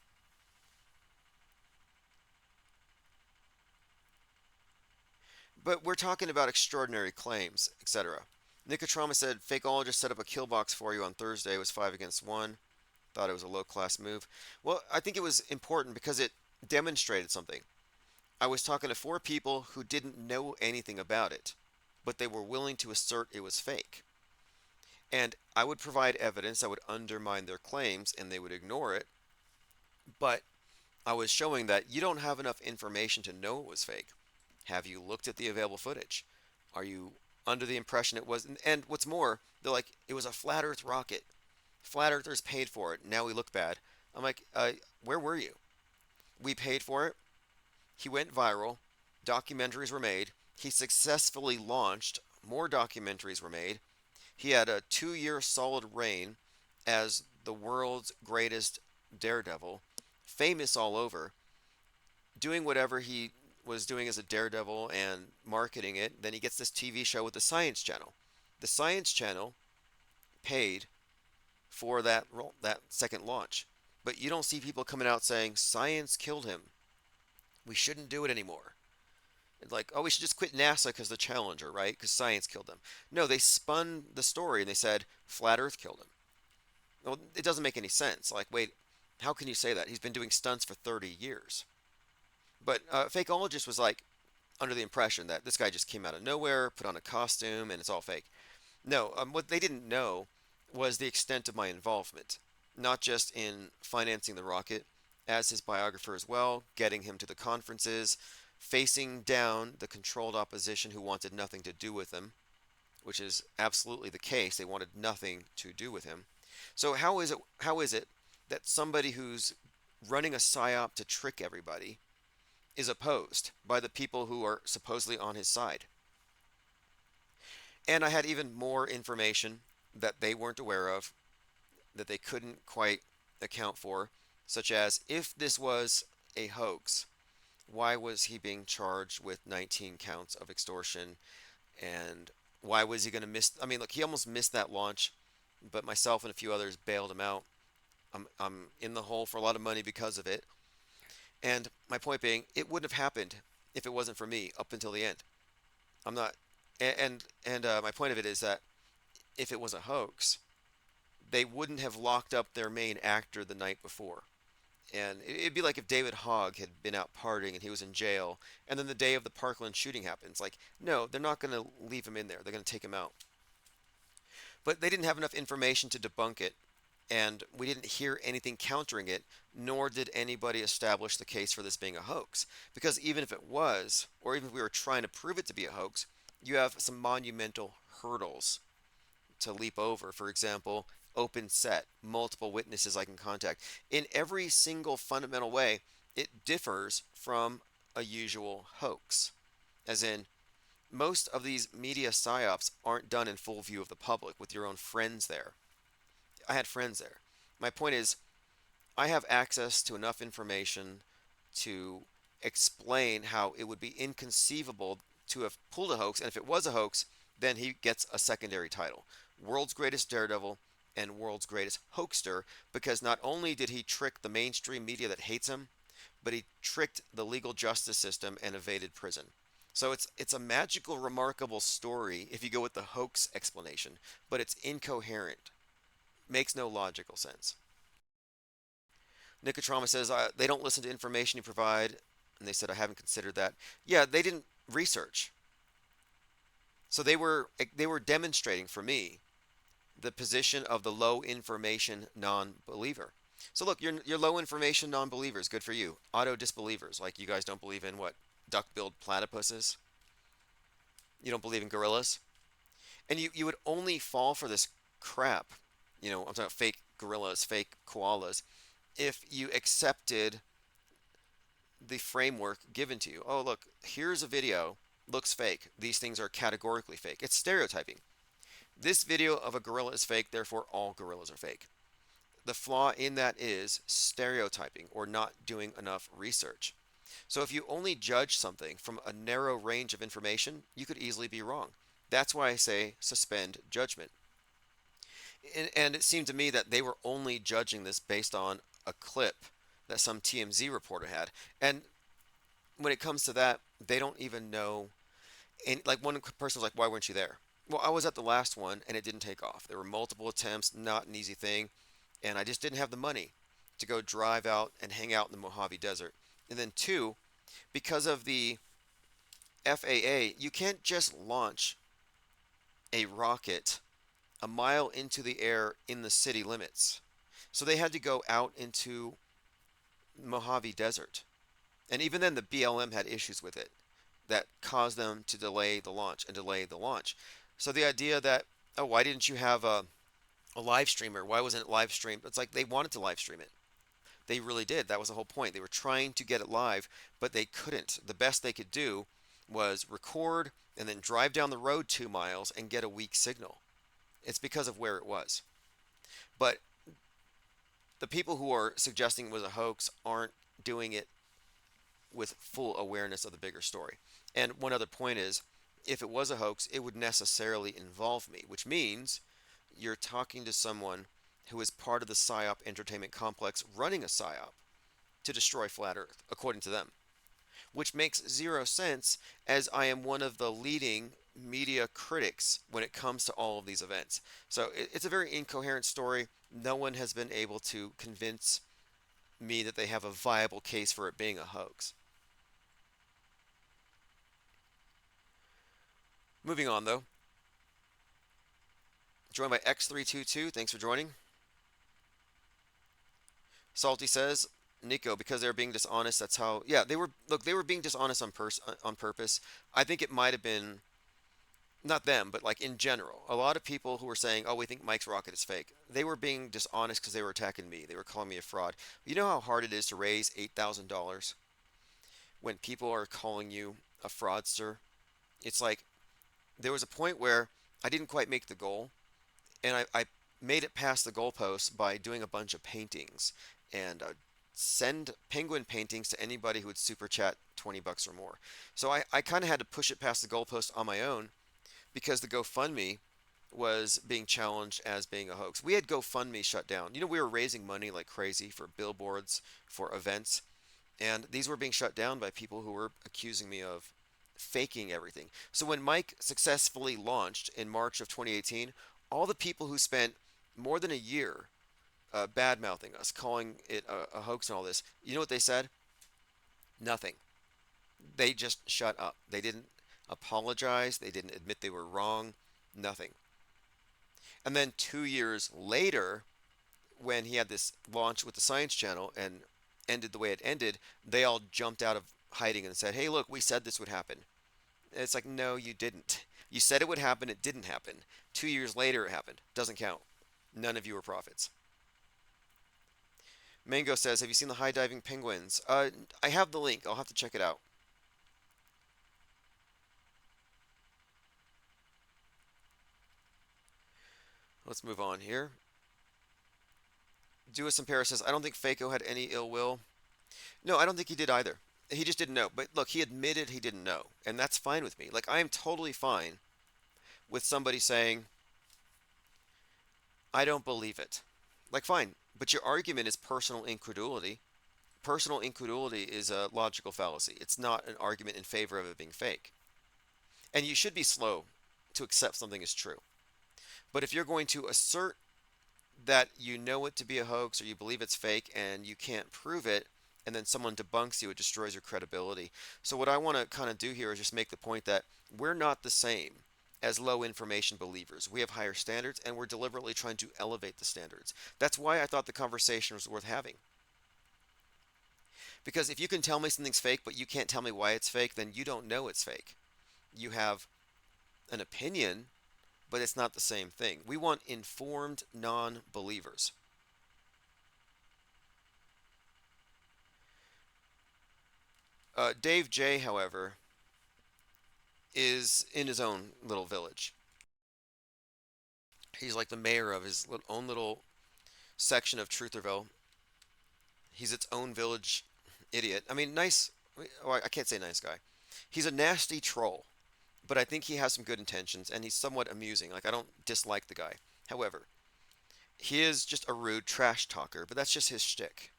But we're talking about extraordinary claims, etc. Nicotrama said, Fakeologist set up a kill box for you on Thursday. It was 5 against 1. Thought it was a low-class move. Well, I think it was important because it demonstrated something. I was talking to 4 people who didn't know anything about it, but they were willing to assert it was fake. And I would provide evidence, I would undermine their claims, and they would ignore it. But I was showing that you don't have enough information to know it was fake. Have you looked at the available footage? Are you under the impression it was? And what's more, they're like, it was a flat earth rocket. Flat earthers paid for it. Now we look bad. I'm like, where were you? We paid for it. He went viral. Documentaries were made. He successfully launched. More documentaries were made. He had a 2-year solid reign as the world's greatest daredevil, famous all over, doing whatever he was doing as a daredevil and marketing it. Then he gets this TV show with the Science Channel. The Science Channel paid for that second launch. But you don't see people coming out saying, science killed him. We shouldn't do it anymore. It's like, oh, we should just quit NASA because the Challenger, right? Because science killed him. No, they spun the story and they said, flat Earth killed him. Well, it doesn't make any sense. Like, wait, how can you say that? He's been doing stunts for 30 years. But Fakeologist was like, under the impression that this guy just came out of nowhere, put on a costume, and it's all fake. No, what they didn't know was the extent of my involvement, not just in financing the rocket, as his biographer as well, getting him to the conferences, facing down the controlled opposition who wanted nothing to do with him, which is absolutely the case. They wanted nothing to do with him. So how is it that somebody who's running a psyop to trick everybody is opposed by the people who are supposedly on his side? And I had even more information that they weren't aware of, that they couldn't quite account for, such as if this was a hoax, Why was he being charged with 19 counts of extortion? And why was he going to miss? I mean, look, he almost missed that launch, but myself and a few others bailed him out. I'm in the hole for a lot of money because of it. And my point being, it wouldn't have happened if it wasn't for me up until the end. I'm not, and my point of it is that if it was a hoax, they wouldn't have locked up their main actor the night before. And it'd be like if David Hogg had been out partying and he was in jail, and then the day of the Parkland shooting happens. Like, no, they're not going to leave him in there. They're going to take him out. But they didn't have enough information to debunk it, and we didn't hear anything countering it, nor did anybody establish the case for this being a hoax. Because even if it was, or even if we were trying to prove it to be a hoax, you have some monumental hurdles to leap over. For example, open set, multiple witnesses I can contact. In every single fundamental way, it differs from a usual hoax. As in, most of these media psyops aren't done in full view of the public with your own friends there. I had friends there. My point is, I have access to enough information to explain how it would be inconceivable to have pulled a hoax, and if it was a hoax, then he gets a secondary title: World's Greatest Daredevil and World's Greatest Hoaxster, because not only did he trick the mainstream media that hates him, but he tricked the legal justice system and evaded prison. So it's a magical, remarkable story if you go with the hoax explanation, but it's incoherent. Makes no logical sense. Nicotrama says they don't listen to information you provide, and they said I haven't considered that. Yeah, they didn't research. So they were demonstrating for me the position of the low information non-believer. So look, you're low information non-believers. Good for you. Auto disbelievers, like you guys don't believe in what? Duck-billed platypuses? You don't believe in gorillas? And you would only fall for this crap. I'm talking about fake gorillas, fake koalas, if you accepted the framework given to you. Oh, look, here's a video, looks fake. These things are categorically fake. It's stereotyping. This video of a gorilla is fake, therefore all gorillas are fake. The flaw in that is stereotyping or not doing enough research. So if you only judge something from a narrow range of information, you could easily be wrong. That's why I say suspend judgment. And it seemed to me that they were only judging this based on a clip that some TMZ reporter had. And when it comes to that, they don't even know. And like one person was like, "Why weren't you there?" Well, I was at the last one and it didn't take off. There were multiple attempts, not an easy thing, and I just didn't have the money to go drive out and hang out in the Mojave Desert. And then two, because of the FAA, you can't just launch a rocket a mile into the air in the city limits. So they had to go out into Mojave Desert. And even then, the BLM had issues with it that caused them to delay the launch and delay the launch. So the idea that, oh, why didn't you have a live streamer? Why wasn't it live streamed? It's like they wanted to live stream it. They really did. That was the whole point. They were trying to get it live, but they couldn't. The best they could do was record and then drive down the road 2 miles and get a weak signal. It's because of where it was. But the people who are suggesting it was a hoax aren't doing it with full awareness of the bigger story. And one other point is, if it was a hoax, it would necessarily involve me, which means you're talking to someone who is part of the PSYOP entertainment complex running a PSYOP to destroy Flat Earth, according to them. Which makes zero sense, as I am one of the leading media critics when it comes to all of these events. So it's a very incoherent story. No one has been able to convince me that they have a viable case for it being a hoax. Moving on, though. Joined by X322. Thanks for joining. Salty says, Nico, because they were being dishonest, that's how. Yeah, they were. Look, they were being dishonest on purpose. I think it might have been not them, but like in general, a lot of people who were saying, "Oh, we think Mike's rocket is fake." They were being dishonest because they were attacking me. They were calling me a fraud. You know how hard it is to raise $8,000 when people are calling you a fraudster? It's like there was a point where I didn't quite make the goal, and I made it past the goalpost by doing a bunch of paintings and send penguin paintings to anybody who would super chat 20 bucks or more. So I kind of had to push it past the goalpost on my own because the GoFundMe was being challenged as being a hoax. We had GoFundMe shut down. You know, we were raising money like crazy for billboards, for events, and these were being shut down by people who were accusing me of faking everything. So when Mike successfully launched in March of 2018, all the people who spent more than a year bad mouthing us, calling it a hoax and all this, you know what they said? Nothing. They just shut up. They didn't apologize. They didn't admit they were wrong. Nothing. And then 2 years later, when he had this launch with the Science Channel and ended the way it ended, they all jumped out of hiding and said, hey, look, we said this would happen. And it's like, no, you didn't. You said it would happen. It didn't happen. 2 years later, it happened. Doesn't count. None of you were prophets. Mango says, have you seen the high diving penguins? I have the link. I'll have to check it out. Let's move on here. Dewis and Paris says, I don't think Faco had any ill will. No, I don't think he did either. He just didn't know. But look, he admitted he didn't know. And that's fine with me. Like, I am totally fine with somebody saying, I don't believe it. Like, fine. But your argument is personal incredulity. Personal incredulity is a logical fallacy. It's not an argument in favor of it being fake. And you should be slow to accept something as true. But if you're going to assert that you know it to be a hoax or you believe it's fake and you can't prove it, and then someone debunks you, it destroys your credibility. So what I want to kind of do here is just make the point that we're not the same as low information believers. We have higher standards, and we're deliberately trying to elevate the standards. That's why I thought the conversation was worth having. Because if you can tell me something's fake, but you can't tell me why it's fake, then you don't know it's fake. You have an opinion, but it's not the same thing. We want informed non-believers. Dave J, however, is in his own little village. He's like the mayor of his own little section of Trutherville. He's its own village idiot. I mean, nice. Well, I can't say nice guy. He's a nasty troll, but I think he has some good intentions, and he's somewhat amusing. Like, I don't dislike the guy. However, he is just a rude trash talker, but that's just his shtick.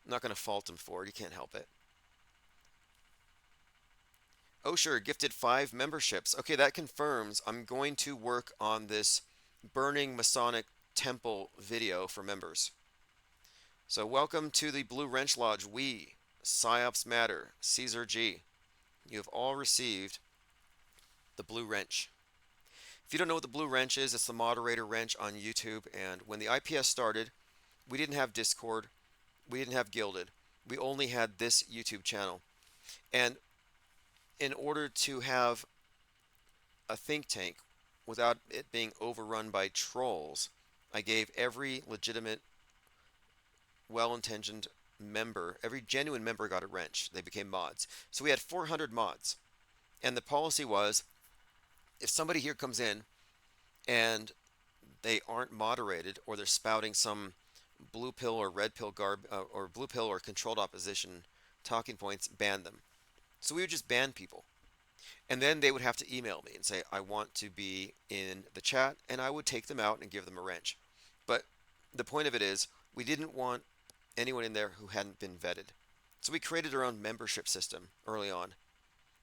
I'm not going to fault him for it. He can't help it. Oh, sure, gifted 5 memberships. Okay, that confirms I'm going to work on this burning Masonic temple video for members. So welcome to the Blue Wrench Lodge. We, Psyops Matter, Caesar G. You have all received the Blue Wrench. If you don't know what the Blue Wrench is, it's the moderator wrench on YouTube. And when the IPS started, we didn't have Discord. We didn't have Gilded. We only had this YouTube channel. And in order to have a think tank without it being overrun by trolls, I gave every legitimate, well-intentioned member, every genuine member got a wrench. They became mods. So we had 400 mods. And the policy was, if somebody here comes in and they aren't moderated, or they're spouting some blue pill or red pill or blue pill or controlled opposition talking points, ban them. So we would just ban people. And then they would have to email me and say, I want to be in the chat, and I would take them out and give them a wrench. But the point of it is, we didn't want anyone in there who hadn't been vetted. So we created our own membership system early on.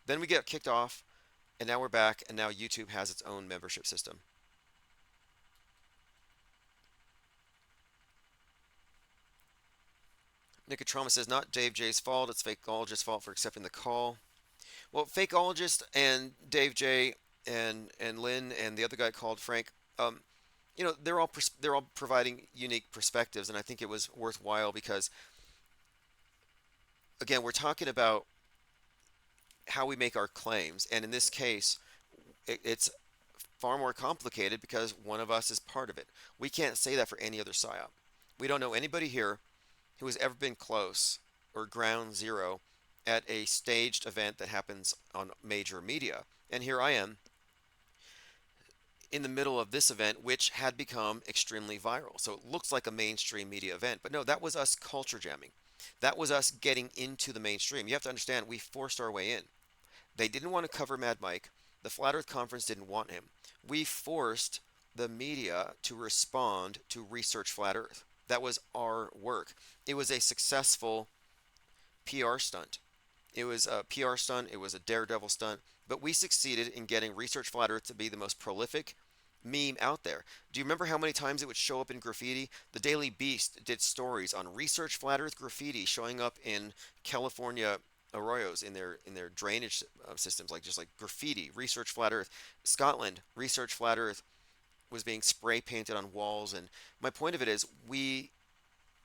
Then we get kicked off, and now we're back, and now YouTube has its own membership system. Nicotrauma says, not Dave J's fault, it's Fakeologist's fault for accepting the call. Well, Fakeologist and Dave J and Lynn and the other guy called Frank, you know, they're all providing unique perspectives, and I think it was worthwhile because, again, we're talking about how we make our claims, and in this case, it's far more complicated because one of us is part of it. We can't say that for any other PSYOP. We don't know anybody here who has ever been close or ground zero at a staged event that happens on major media. And here I am in the middle of this event, which had become extremely viral. So it looks like a mainstream media event, but no, that was us culture jamming. That was us getting into the mainstream. You have to understand, we forced our way in. They didn't want to cover Mad Mike. The Flat Earth Conference didn't want him. We forced the media to respond to Research Flat Earth. That was our work. It was a successful PR stunt. It was a PR stunt, it was a daredevil stunt, but we succeeded in getting Research Flat Earth to be the most prolific meme out there. Do you remember how many times it would show up in graffiti? The Daily Beast did stories on Research Flat Earth graffiti showing up in California arroyos in their drainage systems, like just like graffiti, Research Flat Earth. Scotland, Research Flat Earth was being spray painted on walls, and my point of it is we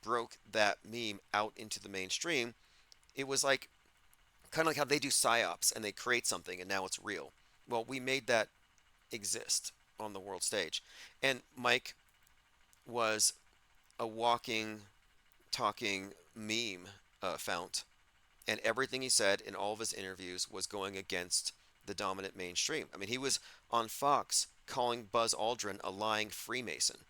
broke that meme out into the mainstream. It was like kind of like how they do psyops and they create something and now it's real. Well, we made that exist on the world stage. And Mike was a walking, talking meme fount. And everything he said in all of his interviews was going against the dominant mainstream. I mean, he was on Fox calling Buzz Aldrin a lying Freemason.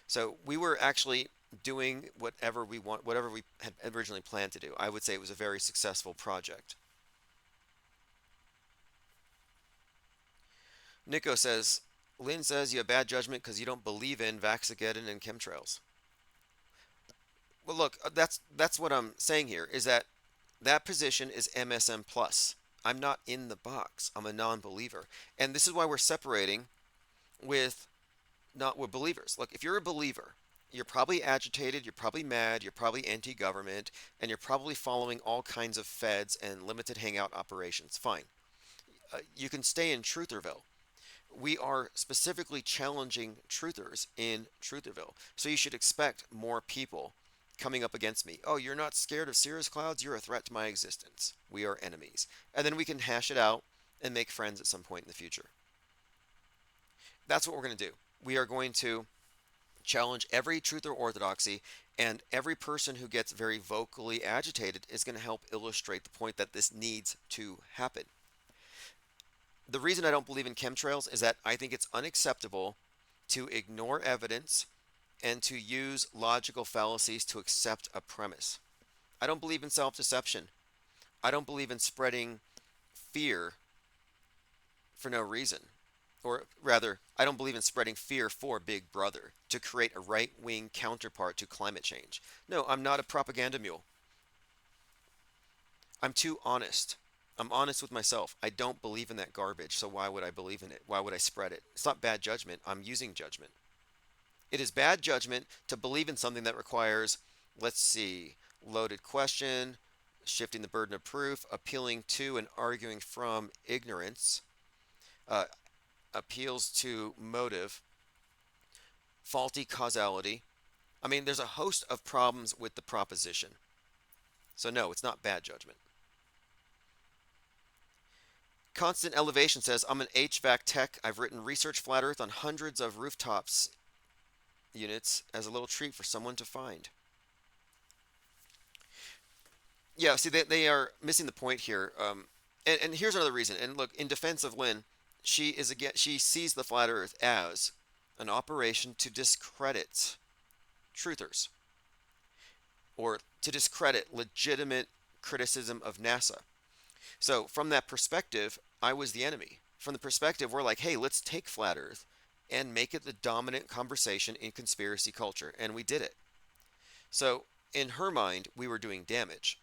So we were actually doing whatever we had originally planned to do. I would say it was a very successful project. Nico says, Lynn says you have bad judgment because you don't believe in Vaxageddon and chemtrails. Well, look, that's what I'm saying here, is that position is MSM plus. I'm not in the box. I'm a non-believer. And this is why we're separating with not with believers. Look, if you're a believer, you're probably agitated, you're probably mad, you're probably anti-government, and you're probably following all kinds of feds and limited hangout operations. Fine. You can stay in Trutherville. We are specifically challenging truthers in Trutherville. So you should expect more people coming up against me. Oh, you're not scared of cirrus clouds? You're a threat to my existence. We are enemies. And then we can hash it out and make friends at some point in the future. That's what we're going to do. We are going to challenge every truth or orthodoxy, and every person who gets very vocally agitated is going to help illustrate the point that this needs to happen. The reason I don't believe in chemtrails is that I think it's unacceptable to ignore evidence and to use logical fallacies to accept a premise. I don't believe in self-deception. I don't believe in spreading fear for no reason. Or rather, I don't believe in spreading fear for Big Brother to create a right-wing counterpart to climate change. No, I'm not a propaganda mule. I'm too honest. I'm honest with myself. I don't believe in that garbage, so why would I believe in it? Why would I spread it? It's not bad judgment. I'm using judgment. It is bad judgment to believe in something that requires, let's see, loaded question, shifting the burden of proof, appealing to and arguing from ignorance, appeals to motive, faulty causality. I mean, there's a host of problems with the proposition. So no, it's not bad judgment. Constant Elevation says, I'm an HVAC tech. I've written Research Flat Earth on hundreds of rooftops units as a little treat for someone to find. Yeah, see, they are missing the point here. And here's another reason. And look, in defense of Lynn, she sees the Flat Earth as an operation to discredit truthers or to discredit legitimate criticism of NASA. So from that perspective, I was the enemy. From the perspective, we're like, hey, let's take Flat Earth and make it the dominant conversation in conspiracy culture. And we did it. So in her mind, we were doing damage.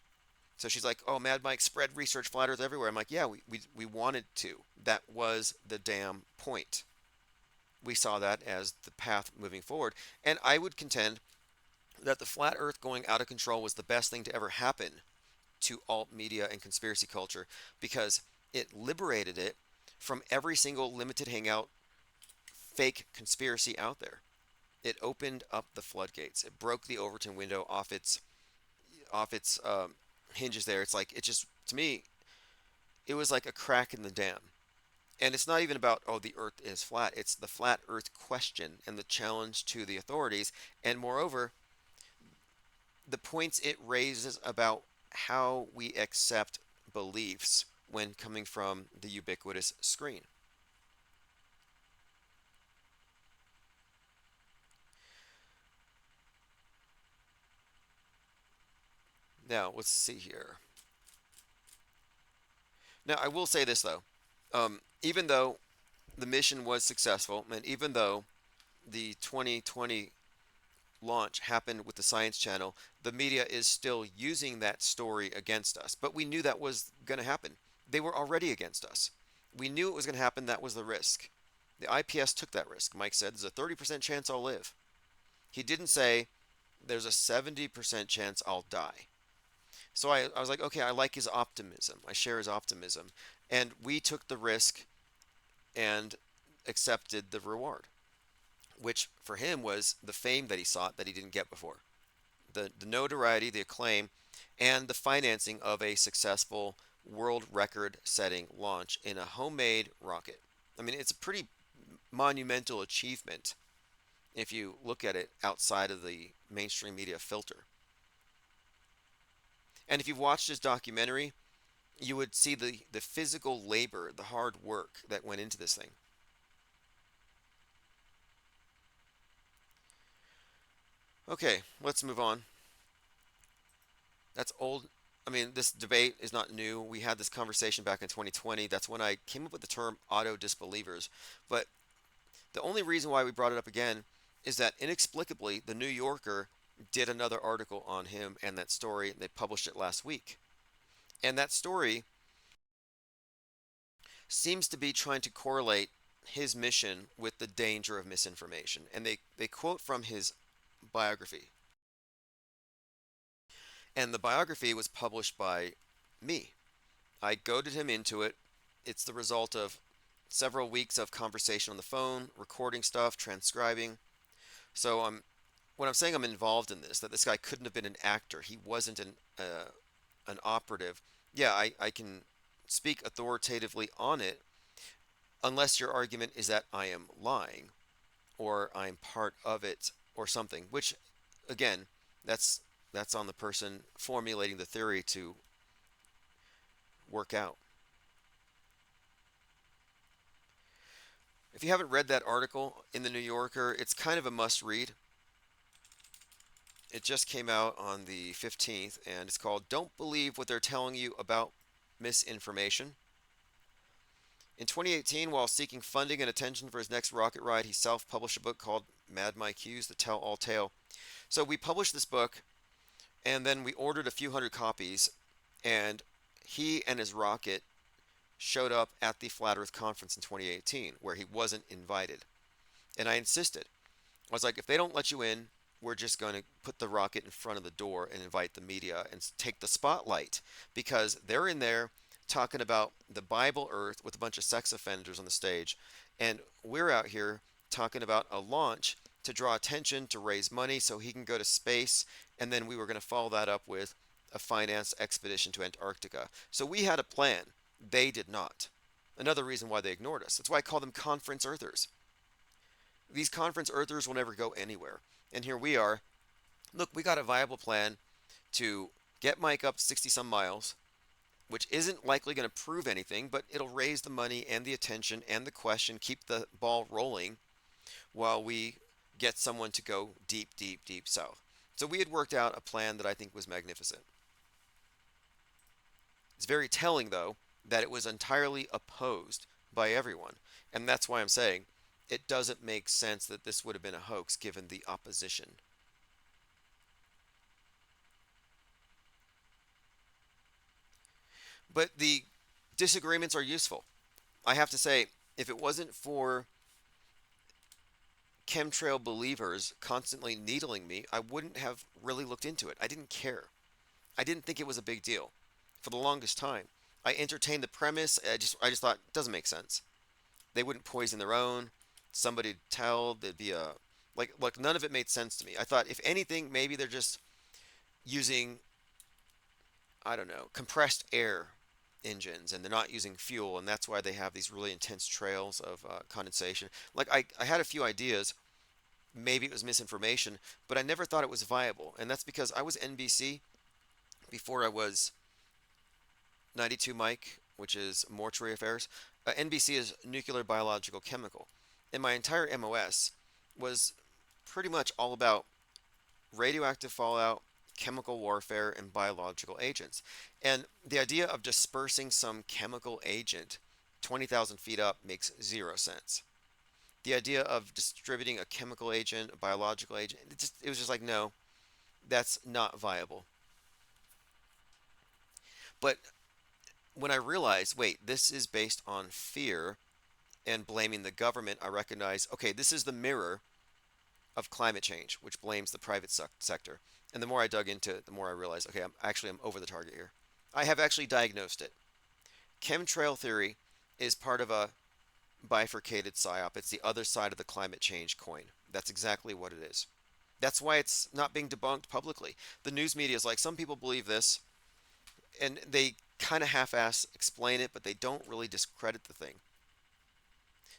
So she's like, oh, Mad Mike spread Research Flat Earth everywhere. I'm like, yeah, we wanted to. That was the damn point. We saw that as the path moving forward. And I would contend that the Flat Earth going out of control was the best thing to ever happen to alt media and conspiracy culture, because it liberated it from every single limited hangout fake conspiracy out there. It opened up the floodgates. It broke the Overton window off its hinges there. It's like, it just, to me, it was like a crack in the dam. And it's not even about, oh, the earth is flat. It's the flat earth question and the challenge to the authorities. And moreover, the points it raises about how we accept beliefs when coming from the ubiquitous screen. Now, let's see here. Now, I will say this though. Even though the mission was successful, and even though the 2020 launch happened with the Science Channel, the media is still using that story against us. But we knew that was going to happen. They were already against us. We knew it was going to happen. That was the risk. The IPS took that risk. Mike said, there's a 30% chance I'll live. He didn't say, there's a 70% chance I'll die. So I was like, okay, I like his optimism. I share his optimism. And we took the risk and accepted the reward, which for him was the fame that he sought that he didn't get before. The notoriety, the acclaim, and the financing of a successful world record setting launch in a homemade rocket. I mean, it's a pretty monumental achievement if you look at it outside of the mainstream media filter. And if you've watched his documentary, you would see the physical labor, the hard work that went into this thing. Okay, let's move on. That's old. I mean, this debate is not new. We had this conversation back in 2020. That's when I came up with the term auto disbelievers. But the only reason why we brought it up again is that inexplicably, the New Yorker did another article on him and that story. They published it last week. And that story seems to be trying to correlate his mission with the danger of misinformation. And they quote from his biography. And the biography was published by me. I goaded him into it. It's the result of several weeks of conversation on the phone, recording stuff, transcribing. So when I'm saying I'm involved in this, that this guy couldn't have been an actor, he wasn't an operative. Yeah, I can speak authoritatively on it, unless your argument is that I am lying, or I'm part of it, or something. Which, again, that's on the person formulating the theory to work out. If you haven't read that article in the New Yorker, it's kind of a must read. It just came out on the 15th, and it's called Don't Believe What They're Telling You About Misinformation. In 2018, while seeking funding and attention for his next rocket ride, he self-published a book called Mad Mike Hughes, The Tell-All Tale. So we published this book, and then we ordered a few hundred copies, and he and his rocket showed up at the Flat Earth Conference in 2018, where he wasn't invited. And I insisted. I was like, if they don't let you in, we're just going to put the rocket in front of the door and invite the media and take the spotlight, because they're in there talking about the Bible Earth with a bunch of sex offenders on the stage, and we're out here talking about a launch to draw attention, to raise money so he can go to space, and then we were going to follow that up with a financed expedition to Antarctica. So we had a plan. They did not. Another reason why they ignored us. That's why I call them conference earthers. These conference earthers will never go anywhere. And here we are. Look, we got a viable plan to get Mike up 60 some miles, which isn't likely going to prove anything, but it'll raise the money and the attention and the question, keep the ball rolling while we get someone to go deep, deep, deep south. So we had worked out a plan that I think was magnificent. It's very telling, though, that it was entirely opposed by everyone. And that's why I'm saying it doesn't make sense that this would have been a hoax given the opposition. But the disagreements are useful. I have to say, if it wasn't for chemtrail believers constantly needling me, I wouldn't have really looked into it. I didn't care. I didn't think it was a big deal for the longest time. I entertained the premise. I just thought it doesn't make sense. They wouldn't poison their own. Somebody'd tell. There'd be a like none of it made sense to me. I thought if anything, maybe they're just using, I don't know, compressed air engines, and they're not using fuel, and that's why they have these really intense trails of condensation. Like I had a few ideas. Maybe it was misinformation, but I never thought it was viable, and that's because I was NBC before I was 92 Mike, which is Mortuary Affairs. NBC is Nuclear, Biological, Chemical, and my entire MOS was pretty much all about radioactive fallout, chemical warfare and biological agents. And the idea of dispersing some chemical agent 20,000 feet up makes zero sense. The idea of distributing a chemical agent, a biological agent, it was just like, no, that's not viable. But when I realized, wait, this is based on fear and blaming the government, I recognize, okay, this is the mirror of climate change, which blames the private sector. And the more I dug into it, the more I realized, okay, I'm over the target here. I have actually diagnosed it. Chemtrail theory is part of a bifurcated psyop. It's the other side of the climate change coin. That's exactly what it is. That's why it's not being debunked publicly. The news media is like, some people believe this, and they kind of half-ass explain it, but they don't really discredit the thing.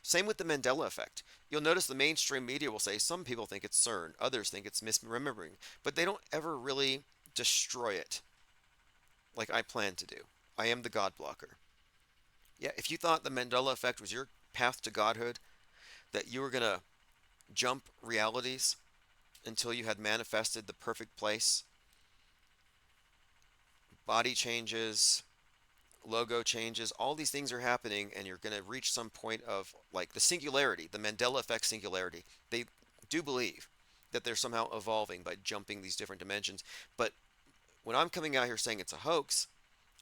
Same with the Mandela effect. You'll notice the mainstream media will say some people think it's CERN, others think it's misremembering, but they don't ever really destroy it like I plan to do. I am the God blocker. Yeah, if you thought the Mandela effect was your path to godhood, that you were going to jump realities until you had manifested the perfect place, body changes, logo changes, all these things are happening, and you're going to reach some point of like the singularity, the Mandela effect singularity. They do believe that they're somehow evolving by jumping these different dimensions. But when I'm coming out here saying it's a hoax,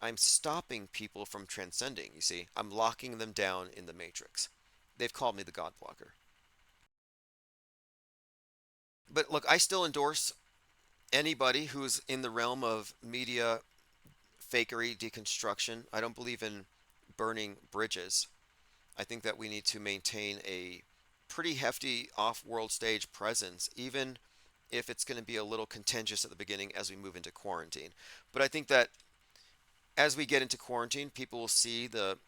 I'm stopping people from transcending, you see. I'm locking them down in the matrix. They've called me the God blocker. But look, I still endorse anybody who's in the realm of media fakery deconstruction. I don't believe in burning bridges. I think that we need to maintain a pretty hefty off-world stage presence, even if it's going to be a little contentious at the beginning as we move into quarantine. But I think that as we get into quarantine, people will see the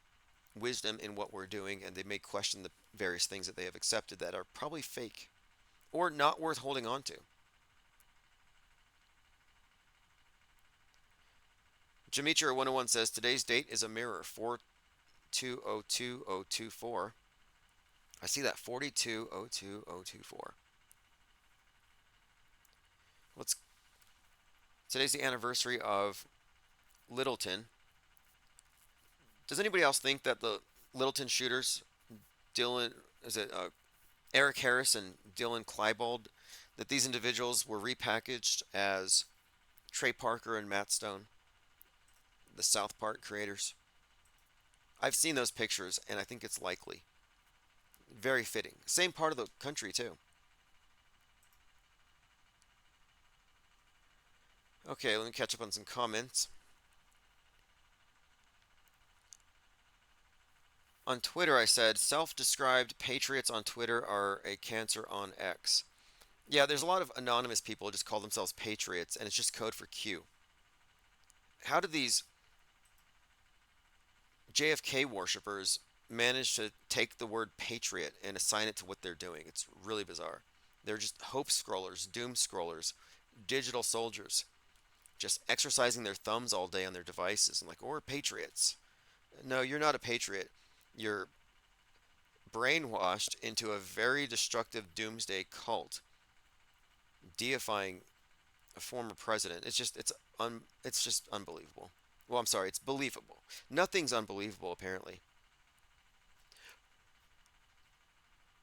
wisdom in what we're doing, and they may question the various things that they have accepted that are probably fake or not worth holding on to. Jamitra 101 says today's date is a mirror, 4202024. I see that, 4202024. Today's the anniversary of Littleton. Does anybody else think that the Littleton shooters, Eric Harris and Dylan Klebold, that these individuals were repackaged as Trey Parker and Matt Stone, the South Park creators? I've seen those pictures, and I think it's likely. Very fitting. Same part of the country, too. Okay, let me catch up on some comments. On Twitter, I said, self-described patriots on Twitter are a cancer on X. Yeah, there's a lot of anonymous people who just call themselves patriots, and it's just code for Q. How did these JFK worshippers manage to take the word patriot and assign it to what they're doing? It's really bizarre. They're just hope scrollers, doom scrollers, digital soldiers, just exercising their thumbs all day on their devices and like, or patriots. No, you're not a patriot. You're brainwashed into a very destructive doomsday cult, deifying a former president. It's just unbelievable. Well, I'm sorry, it's believable. Nothing's unbelievable, apparently.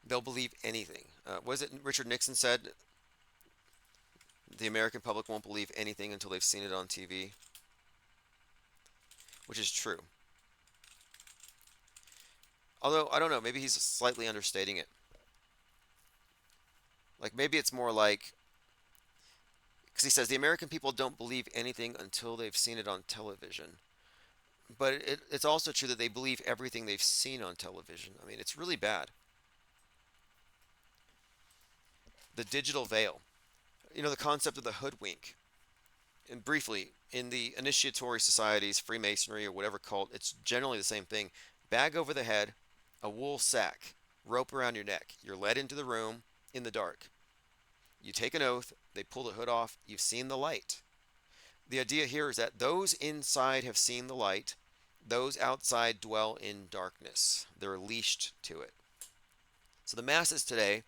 They'll believe anything. Was it Richard Nixon said, the American public won't believe anything until they've seen it on TV? Which is true. Although, I don't know, maybe he's slightly understating it. Like, maybe it's more like, because he says the American people don't believe anything until they've seen it on television. But it's also true that they believe everything they've seen on television. I mean, it's really bad. The digital veil. You know, the concept of the hoodwink. And briefly, in the initiatory societies, Freemasonry or whatever cult, it's generally the same thing. Bag over the head, a wool sack, rope around your neck. You're led into the room in the dark. You take an oath, they pull the hood off, you've seen the light. The idea here is that those inside have seen the light, those outside dwell in darkness. They're leashed to it. So the masses today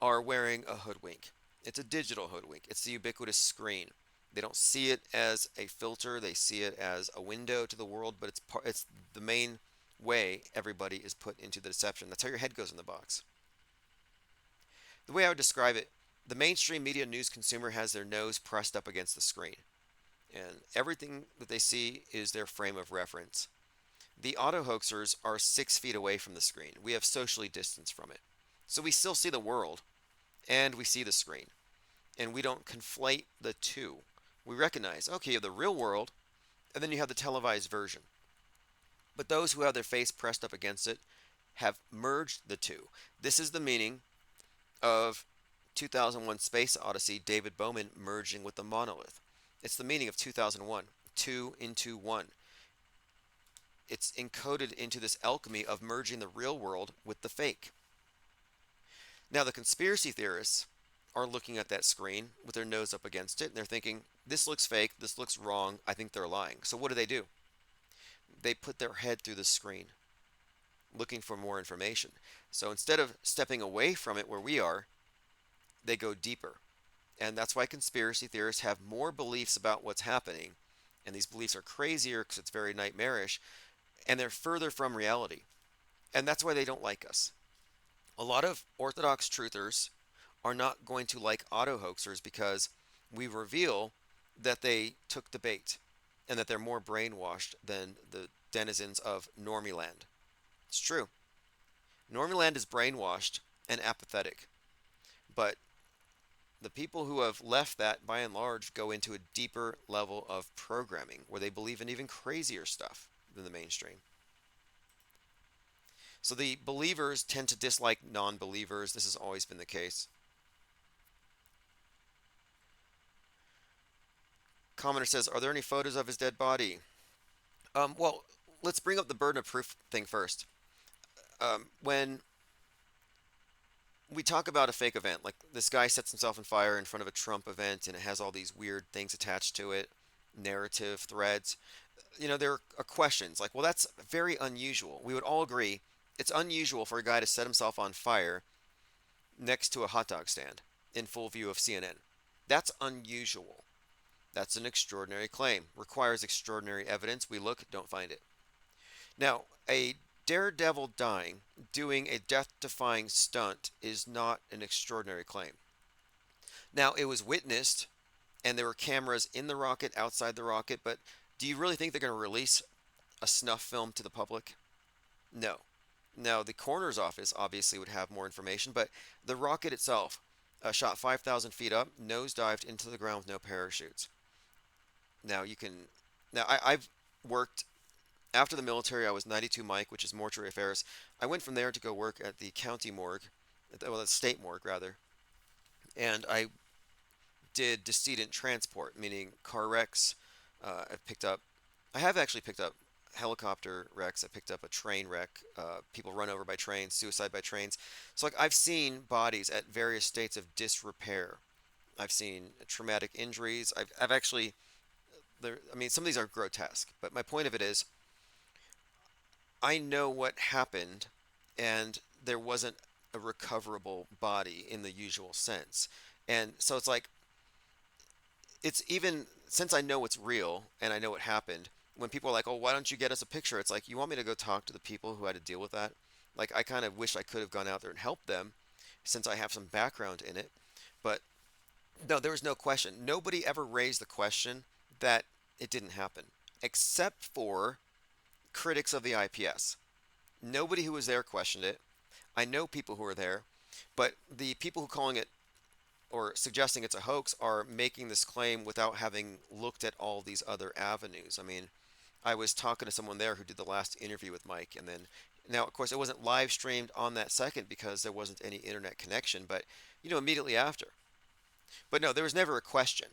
are wearing a hoodwink. It's a digital hoodwink. It's the ubiquitous screen. They don't see it as a filter, they see it as a window to the world, but it's the main way everybody is put into the deception. That's how your head goes in the box. The way I would describe it, the mainstream media news consumer has their nose pressed up against the screen, and everything that they see is their frame of reference. The auto hoaxers are 6 feet away from the screen. We have socially distanced from it. So we still see the world and we see the screen. And we don't conflate the two. We recognize, okay, you have the real world and then you have the televised version. But those who have their face pressed up against it have merged the two. This is the meaning of 2001 Space Odyssey, David Bowman merging with the monolith. It's the meaning of 2001, 2 into 1. It's encoded into this alchemy of merging the real world with the fake. Now, the conspiracy theorists are looking at that screen with their nose up against it, and they're thinking, this looks fake, this looks wrong, I think they're lying. So what do? They put their head through the screen, looking for more information. So instead of stepping away from it where we are, they go deeper. And that's why conspiracy theorists have more beliefs about what's happening, and these beliefs are crazier because it's very nightmarish, and they're further from reality. And that's why they don't like us. A lot of orthodox truthers are not going to like auto hoaxers because we reveal that they took the bait and that they're more brainwashed than the denizens of Normieland. It's true. Normieland is brainwashed and apathetic. But the people who have left that, by and large, go into a deeper level of programming where they believe in even crazier stuff than the mainstream. So the believers tend to dislike non-believers. This has always been the case. Commenter says, are there any photos of his dead body? Well, let's bring up the burden of proof thing first. When we talk about a fake event, like this guy sets himself on fire in front of a Trump event and it has all these weird things attached to it, narrative threads, there are questions like, well, that's very unusual. We would all agree it's unusual for a guy to set himself on fire next to a hot dog stand in full view of CNN. That's unusual. That's an extraordinary claim. Requires extraordinary evidence. We look, don't find it. Now, a daredevil dying, doing a death-defying stunt is not an extraordinary claim. Now, it was witnessed, and there were cameras in the rocket, outside the rocket, but do you really think they're going to release a snuff film to the public? No. Now, the coroner's office obviously would have more information, but the rocket itself shot 5,000 feet up, nosedived into the ground with no parachutes. Now, I've worked, after the military, I was 92 Mike, which is mortuary affairs. I went from there to go work at the county morgue, well, the state morgue, rather, and I did decedent transport, meaning car wrecks. I have actually picked up helicopter wrecks. I picked up a train wreck, people run over by trains, suicide by trains. So like I've seen bodies at various states of disrepair. I've seen traumatic injuries. I've actually, some of these are grotesque, but my point of it is, I know what happened, and there wasn't a recoverable body in the usual sense. And so it's like, it's even, since I know it's real and I know what happened, when people are like, oh, why don't you get us a picture? It's like, you want me to go talk to the people who had to deal with that? Like, I kind of wish I could have gone out there and helped them since I have some background in it. But no, there was no question. Nobody ever raised the question that it didn't happen, except for critics of the IPS. Nobody who was there questioned it. I know people who were there, but the people who calling it or suggesting it's a hoax are making this claim without having looked at all these other avenues. I mean, I was talking to someone there who did the last interview with Mike, and then now, of course, it wasn't live streamed on that second because there wasn't any internet connection, but immediately after. But no, there was never a question.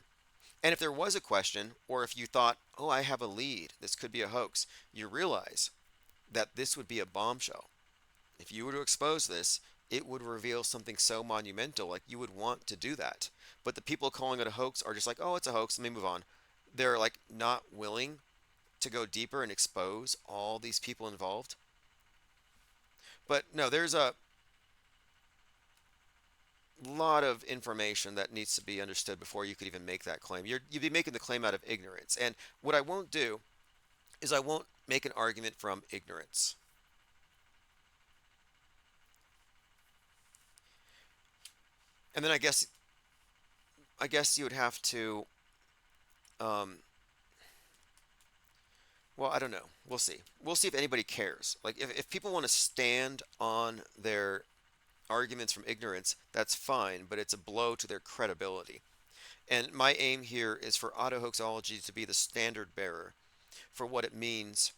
And if there was a question, or if you thought, oh, I have a lead, this could be a hoax, you realize that this would be a bombshell. If you were to expose this, it would reveal something so monumental, like you would want to do that. But the people calling it a hoax are just like, oh, it's a hoax, let me move on. They're like not willing to go deeper and expose all these people involved. But no, there's lot of information that needs to be understood before you could even make that claim. You'd be making the claim out of ignorance. And what I won't do is I won't make an argument from ignorance. And then I guess you would have to, um, well, I don't know. We'll see. We'll see if anybody cares. Like, if people want to stand on their arguments from ignorance, that's fine, but it's a blow to their credibility. And my aim here is for autohoaxology to be the standard bearer for what it means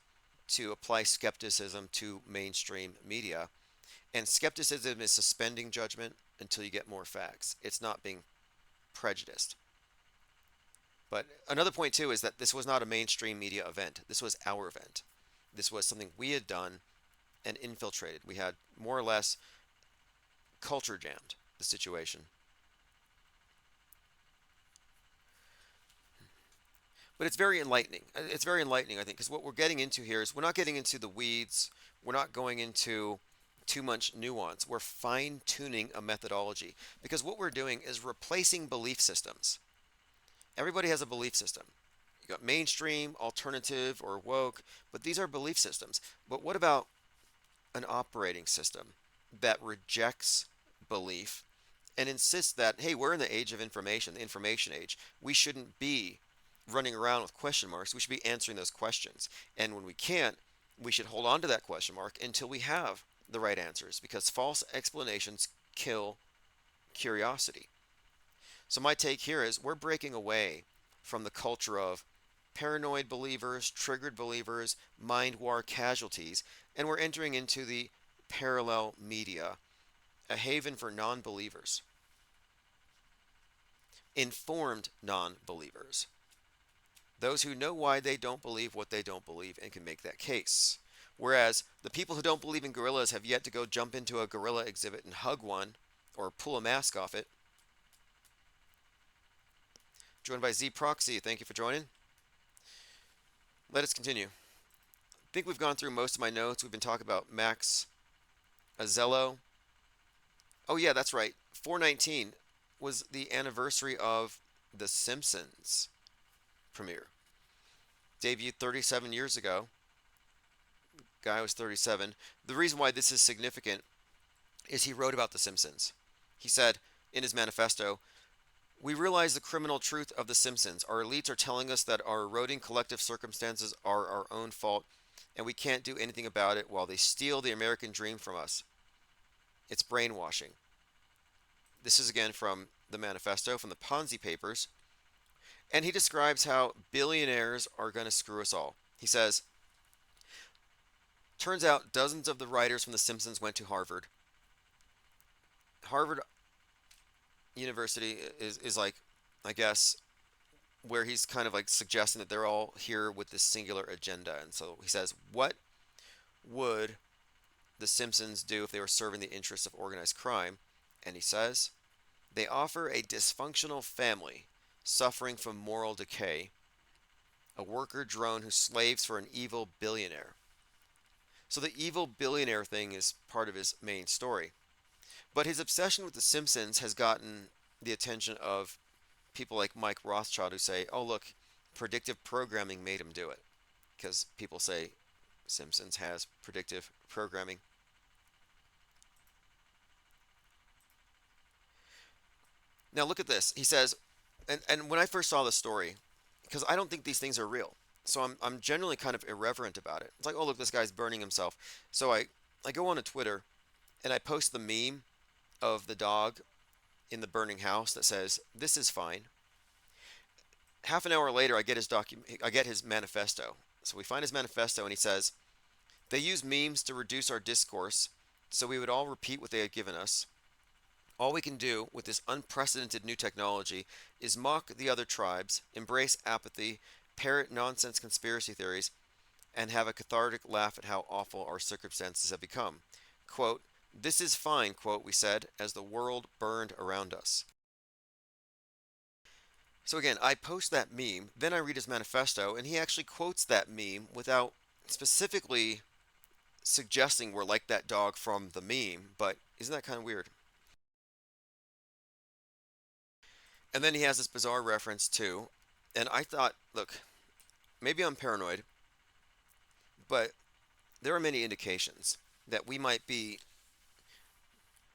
to apply skepticism to mainstream media. And skepticism is suspending judgment until you get more facts. It's not being prejudiced. But another point too is that this was not a mainstream media event. This was our event. This was something we had done and infiltrated. We had more or less culture jammed the situation. But it's very enlightening. It's very enlightening, I think, because what we're getting into here is we're not getting into the weeds. We're not going into too much nuance. We're fine tuning a methodology because what we're doing is replacing belief systems. Everybody has a belief system. You got mainstream, alternative, or woke, but these are belief systems. But what about an operating system that rejects belief and insists that, hey, we're in the age of information, the information age. We shouldn't be running around with question marks. We should be answering those questions. And when we can't, we should hold on to that question mark until we have the right answers because false explanations kill curiosity. So my take here is we're breaking away from the culture of paranoid believers, triggered believers, mind war casualties, and we're entering into the parallel media, a haven for non-believers, informed non-believers, those who know why they don't believe what they don't believe and can make that case. Whereas the people who don't believe in gorillas have yet to go jump into a gorilla exhibit and hug one or pull a mask off it. Joined by Z Proxy, thank you for joining. Let us continue. I think we've gone through most of my notes. We've been talking about Max Azello. Oh yeah, that's right. 419 was the anniversary of The Simpsons premiere. Debuted 37 years ago. Guy was 37. The reason why this is significant is he wrote about The Simpsons. He said in his manifesto, "We realize the criminal truth of The Simpsons. Our elites are telling us that our eroding collective circumstances are our own fault, and we can't do anything about it while they steal the American dream from us. It's brainwashing." This is again from the manifesto, from the Ponzi Papers. And he describes how billionaires are going to screw us all. He says, turns out dozens of the writers from The Simpsons went to Harvard. Harvard University is like, I guess, where he's kind of like suggesting that they're all here with this singular agenda. And so he says, what would The Simpsons do if they were serving the interests of organized crime? And he says, they offer a dysfunctional family suffering from moral decay, a worker drone who slaves for an evil billionaire. So the evil billionaire thing is part of his main story. But his obsession with The Simpsons has gotten the attention of people like Mike Rothschild who say, oh, look, predictive programming made him do it. Because people say Simpsons has predictive programming. Now look at this. He says, and when I first saw the story, because I don't think these things are real, so I'm generally kind of irreverent about it. It's like, oh look, this guy's burning himself. So I go on to Twitter and I post the meme of the dog in the burning house that says, "This is fine." Half an hour later, I get his manifesto. So we find his manifesto, and he says, "They use memes to reduce our discourse, so we would all repeat what they had given us. All we can do with this unprecedented new technology is mock the other tribes, embrace apathy, parrot nonsense conspiracy theories, and have a cathartic laugh at how awful our circumstances have become. Quote, this is fine, quote, we said, as the world burned around us." So again, I post that meme, then I read his manifesto, and he actually quotes that meme without specifically suggesting we're like that dog from the meme, but isn't that kind of weird? And then he has this bizarre reference too. And I thought, look, maybe I'm paranoid, but there are many indications that we might be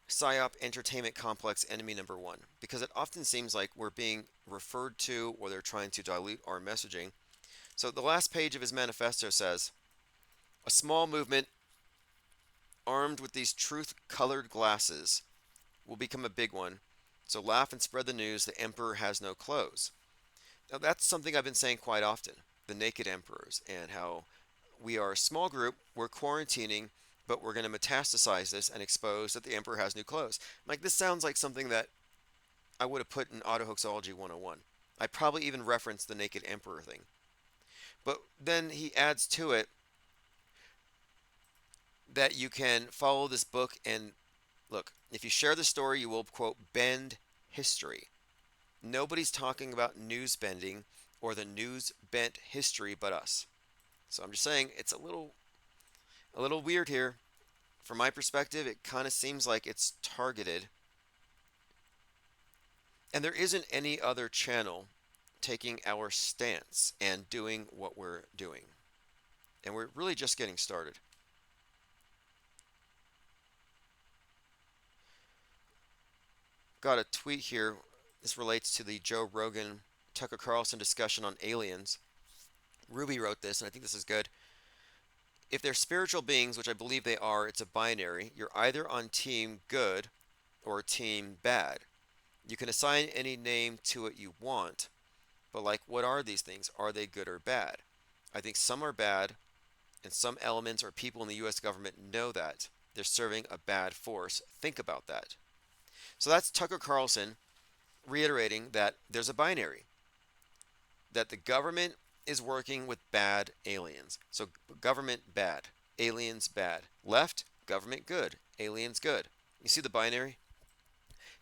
PSYOP entertainment complex enemy number one, because it often seems like we're being referred to or they're trying to dilute our messaging. So the last page of his manifesto says, a small movement armed with these truth-colored glasses will become a big one. So laugh and spread the news, the emperor has no clothes. Now that's something I've been saying quite often, the naked emperors, and how we are a small group, we're quarantining, but we're going to metastasize this and expose that the emperor has new clothes. Like, this sounds like something that I would have put in Autohoaxology 101. I probably even referenced the naked emperor thing. But then he adds to it that you can follow this book and look, if you share the story, you will, quote, bend history. Nobody's talking about news bending or the news bent history but us. So I'm just saying it's a little weird here. From my perspective, it kind of seems like it's targeted. And there isn't any other channel taking our stance and doing what we're doing. And we're really just getting started. Got a tweet here. This relates to the Joe Rogan Tucker Carlson discussion on aliens. Ruby wrote this, and I think this is good. If they're spiritual beings, which I believe they are, it's a binary. You're either on team good or team bad. You can assign any name to it you want, but like, what are these things? Are they good or bad? I think some are bad, and some elements or people in the US government know that. They're serving a bad force. Think about that. So that's Tucker Carlson reiterating that there's a binary, that the government is working with bad aliens. So government bad, aliens bad. Left, government good, aliens good. You see the binary?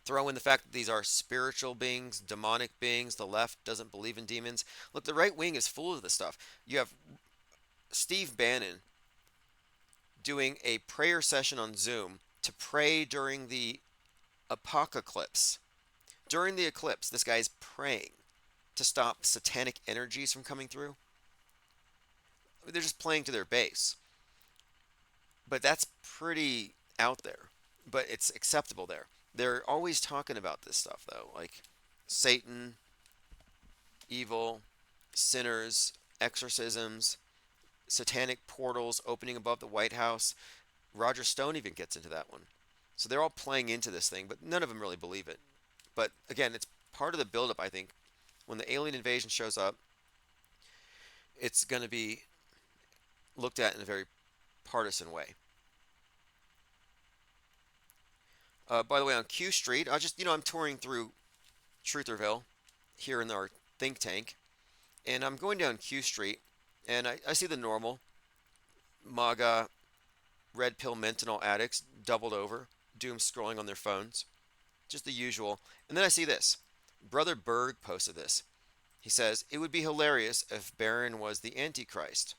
Throw in the fact that these are spiritual beings, demonic beings. The left doesn't believe in demons. Look, the right wing is full of this stuff. You have Steve Bannon doing a prayer session on Zoom to pray during the apocalypse. During the eclipse, this guy's praying to stop satanic energies from coming through. They're just playing to their base. But that's pretty out there. But it's acceptable there. They're always talking about this stuff, though, like Satan, evil, sinners, exorcisms, satanic portals opening above the White House. Roger Stone even gets into that one. So they're all playing into this thing, but none of them really believe it. But again, it's part of the buildup, I think. When the alien invasion shows up, it's going to be looked at in a very partisan way. By the way, on Q Street, I'm touring through Trutherville here in our think tank, and I'm going down Q Street, and I see the normal MAGA red pill menthol addicts doubled over, doom scrolling on their phones, just the usual. And then I see this. Brother Berg posted this. He says, it would be hilarious if Barron was the Antichrist.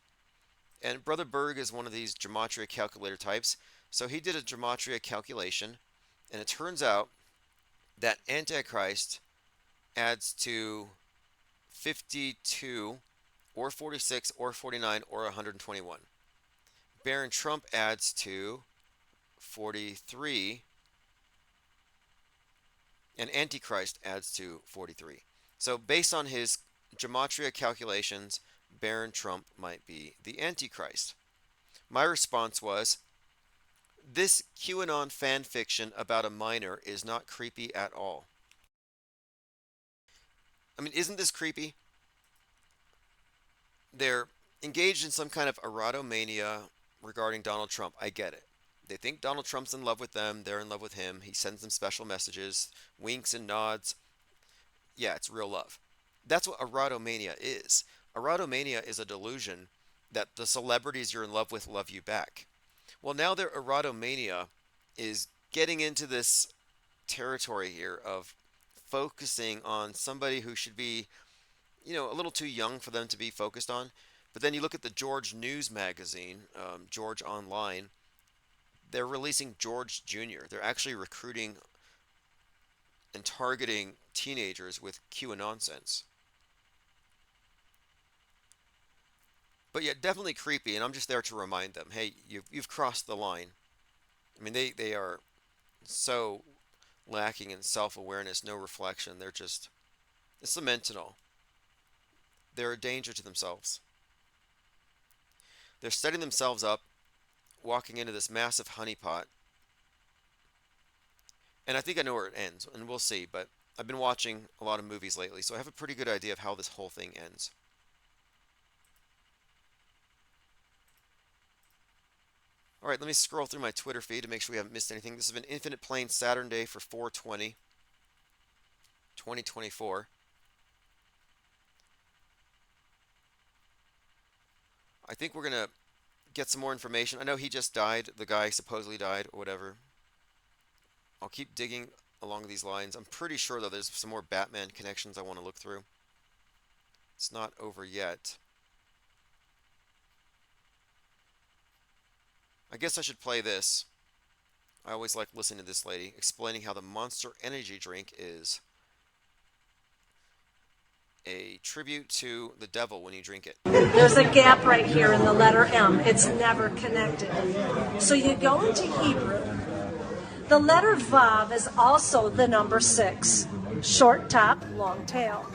And Brother Berg is one of these gematria calculator types, so he did a gematria calculation, and it turns out that Antichrist adds to 52 or 46 or 49 or 121. Barron Trump adds to 43, and Antichrist adds to 43. So based on his gematria calculations, Barron Trump might be the Antichrist. My response was, this QAnon fan fiction about a minor is not creepy at all. I mean, isn't this creepy? They're engaged in some kind of erotomania regarding Donald Trump. I get it. They think Donald Trump's in love with them. They're in love with him. He sends them special messages, winks and nods. Yeah, it's real love. That's what erotomania is. Erotomania is a delusion that the celebrities you're in love with love you back. Well, now their erotomania is getting into this territory here of focusing on somebody who should be, a little too young for them to be focused on. But then you look at the George News magazine, George Online, they're releasing George Jr. They're actually recruiting and targeting teenagers with QAnon nonsense. But yet definitely creepy, and I'm just there to remind them, hey, you've crossed the line. I mean, they are so lacking in self-awareness, no reflection. They're just, it's mental. They're a danger to themselves. They're setting themselves up, walking into this massive honeypot. And I think I know where it ends, and we'll see, but I've been watching a lot of movies lately, so I have a pretty good idea of how this whole thing ends. All right, let me scroll through my Twitter feed to make sure we haven't missed anything. This has been Infinite Plane Saturday for 4/20, 2024. I think we're going to get some more information. I know he just died. The guy supposedly died or whatever. I'll keep digging along these lines. I'm pretty sure, though, there's some more Batman connections I want to look through. It's not over yet. I guess I should play this. I always like listening to this lady explaining how the Monster Energy drink is a tribute to the devil when you drink it. There's a gap right here in the letter M. It's never connected. So you go into Hebrew. The letter Vav is also the number 6. Short top, long tail.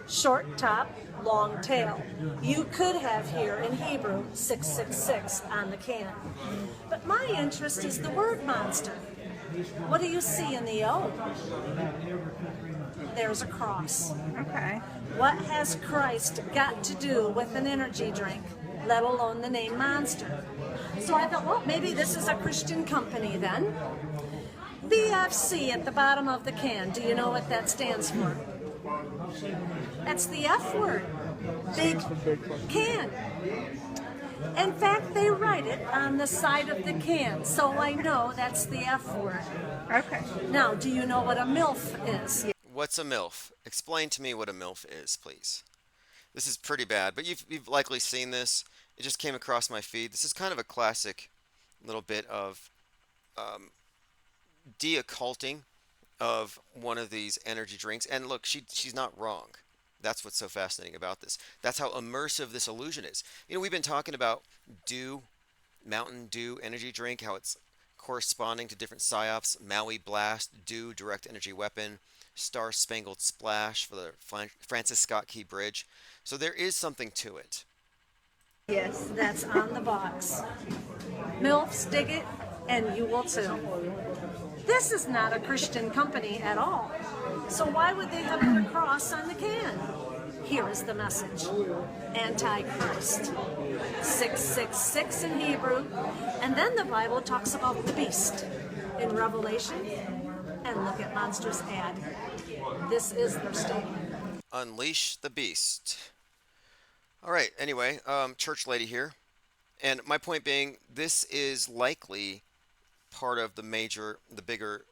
Short top, long tail. You could have here in Hebrew 666 on the can. But my interest is the word monster. What do you see in the O? There's a cross. Okay. What has Christ got to do with an energy drink, let alone the name Monster? So I thought, well, maybe this is a Christian company then. VFC at the bottom of the can. Do you know what that stands for? That's the F word. Big can. In fact, they write it on the side of the can, so I know that's the F word. Okay. Now, do you know what a MILF is? What's a MILF? Explain to me what a MILF is, please. This is pretty bad, but you've likely seen this. It just came across my feed. This is kind of a classic little bit of de-occulting of one of these energy drinks. And look, she's not wrong. That's what's so fascinating about this. That's how immersive this illusion is. You know, we've been talking about Dew, Mountain Dew energy drink, how it's corresponding to different psyops. Maui Blast, Dew, direct energy weapon, Star Spangled Splash for the Francis Scott Key Bridge. So there is something to it. Yes, that's on the box. MILFs dig it, and you will too. This is not a Christian company at all. So why would they have put a cross on the can? Here is the message. Antichrist. 666 in Hebrew. And then the Bible talks about the beast in Revelation. And look at Monster's ad. This is their statement. Unleash the beast. All right, anyway, church lady here. And my point being, this is likely part of the bigger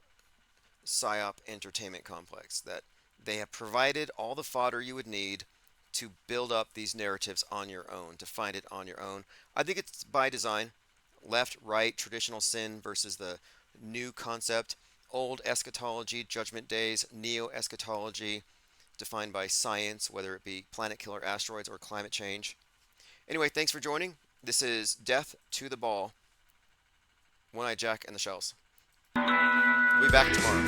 PSYOP entertainment complex, that they have provided all the fodder you would need to build up these narratives on your own, to find it on your own. I think it's by design. Left, right, traditional sin versus the new concept. Old eschatology, judgment days, neo-eschatology, defined by science, whether it be planet killer asteroids or climate change. Anyway, thanks for joining. This is Death to the Ball. One-Eyed Jack and the Shells. We'll be back tomorrow.